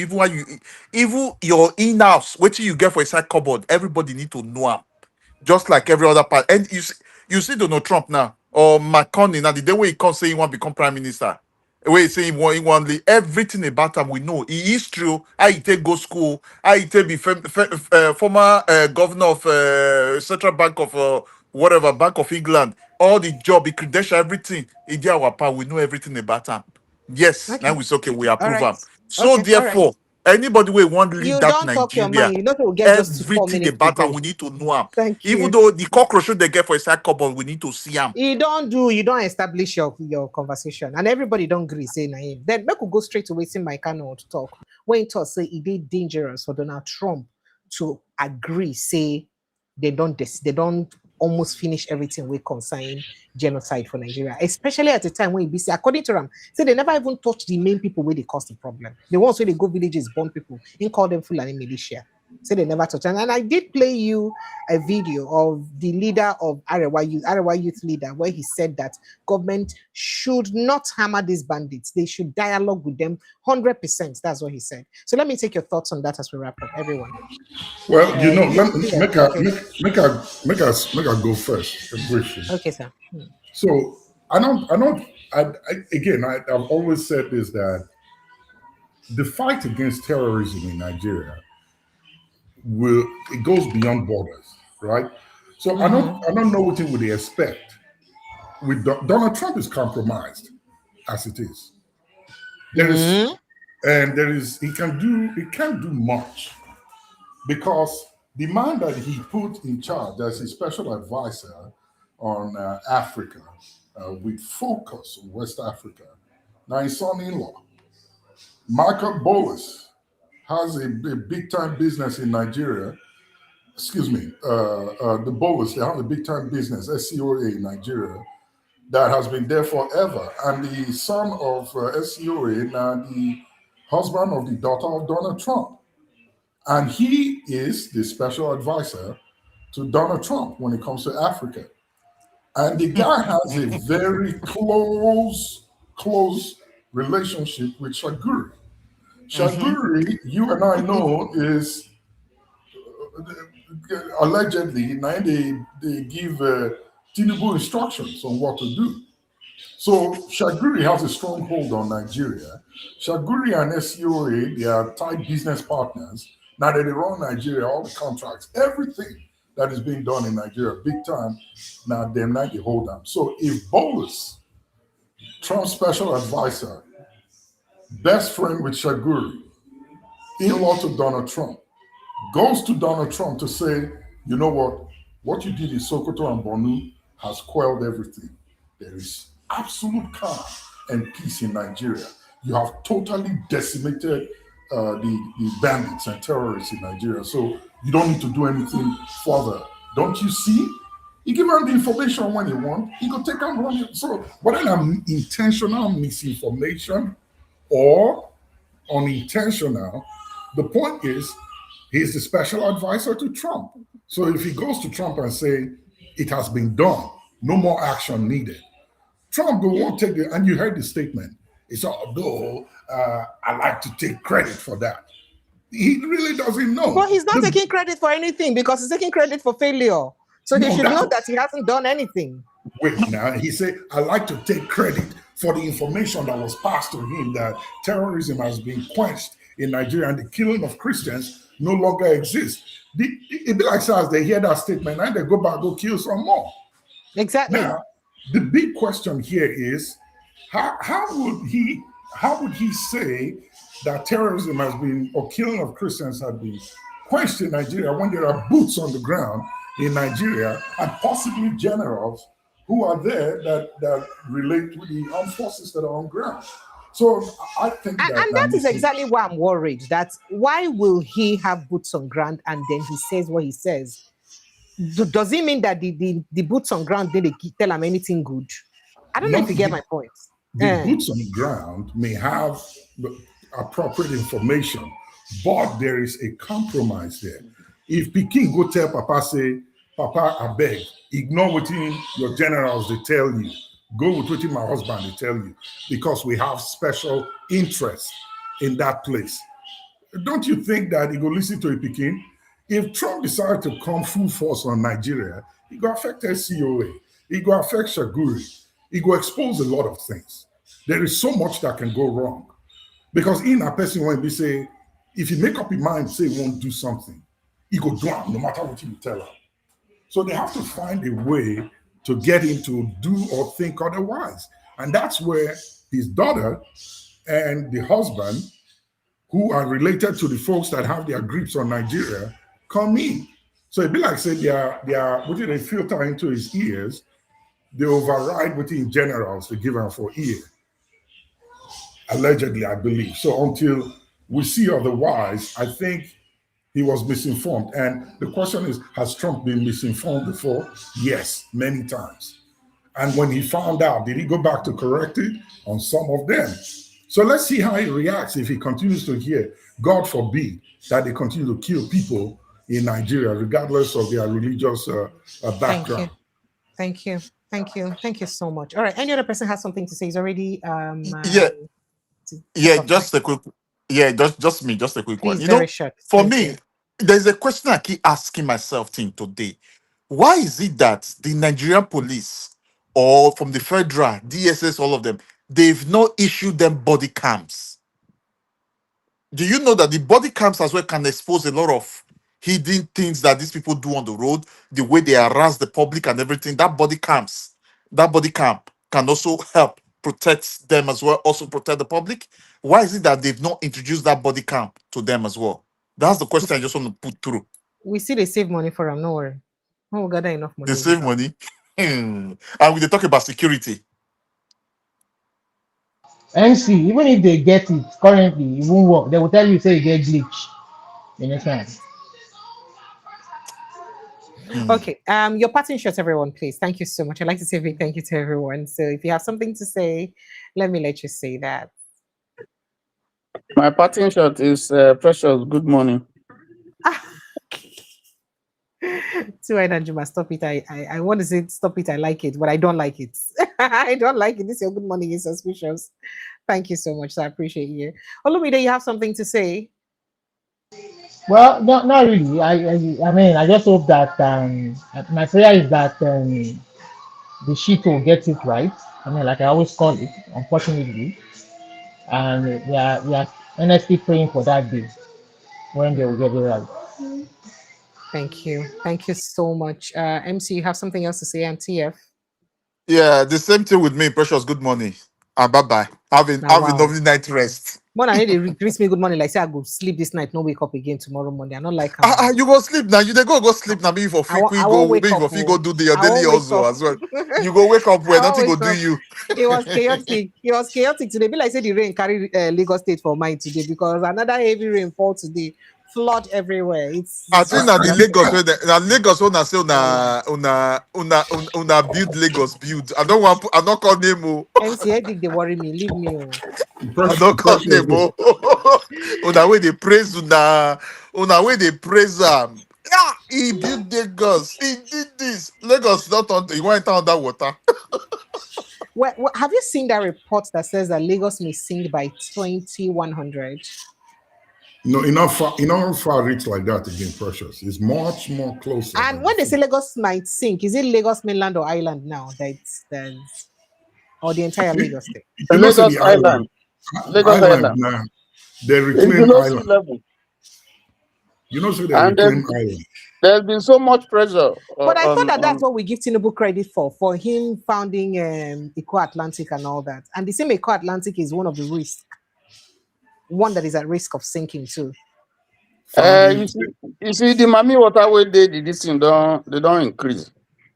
even your in-house, what you get for a side cupboard, everybody need to know am. Just like every other part. And you see Donald Trump now, or McConnell now, the day when he comes saying he want to become prime minister, where he say he want everything about him we know. He is true. How he take go school, how he take be former governor of Central Bank of whatever, Bank of England, all the job, the credential, everything. He did our part, we know everything about him. Yes, Okay. now we say okay, we approve him. Right. So Okay. therefore, anybody we want to lead You that don't talk your Nigeria, mind. You know we'll get just 4 everything minutes about to him, go. we need to know him. Thank you. Even though the cockroach they get for a side cupboard, we need to see him. You don't establish your conversation, and everybody don't agree say na him. Then we could go straight to wasting my canoe to talk. When he talk say it is dangerous for Donald Trump to agree, say they don't almost finish everything with concern genocide for Nigeria, especially at a time when BC, according to them, say they never even touch the main people where they cause the problem. The ones where they go villages, born people, and call them Fulani militia. Say they never touch. And I did play you a video of the leader of Arewa Youth leader, where he said that government should not hammer these bandits. They should dialogue with them 100%. That's what he said. So let me take your thoughts on that as we wrap up, everyone. Well, make her go first briefly. Okay, sir. So I've always said this, that the fight against terrorism in Nigeria it goes beyond borders, right? So I don't know what you would expect. With Donald Trump is compromised as it is. He can't do much, because the man that he put in charge as his special advisor on Africa, with focus on West Africa, now his son-in-law, Michael Bolus, has a big-time business in Nigeria. Excuse me, the Bolus, they have a big-time business, SCOA in Nigeria, that has been there forever. And the son of SCOA, now the husband of the daughter of Donald Trump. And he is the special advisor to Donald Trump when it comes to Africa. And the guy has a very close relationship with Shaguri. Shaguri, you and I know, is allegedly, now they give Tinubu instructions on what to do. So Shaguri has a strong hold on Nigeria. Shaguri and SCOA, they are tight business partners. Now that they run Nigeria, all the contracts, everything that is being done in Nigeria, big time, now they hold them. So if Bolus, Trump's special advisor, best friend with Shaguri, in-law to Donald Trump, goes to Donald Trump to say, you know what you did in Sokoto and Borno has quelled everything. There is absolute calm and peace in Nigeria. You have totally decimated the bandits and terrorists in Nigeria. So You don't need to do anything further. Don't you see? You give him the information when you want, he can take and run it. So whether I'm intentional misinformation or unintentional, the point is he's the special advisor to Trump. So if he goes to Trump and say it has been done, no more action needed, Trump won't take it. And you heard the statement. It's although I like to take credit for that. He really doesn't know. But he's not taking credit for anything because he's taking credit for failure. So he should know that he hasn't done anything. Wait now, he said, I like to take credit for the information that was passed to him that terrorism has been quenched in Nigeria and the killing of Christians no longer exists. It'd be like SARS, they hear that statement and they go back, go kill some more. Exactly. Now, the big question here is, how would he say that terrorism has been, or killing of Christians has been quenched in Nigeria when there are boots on the ground in Nigeria and possibly generals who are there that relate to the armed forces that are on ground? So I think that is exactly why I'm worried. That why will he have boots on ground and then he says what he says? Does it mean that the boots on ground didn't tell him anything good? I don't know if you get my point. The boots on the ground may have appropriate information, but there is a compromise there. If Peking go tell Papa, say, Papa, I beg, ignore what your generals they tell you. Go with what my husband they tell you, because we have special interest in that place. Don't you think that he go listen to a Peking? If Trump decided to come full force on Nigeria, it go affect SCOA, it go affect Shaguri, it go expose a lot of things. There is so much that can go wrong. Because in a person when we say, if you make up your mind, say you won't do something, he go do it no matter what you tell him. So they have to find a way to get him to do or think otherwise. And that's where his daughter and the husband, who are related to the folks that have their grips on Nigeria, come in. So it'd be like saying they are what do they filter into his ears, they override within generals to give him for ear. Allegedly, I believe. So until we see otherwise, I think he was misinformed. And the question is, has Trump been misinformed before? Yes, many times. And when he found out, did he go back to correct it on some of them? So let's see how he reacts if he continues to hear, God forbid, that they continue to kill people in Nigeria, regardless of their religious background. Thank you so much. All right, any other person has something to say? He's already just a quick one. Please, for me, there's a question I keep asking myself today. Why is it that the Nigerian police, or from the federal, DSS, all of them, they've not issued them body cams? Do you know that the body cams as well can expose a lot of hidden things that these people do on the road, the way they harass the public and everything? That body cam can also help protect them as well, also protect the public. Why is it that they've not introduced that body cam to them as well? That's the question I just want to put through. We see they save money for them, no worry. Oh, we gather enough money. They save money. And we talk about security. NC, even if they get it currently, it won't work. They will tell you, say you get glitch. You understand? Okay. Your parting shots, everyone, please. Thank you so much. I'd like to say a big thank you to everyone. So if you have something to say, let you say that. My parting shot is Precious. Good morning. Juma, stop it. I want to say stop it. I like it, but I don't like it. I don't like it. This is your good morning is suspicious. Thank you so much. I appreciate you. Olumide, you have something to say? Well, not really. I mean, I just hope that my prayer is that the sheet will get it right. I mean, like I always call it, unfortunately. And we are honestly praying for that day when they will get it right. Thank you so much. MC, you have something else to say? And TF? Yeah, the same thing with me. Precious, good morning. Bye-bye. Have a lovely night rest. More than they greet me good morning, like say I go sleep this night, no wake up again tomorrow morning. I'm not like you go sleep now. You go sleep now. Maybe for free, go do your daily also as well. You go wake up where nothing go do you. It was chaotic. It was chaotic today. Be like say the rain carry Lagos State for mine today because another heavy rainfall today flood everywhere. It's I think that the Lagos where the Lagos one say una build Lagos build. I don't want. I don't call name. MCA dig they worry me. Leave me. I don't call name. Una way they praise una way they praise yeah, he built Lagos. He did this. Lagos not on. He went under water. Well, have you seen that report that says that Lagos may sink by 2100? No, enough far reach like that again, Precious. It's much more closer. And when they say Lagos might sink, is it Lagos mainland or island now? That's or the entire Lagos state? Lagos Island. Lagos Island. Now, they reclaim island. Level. You know, so they reclaim island. There's been so much pressure. But I thought that's what we give Tinubu credit for him founding Eco Atlantic and all that. And the same Eco Atlantic is one of the risks. One that is at risk of sinking too. You see, the Mami water way they this thing they don't increase,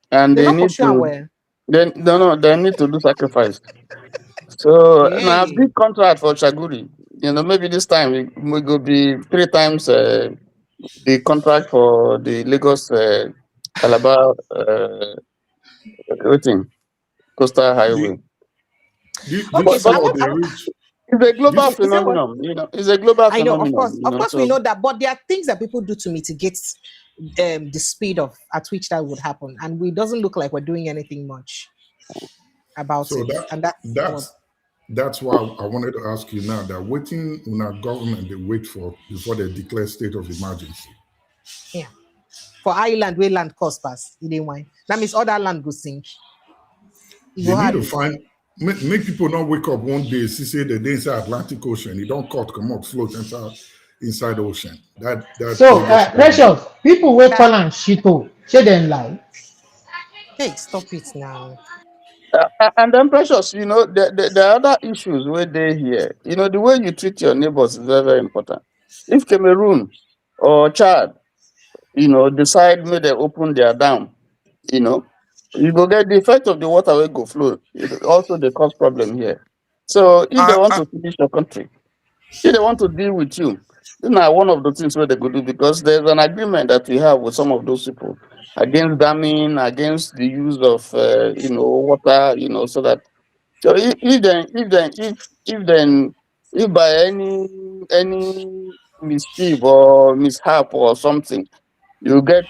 and they need to. They need to do sacrifice. So now big contract for Chaguri. You know, maybe this time we go be 3 times the contract for the Lagos Calabar coastal highway. It's a global phenomenon, you know. It's a global phenomenon. I know, of course, we know that, but there are things that people do to mitigate the speed at which that would happen, and it doesn't look like we're doing anything much about it. That's why I wanted to ask you now that waiting on our government they wait for before they declare state of emergency. Yeah, for island where land cost pass, it ain't wine. That means other land go sink. They need to find. Make people not wake up one day, see say the day inside Atlantic Ocean, it don't cut, come out, float inside the ocean. So, Precious, people wait call and shito, say them lie. Hey, stop it now. And then, Precious, you know, the other issues where they here, you know, the way you treat your neighbors is very, very important. If Cameroon or Chad, you know, decide maybe they open their dam, you know, you go get the effect of the water will go flow. Also, the cause problem here. So if they want to finish your country, if they want to deal with you, this is one of the things where they could do, because there's an agreement that we have with some of those people against damming, against the use of you know, water, you know, so that if by any mischief or mishap or something, you get,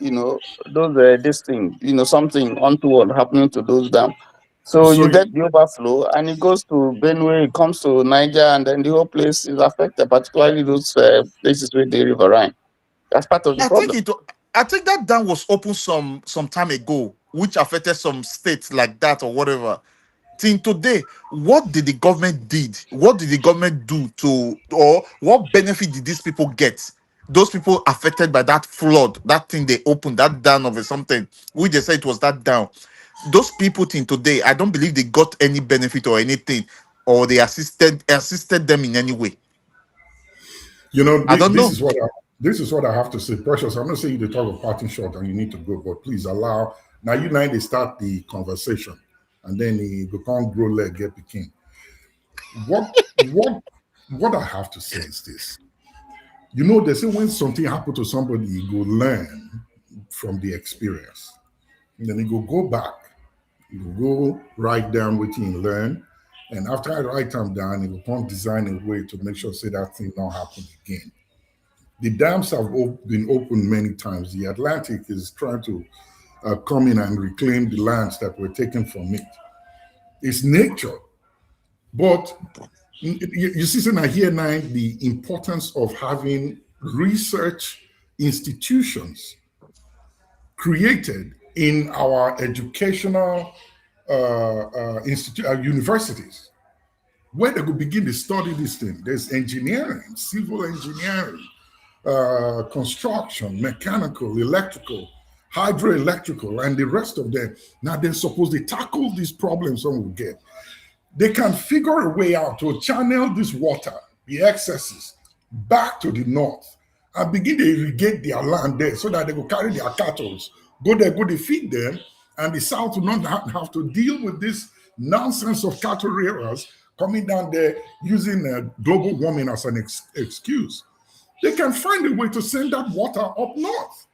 you know, those this thing, you know, something untoward happening to those dams. So you get the overflow, and it goes to Benue, it comes to Niger, and then the whole place is affected, particularly those places with the riverine. That's part of the problem. I think that dam was opened some time ago, which affected some states like that or whatever. Till today, what did the government did? What did the government do to, or what benefit did these people get? Those people affected by that flood, that thing they opened, that dam of something, which they said it was that dam. Those people till today, I don't believe they got any benefit or anything, or they assisted them in any way. You know, this is what I have to say. Precious, I'm not saying you to talk of parting short and you need to go, but please allow. Now they start the conversation, and then he become grow leg get picking. What I have to say is this. You know, they say when something happened to somebody, you go learn from the experience. And then you go back. You go write down what you learn. And after I write them down, you will design a way to make sure say that thing not happen again. The dams have been opened many times. The Atlantic is trying to come in and reclaim the lands that were taken from it. It's nature. But you see, so now here now the importance of having research institutions created in our educational universities, where they could begin to study this thing. There's engineering, civil engineering, construction, mechanical, electrical, hydroelectrical, and the rest of them. Now they're supposed to tackle these problems some will get. They can figure a way out to channel this water, the excesses, back to the north and begin to irrigate their land there so that they will carry their cattle, go there, go to feed them, and the south will not have to deal with this nonsense of cattle rearers coming down there using global warming as an excuse. they can find a way to send that water up north,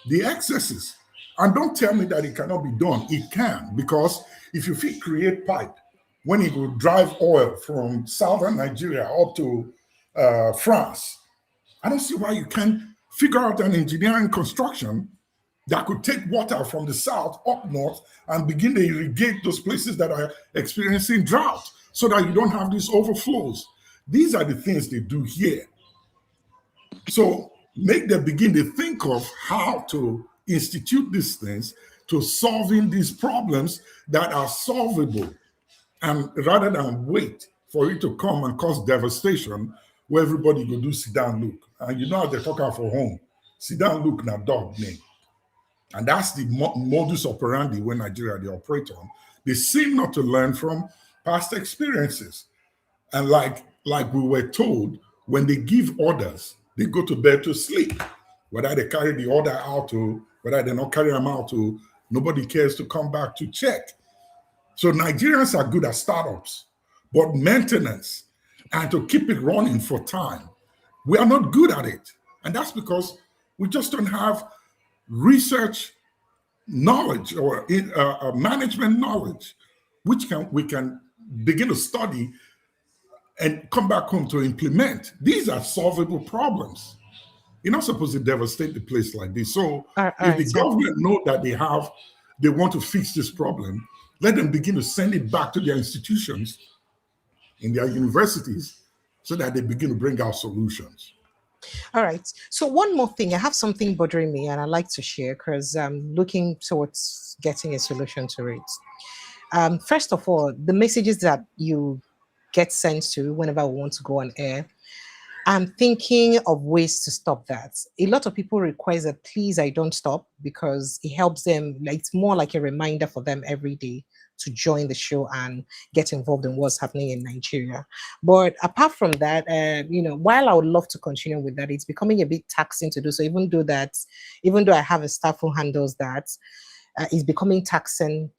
the excesses. And don't tell me that it cannot be done. It can, because if you create pipe, when it will drive oil from southern Nigeria up to France, I don't see why you can't figure out an engineering construction that could take water from the south up north and begin to irrigate those places that are experiencing drought so that you don't have these overflows. These are the things they do here. So make them begin to think of how to institute these things to solving these problems that are solvable, and rather than wait for it to come and cause devastation where everybody go do sit down look. And you know how they talk out for home. Sit down look na dog name. And that's the modus operandi when Nigeria they operate on. They seem not to learn from past experiences. And like we were told, when they give orders, they go to bed to sleep. Whether they carry the order out to, whether they not carry them out to, nobody cares to come back to check. So Nigerians are good at startups, but maintenance and to keep it running for time, we are not good at it. And that's because we just don't have research knowledge or management knowledge, which we can begin to study and come back home to implement. These are solvable problems. You're not supposed to devastate the place like this. So if the government know that they want to fix this problem, let them begin to send it back to their institutions in their universities so that they begin to bring out solutions. All right. So one more thing, I have something bothering me and I'd like to share because I'm looking towards getting a solution to it. First of all, the messages that you get sent to whenever we want to go on air, I'm thinking of ways to stop that. A lot of people request that please I don't stop because it helps them. Like, it's more like a reminder for them every day to join the show and get involved in what's happening in Nigeria. But apart from that, while I would love to continue with that, it's becoming a bit taxing to do so. Even though I have a staff who handles that, it's becoming taxing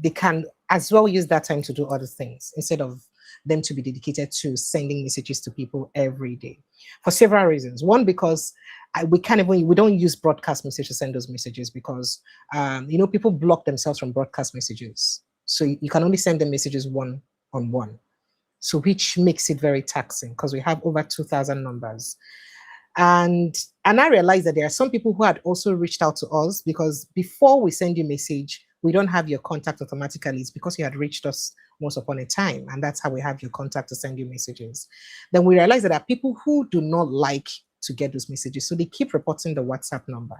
they can as well use that time to do other things instead of them to be dedicated to sending messages to people every day for several reasons. One, because we don't use broadcast messages to send those messages because people block themselves from broadcast messages, so you can only send them messages one-on-one, so which makes it very taxing because we have over 2,000 numbers. And I realized that there are some people who had also reached out to us because before we send you a message, we don't have your contact automatically. It's because you had reached us once upon a time, and that's how we have your contact to send you messages. Then we realized that there are people who do not like to get those messages, so they keep reporting the WhatsApp number.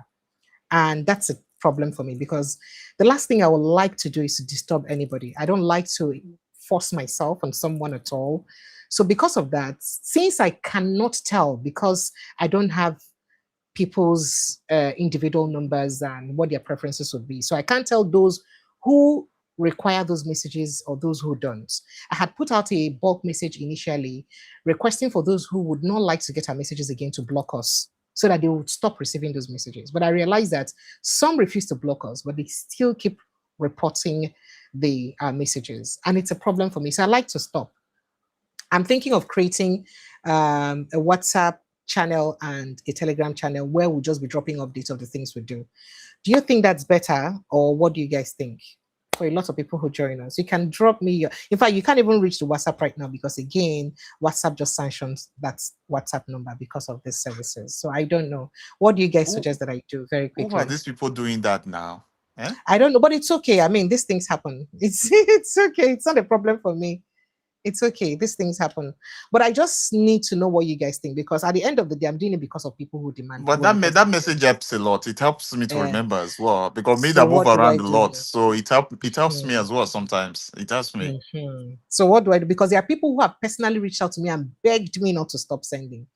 And that's a problem for me because the last thing I would like to do is to disturb anybody. I don't like to force myself on someone at all. So because of that, since I cannot tell because I don't have people's individual numbers and what their preferences would be, so I can't tell those who require those messages or those who don't. I had put out a bulk message initially requesting for those who would not like to get our messages again to block us so that they would stop receiving those messages. But I realized that some refuse to block us, but they still keep reporting the messages. And it's a problem for me. So I like to stop. I'm thinking of creating a WhatsApp channel and a Telegram channel where we'll just be dropping updates of the things we do. Do you think that's better, or what do you guys think? For a lot of people who join us, you can drop me in fact, you can't even reach the WhatsApp right now because again, WhatsApp just sanctions that WhatsApp number because of these services. So I don't know. What do you guys suggest that I do very quickly? Who are these people doing that now? Eh? I don't know, but it's okay. I mean, these things happen. It's okay. It's not a problem for me. It's okay. These things happen. But I just need to know what you guys think because at the end of the day, I'm doing it because of people who demand. But that message helps a lot. It helps me to remember as well because me that move around a lot. So it helps me as well sometimes. It helps me. So what do I do? Because there are people who have personally reached out to me and begged me not to stop sending.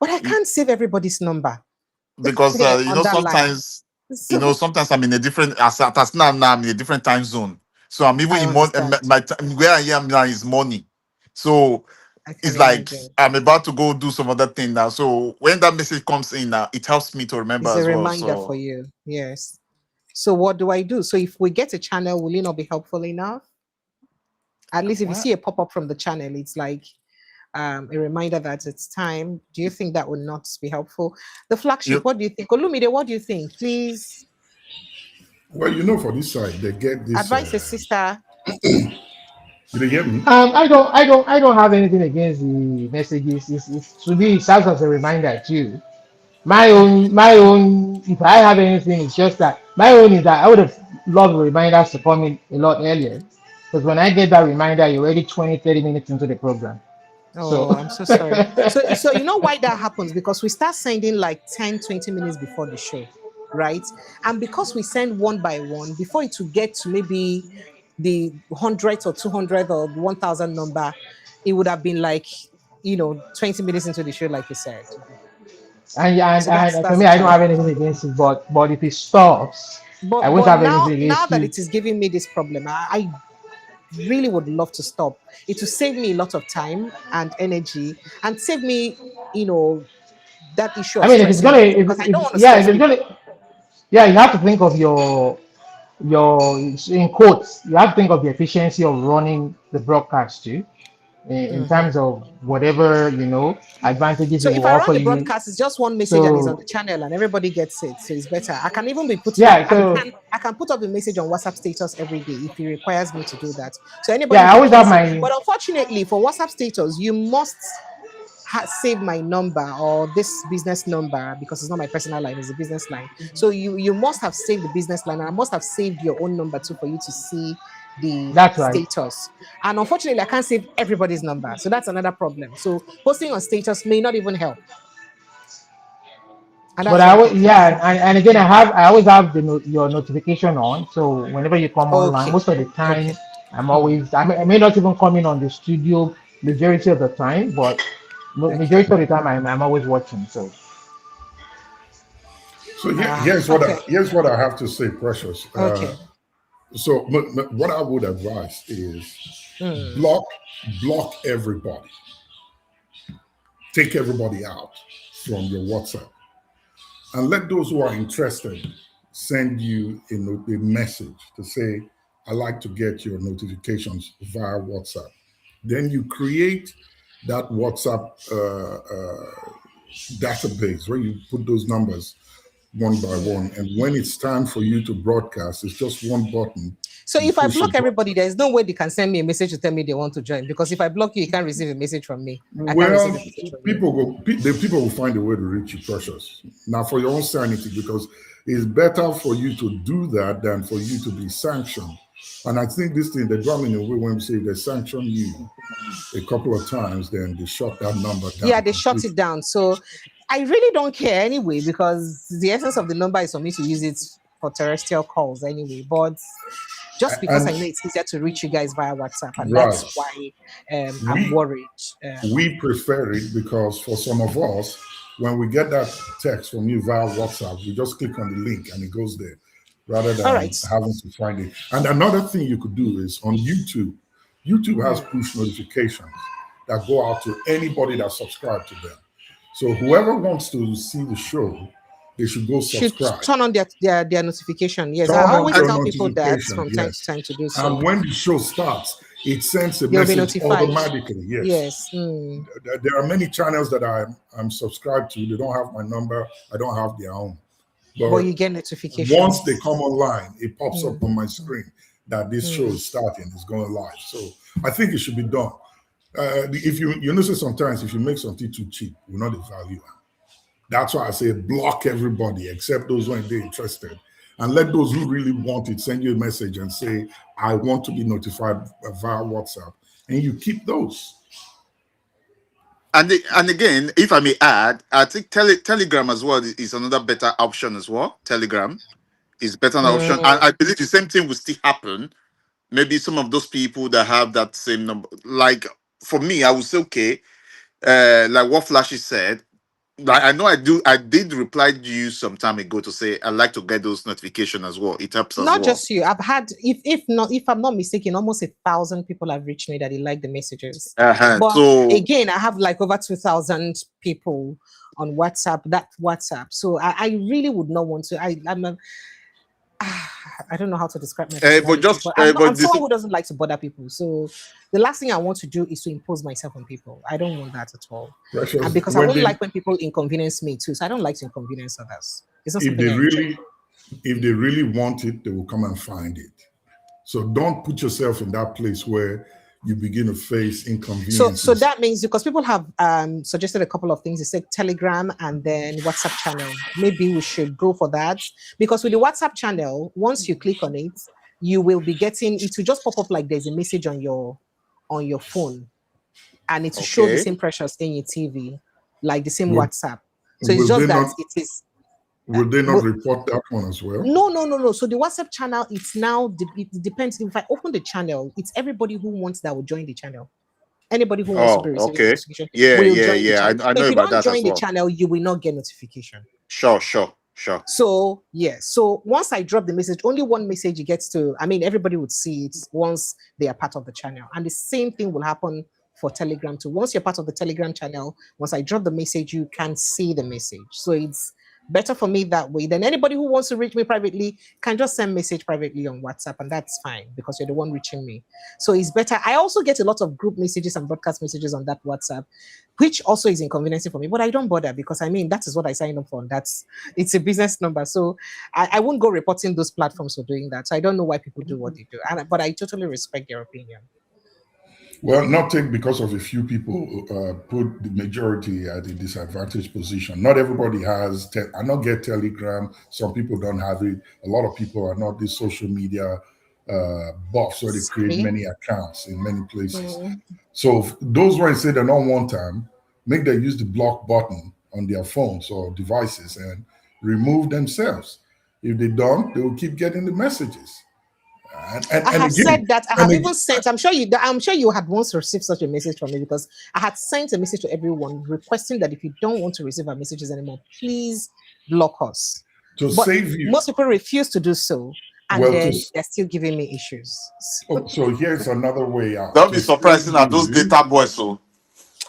But I can't save everybody's number. Because sometimes I'm in a different now I'm in a different time zone. So I'm even in my time where I am now is morning. So it's like I'm about to go do some other thing now. So when that message comes in now, it helps me to remember as well. It's a reminder for you. Yes. So what do I do? So if we get a channel, will it not be helpful enough? At least if you see a pop-up from the channel, it's like a reminder that it's time. Do you think that would not be helpful? The flagship, what do you think? Olumide, what do you think? Please. Well, you know, for this side, they get this. Advise a sister. Did you hear me? I don't have anything against the messages. It's to me, it serves as a reminder too. My own. If I have anything, it's just that my own is that I would have loved reminders to come in a lot earlier, because when I get that reminder, you're already 20-30 minutes into the program. Oh, I'm so sorry. So you know why that happens? Because we start sending like 10-20 minutes before the show, right? And because we send one by one, before it will get to maybe the 100 or 200 or 1,000 number, it would have been like, 20 minutes into the show, like you said. And for me, I don't have anything against it, but if it stops, I won't have anything against it. Now that it is giving me this problem, I really would love to stop. It will save me a lot of time and energy, and save me, that issue. I mean, if it's gonna, you have to think of your in quotes. You have to think of the efficiency of running the broadcast too, in terms of whatever advantages. So it if will I offer run the you. broadcast, it's just one message and it's on the channel and everybody gets it, so it's better. I can even be putting. I can put up a message on WhatsApp status every day if it requires me to do that. So anybody. Yeah, I always have my. But unfortunately, for WhatsApp status, you must save my number or this business number, because it's not my personal line, it's a business line. So you must have saved the business line, and I must have saved your own number too for you to see the status. And unfortunately, I can't save everybody's number, so that's another problem. So posting on status may not even help. But and again, I always have your notification on, so whenever you come online, most of the time I'm always. I may not even come in on the studio majority of the time, but majority of the time I'm always watching. So here's what I have to say, Precious. So what I would advise is block everybody. Take everybody out from your WhatsApp, and let those who are interested send you a message to say, "I like to get your notifications via WhatsApp." Then you create that WhatsApp database where you put those numbers one by one, and when it's time for you to broadcast, it's just one button. So if I block everybody, there's no way they can send me a message to tell me they want to join, because if I block you, you can't receive a message from me. People will find a way to reach you, Precious. Now, for your own sanity, because it's better for you to do that than for you to be sanctioned. And I think this thing, they're drumming away when we say they sanction you a couple of times, then they shut that number down. Yeah, they shut it down. So I really don't care anyway, because the essence of the number is for me to use it for terrestrial calls anyway. But just because I know it's easier to reach you guys via WhatsApp, and that's why I'm worried. We prefer it because for some of us, when we get that text from you via WhatsApp, we just click on the link and it goes there, rather than having to find it. And another thing you could do is on YouTube. YouTube has push notifications that go out to anybody that subscribed to them. So whoever wants to see the show, they should go subscribe. Turn on their notification. Yes, I always tell people that from time to time to do so. And when the show starts, it sends a message automatically. Yes. There are many channels that I'm subscribed to. They don't have my number. I don't have their own. But you get notifications. Once they come online, it pops up on my screen that this show is starting, it's going live. So I think it should be done. If you notice sometimes if you make something too cheap, we're not the value. That's why I say block everybody except those who are interested, and let those who really want it send you a message and say, I want to be notified via WhatsApp, and you keep those. And again, if I may add, I think Telegram as well is another better option as well. Telegram is better option, and I believe the same thing will still happen. Maybe some of those people that have that same number, like for me, I would say okay, like what Flashy said. Like I know I did reply to you some time ago to say I like to get those notifications as well. It helps as well. Not just you. I've had, if I'm not mistaken, almost 1,000 people have reached me that they like the messages. But so again, I have like over 2,000 people on WhatsApp. So I really would not want to. I don't know how to describe my personality, but I'm someone who doesn't like to bother people. So the last thing I want to do is to impose myself on people. I don't want that at all. Precious, and because I won't like when people inconvenience me too. So I don't like to inconvenience others. It's not something if they really want it, they will come and find it. So don't put yourself in that place where you begin to face inconveniences. So that means, because people have suggested a couple of things. They said Telegram and then WhatsApp channel. Maybe we should go for that, because with the WhatsApp channel, once you click on it, you will be getting, it will just pop up like there's a message on your phone, and it will show the same Precious in your TV, like the same WhatsApp. So it's just that it is. Would they not report that one as well? No. So the WhatsApp channel, it's now, it depends. If I open the channel, it's everybody who wants that will join the channel. Anybody who wants to be receiving notification will join the channel. I know if you about don't that join as the well. channel, you will not get notification. Sure. So so once I drop the message, only one message it gets to, everybody would see it once they are part of the channel. And the same thing will happen for Telegram too. Once you're part of the Telegram channel, once I drop the message, you can see the message. So it's better for me that way. Then anybody who wants to reach me privately can just send message privately on WhatsApp, and that's fine because you're the one reaching me. So it's better. I also get a lot of group messages and broadcast messages on that WhatsApp, which also is inconveniencing for me, but I don't bother because that is what I signed up for. It's a business number. So I won't go reporting those platforms for doing that. So I don't know why people do what they do, but I totally respect their opinion. Well, not because of a few people put the majority at a disadvantaged position. Not everybody has. I not get Telegram. Some people don't have it. A lot of people are not these social media buffs, so they create many accounts in many places. So those who say they don't want time, make them use the block button on their phones or devices and remove themselves. If they don't, they will keep getting the messages. I have said that. I have even sent. I'm sure you had once received such a message from me, because I had sent a message to everyone requesting that if you don't want to receive our messages anymore, please block us. Save you. Most people refuse to do so, and then they're still giving me issues. So here's another way out. Don't be surprising at those data boys. So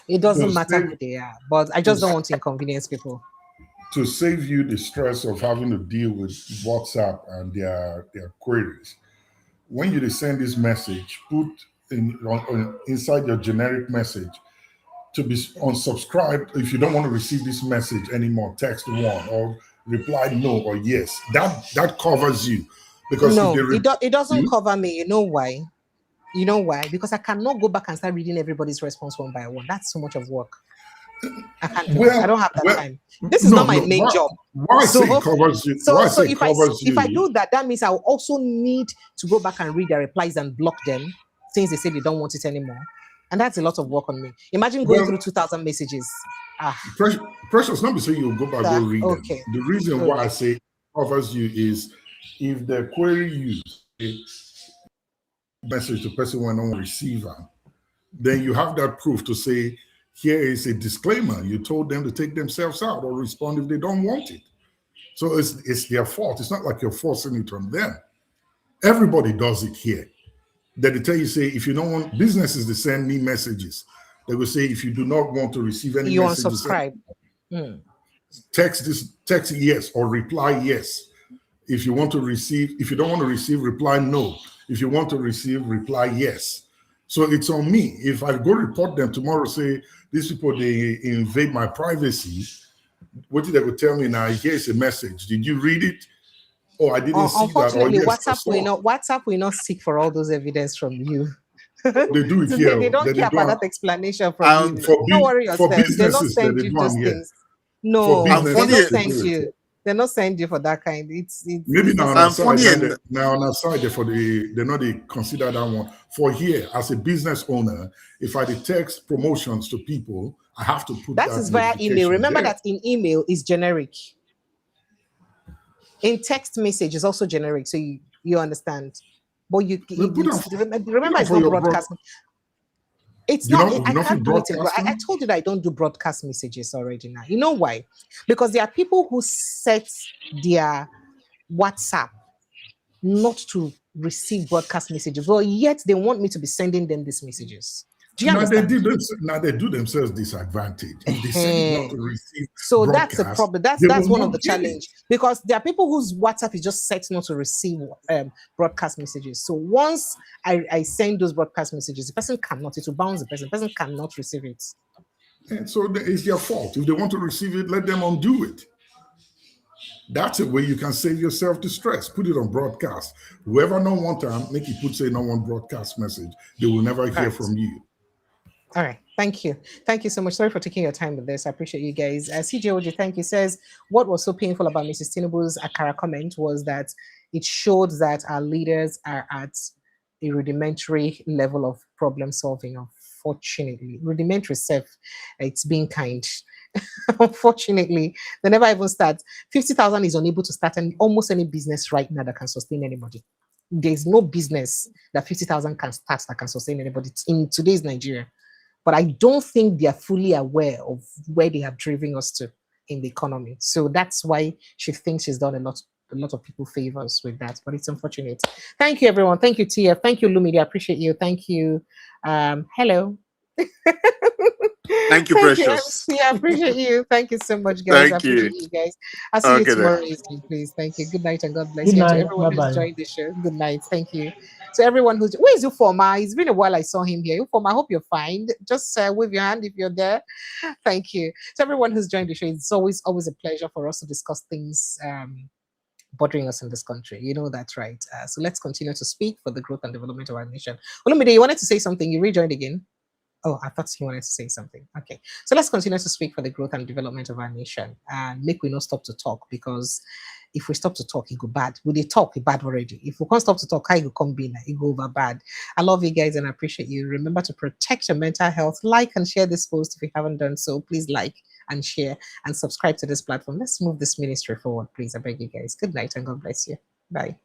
it doesn't matter who they are, but I just don't want to inconvenience people. To save you the stress of having to deal with WhatsApp and their queries, when you send this message, put inside your generic message to be unsubscribed. If you don't want to receive this message anymore, text 1 or reply no or yes. That covers you. Because it doesn't cover me. You know why? Because I cannot go back and start reading everybody's response one by one. That's so much of work. I can't do I don't have that time. This is not my main job. Why say covers you? If I do that, that means I will also need to go back and read their replies and block them since they say they don't want it anymore. And that's a lot of work on me. Imagine going through 2,000 messages. Precious, not be saying you'll go back and read them. The reason why I say covers you is if the query use a message to person when no receiver, then you have that proof to say, here is a disclaimer. You told them to take themselves out or respond if they don't want it. So it's their fault. It's not like you're forcing it on them. Everybody does it here. Then they tell you, say, if you don't want businesses to send me messages, they will say, if you do not want to receive any messages, text yes or reply yes. If you want to receive, if you don't want to receive, reply no. If you want to receive, reply yes. So it's on me. If I go report them tomorrow, say, these people, they invade my privacy, what did they would tell me now? Here's a message. Did you read it? Oh, I didn't see that. Unfortunately, WhatsApp will not seek for all those evidence from you. They do it here. They don't care about that explanation from you. Don't worry yourself. They don't send you those things. No, they don't send you. They're not sending you for that kind. It's maybe now on our side. Now on our side, they're not consider that one. For here, as a business owner, if I text promotions to people, I have to put that is via email. Remember that in email is generic. In text message is also generic, so you understand. But remember it's not broadcast. It's not. I can't do it. I told you that I don't do broadcast messages already now. You know why? Because there are people who set their WhatsApp not to receive broadcast messages, well, yet they want me to be sending them these messages. Do you understand? Now they do themselves disadvantage. If they say not to receive so that's a problem. That's one of the challenge, because there are people whose WhatsApp is just set not to receive broadcast messages. So once I send those broadcast messages, the person cannot, it will bounce the person. The person cannot receive it. And so it's their fault. If they want to receive it, let them undo it. That's a way you can save yourself the stress. Put it on broadcast. Whoever no one time, make it put say no one broadcast message. They will never hear from you. All right. Thank you. Thank you so much. Sorry for taking your time with this. I appreciate you guys. CJOJ, thank you, says, what was so painful about Mrs. Tinubu's Akara comment was that it showed that our leaders are at a rudimentary level of problem solving. Unfortunately, rudimentary self, it's being kind. Unfortunately, they never even start. 50,000 is unable to start almost any business right now that can sustain anybody. There's no business that 50,000 can start that can sustain anybody in today's Nigeria. But I don't think they are fully aware of where they have driven us to in the economy. So that's why she thinks she's done a lot of people favors with that. But it's unfortunate. Thank you, everyone. Thank you, TF. Thank you, Lumidi. I appreciate you. Thank you. Hello. Thank you, Precious. I appreciate you. Thank you so much, guys. Thank I appreciate you guys. I'll see you tomorrow evening, please. Thank you. Good night and God bless Good you. night. To everyone Bye-bye. who's joined the show, good night. Thank you. So everyone who's, where's Ufoma? It's been a while I saw him here. Ufoma, I hope you're fine. Just wave your hand if you're there. Thank you. So everyone who's joined the show, it's always a pleasure for us to discuss things bothering us in this country. You know that's right. So let's continue to speak for the growth and development of our nation. Olumide, you wanted to say something. You rejoined again. Oh, I thought you wanted to say something. Okay. So let's continue to speak for the growth and development of our nation and make we not stop to talk, because if we stop to talk, it go bad. Will they talk it bad already? If we can't stop to talk, I go come be it go over bad. I love you guys and I appreciate you. Remember to protect your mental health. Like and share this post if you haven't done so. Please like and share and subscribe to this platform. Let's move this ministry forward, please. I beg you guys. Good night and God bless you. Bye.